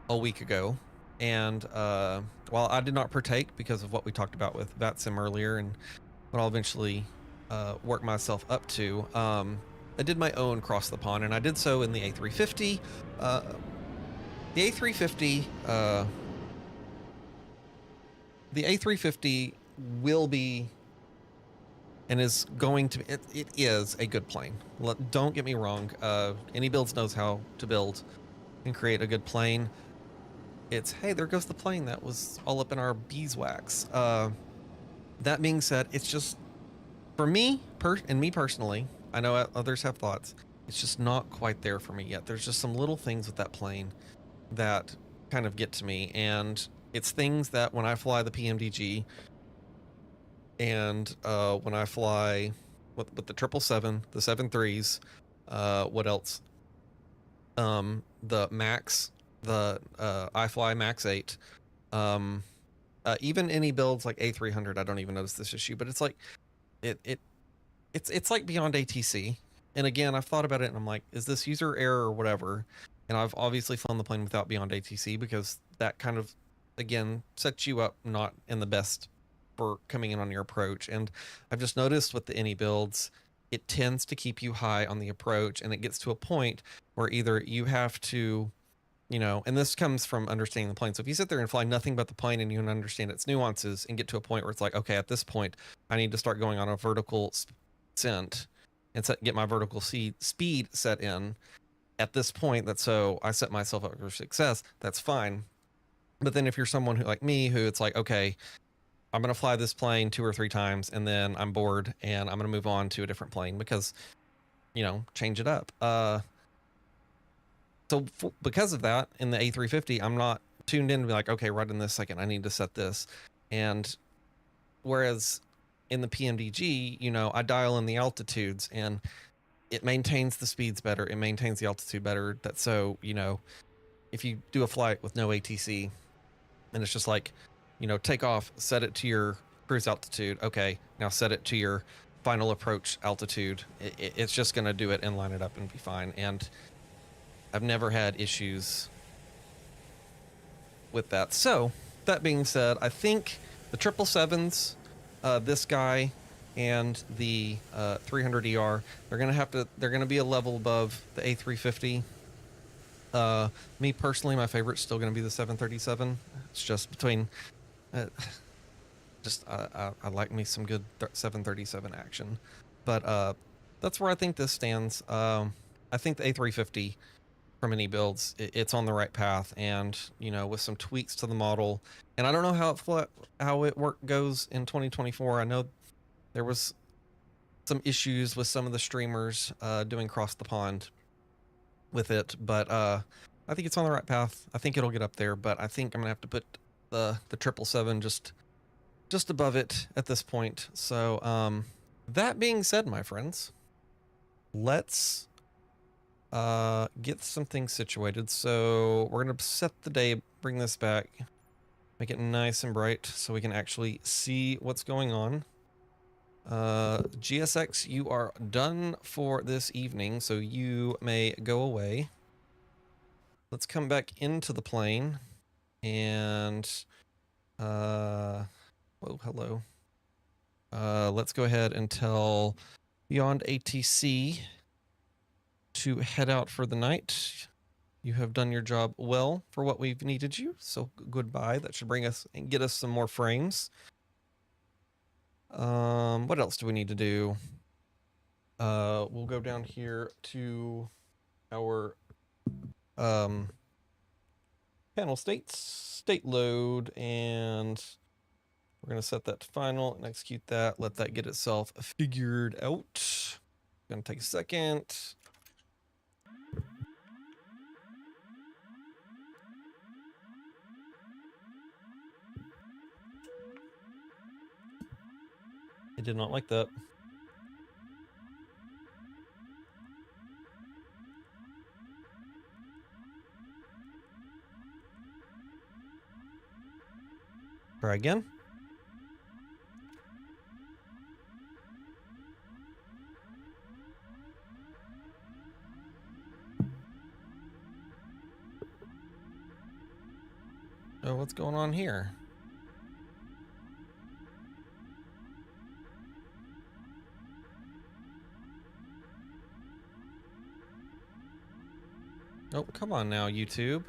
a week ago, and while I did not partake because of what we talked about with VATSIM earlier and what I'll eventually work myself up to, I did my own Cross the Pond, and I did so in the A350. The A350 will be and is going to it is a good plane. Don't get me wrong. Any builds knows how to build and create a good plane. It's, hey, there goes the plane that was all up in our beeswax. That being said, it's just, for me, me personally, I know others have thoughts, it's just not quite there for me yet. There's just some little things with that plane that kind of get to me, and it's things that when I fly the PMDG and when I fly with the 777, the 73s, what else? The Max, I fly Max 8, even any builds like A300, I don't even notice this issue, but it's like, it's like beyond ATC. And again, I've thought about it and I'm like, is this user error or whatever? And I've obviously flown the plane without beyond ATC because that kind of, again, sets you up not in the best for coming in on your approach. And I've just noticed with the any builds, it tends to keep you high on the approach, and it gets to a point where either you have to, you know, and this comes from understanding the plane. So if you sit there and fly nothing but the plane and you can understand its nuances and get to a point where it's like, okay, at this point, I need to start going on a vertical descent and get my vertical speed set in. At this point, so I set myself up for success, that's fine. But then if you're someone who, like me, who it's like, okay, I'm going to fly this plane 2 or 3 times and then I'm bored and I'm going to move on to a different plane because, you know, change it up. So because of that, in the A350, I'm not tuned in to be like, okay, right in this second, I need to set this. And whereas in the PMDG, you know, I dial in the altitudes and it maintains the speeds better. It maintains the altitude better. So, you know, if you do a flight with no ATC and it's just like you know, take off, set it to your cruise altitude. Okay, now set it to your final approach altitude. It's just going to do it and line it up and be fine. And I've never had issues with that. So that being said, I think the 777s, this guy and the 300ER, they're going to be a level above the A350. Me personally, my favorite's still going to be the 737. It's just between, I like me some good 737 action, but that's where I think this stands. I think the A350 from any builds, it's on the right path, and you know, with some tweaks to the model, and I don't know how it goes in 2024. I know there was some issues with some of the streamers doing cross the pond with it, but I think it's on the right path. I think it'll get up there, but I think I'm gonna have to put the 777 just above it at this point. So that being said, my friends, let's get some things situated. So we're gonna set the day, bring this back, make it nice and bright so we can actually see what's going on. GSX, you are done for this evening, so you may go away. Let's come back into the plane and whoa, hello. Let's go ahead and tell Beyond ATC to head out for the night. You have done your job well for what we've needed you, so goodbye. That should bring us and get us some more frames. What else do we need to do? We'll go down here to our panel states, state load, and we're going to set that to final and execute that. Let that get itself figured out. Going to take a second. I did not like that. Try again. Oh, what's going on here? Oh, come on now, YouTube.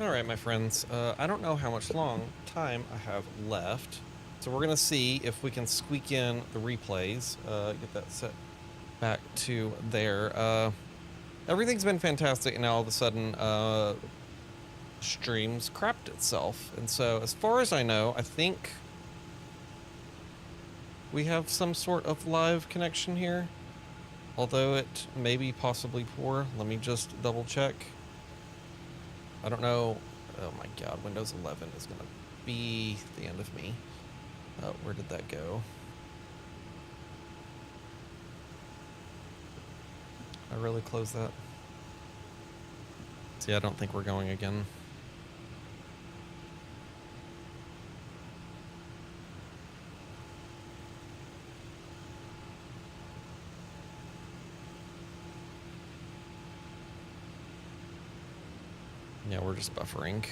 All right, my friends. I don't know how much time I have left, so we're gonna see if we can squeak in the replays. Get that set back to there. Everything's been fantastic, and now all of a sudden, streams crapped itself. And so, as far as I know, I think we have some sort of live connection here, although it may be possibly poor. Let me just double check. I don't know. Oh my god, Windows 11 is gonna be the end of me. Where did that go? I really closed that. See, I don't think we're going again. Yeah, we're just buffering.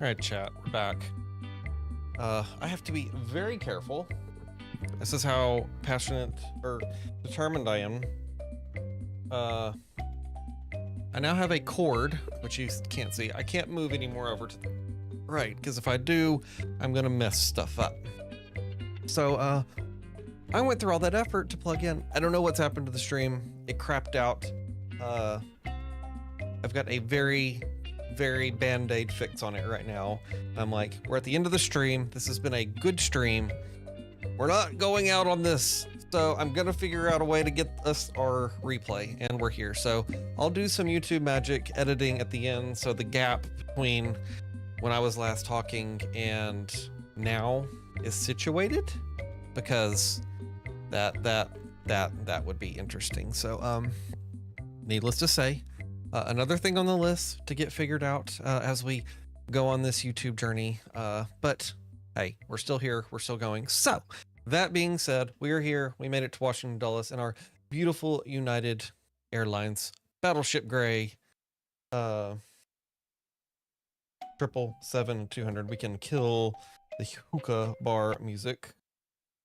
right, chat, we're back. I have to be very careful. This is how passionate or determined I am. I now have a KORD, which you can't see. I can't move anymore over to the right, because if I do, I'm gonna mess stuff up. So, I went through all that effort to plug in. I don't know what's happened to the stream. It crapped out. I've got a very band-aid fix on it right now. I'm like, we're at the end of the stream. This has been a good stream. We're not going out on this. So I'm gonna figure out a way to get us our replay, and we're here. So I'll do some YouTube magic editing at the end, so the gap between when I was last talking and now is situated, because that would be interesting. So needless to say, another thing on the list to get figured out as we go on this YouTube journey. But hey, we're still here, we're still going. So that being said, we are here. We made it to Washington Dulles in our beautiful United Airlines Battleship Gray 777-200. We can kill the hookah bar music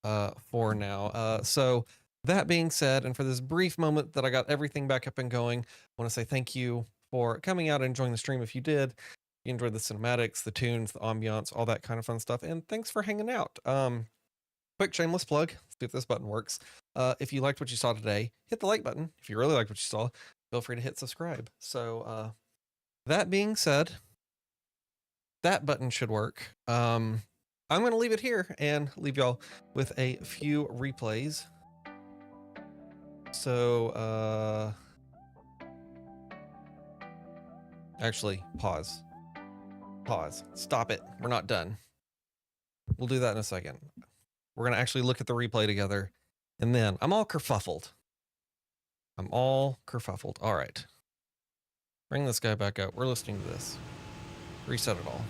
for now. So that being said, and for this brief moment that I got everything back up and going, I want to say thank you for coming out and enjoying the stream. If you did, you enjoyed the cinematics, the tunes, the ambiance, all that kind of fun stuff, and thanks for hanging out. Quick shameless plug. Let's see if this button works. If you liked what you saw today, hit the like button. If you really liked what you saw, feel free to hit subscribe. So that being said, that button should work. I'm going to leave it here and leave y'all with a few replays. So actually, pause. Stop it. We're not done. We'll do that in a second. We're going to actually look at the replay together, and then I'm all kerfuffled. All right. Bring this guy back up. We're listening to this. Reset it all.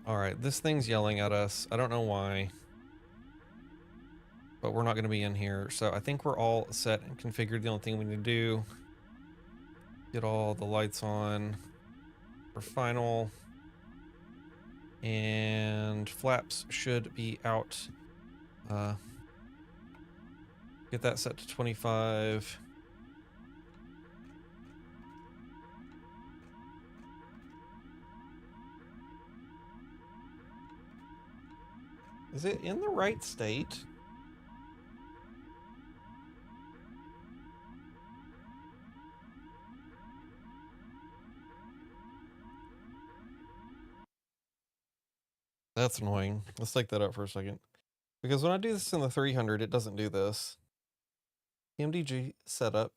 All right, this thing's yelling at us. I don't know why, but we're not going to be in here. So I think we're all set and configured. The only thing we need to do, get all the lights on for final. And flaps should be out. Get that set to 25. Is it in the right state? That's annoying. Let's take that out for a second. Because when I do this in the 300, it doesn't do this. PMDG setup,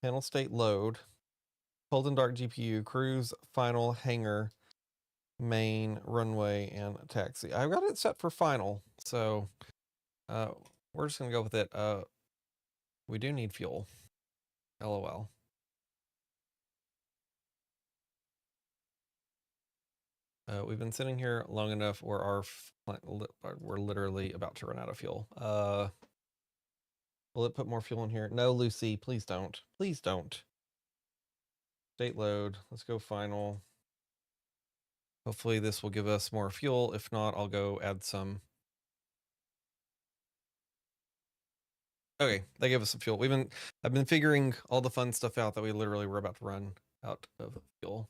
panel state load, cold and dark GPU, cruise, final, hangar, main, runway, and taxi. I've got it set for final, so we're just going to go with it. We do need fuel. LOL. We've been sitting here long enough where we're literally about to run out of fuel. Will it put more fuel in here? No, Lucy, please don't. Please don't. State load. Let's go final. Hopefully this will give us more fuel. If not, I'll go add some. Okay, they gave us some fuel. I've been figuring all the fun stuff out that we literally were about to run out of fuel.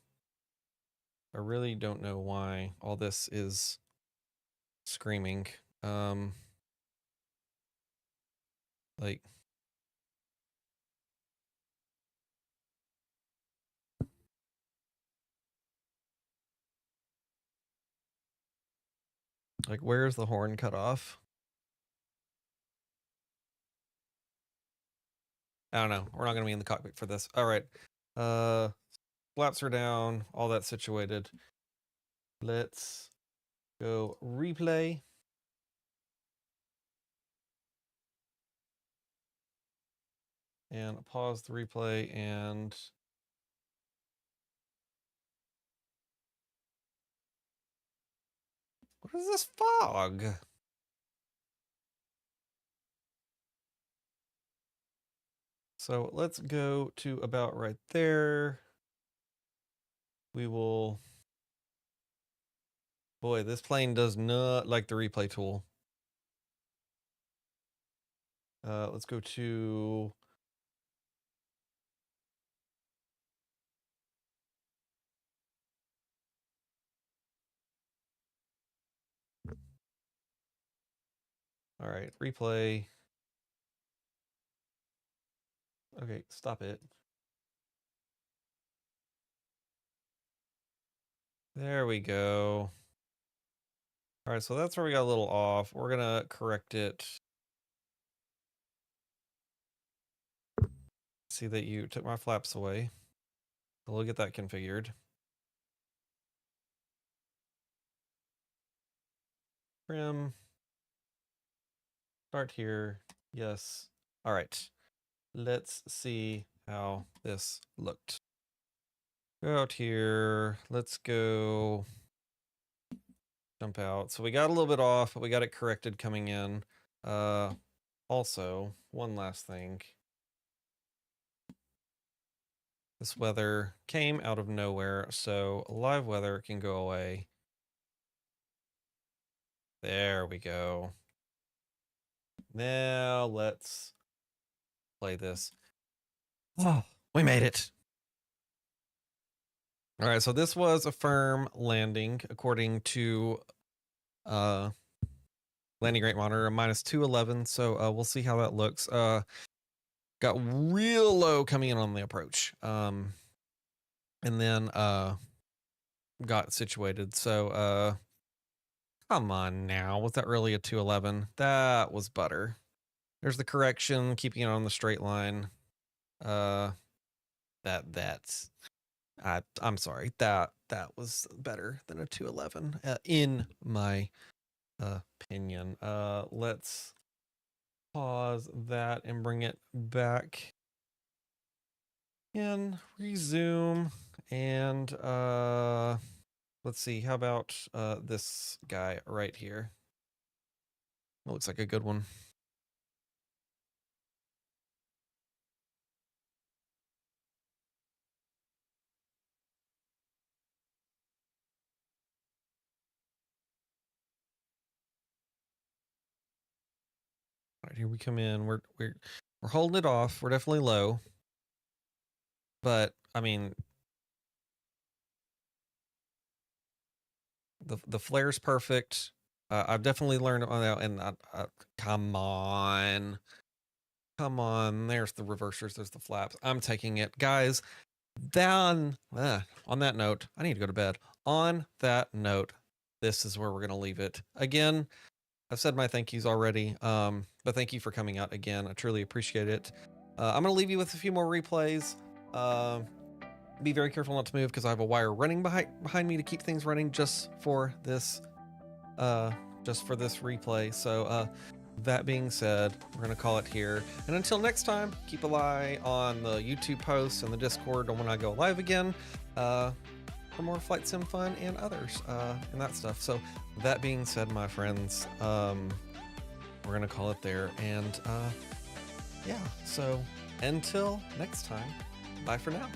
I really don't know why all this is screaming. Like, where's the horn cut off? I don't know. We're not going to be in the cockpit for this. All right. Flaps are down. All that situated. Let's go replay. And pause the replay and what is this fog? So let's go to about right there. we will. Boy, this plane does not like the replay tool. Let's go to. All right, replay. Okay, stop it. There we go. All right, so that's where we got a little off. We're gonna correct it. See that you took my flaps away. So we'll get that configured. Trim. Start here. Yes. All right. Let's see how this looked. Go out here. Let's go. Jump out. So we got a little bit off, but we got it corrected coming in. Also, one last thing. This weather came out of nowhere, so live weather can go away. There we go. Now let's play this. Oh, we made it. All right, so this was a firm landing according to landing rate monitor, -211. So we'll see how that looks. Got real low coming in on the approach. And then got situated. So come on now. Was that really a 211? That was butter. There's the correction, keeping it on the straight line. That's I'm sorry. That was better than a 211 in my opinion. Let's pause that and bring it back and resume. And let's see. How about this guy right here? That looks like a good one. All right, here we come in. We're holding it off. We're definitely low. But I mean, the flare's perfect. I've definitely learned on that. And come on, there's the reversers, there's the flaps. I'm taking it, guys. Then on that note, I need to go to bed. On that note, this is where we're gonna leave it. Again, I've said my thank yous already, but thank you for coming out again. I truly appreciate it. I'm gonna leave you with a few more replays. Be very careful not to move because I have a wire running behind me to keep things running just for this replay. So that being said, we're gonna call it here. And until next time, keep an eye on the YouTube posts and the Discord when I go live again for more flight sim fun and others and that stuff. So that being said, my friends, we're gonna call it there. And yeah, so until next time, bye for now.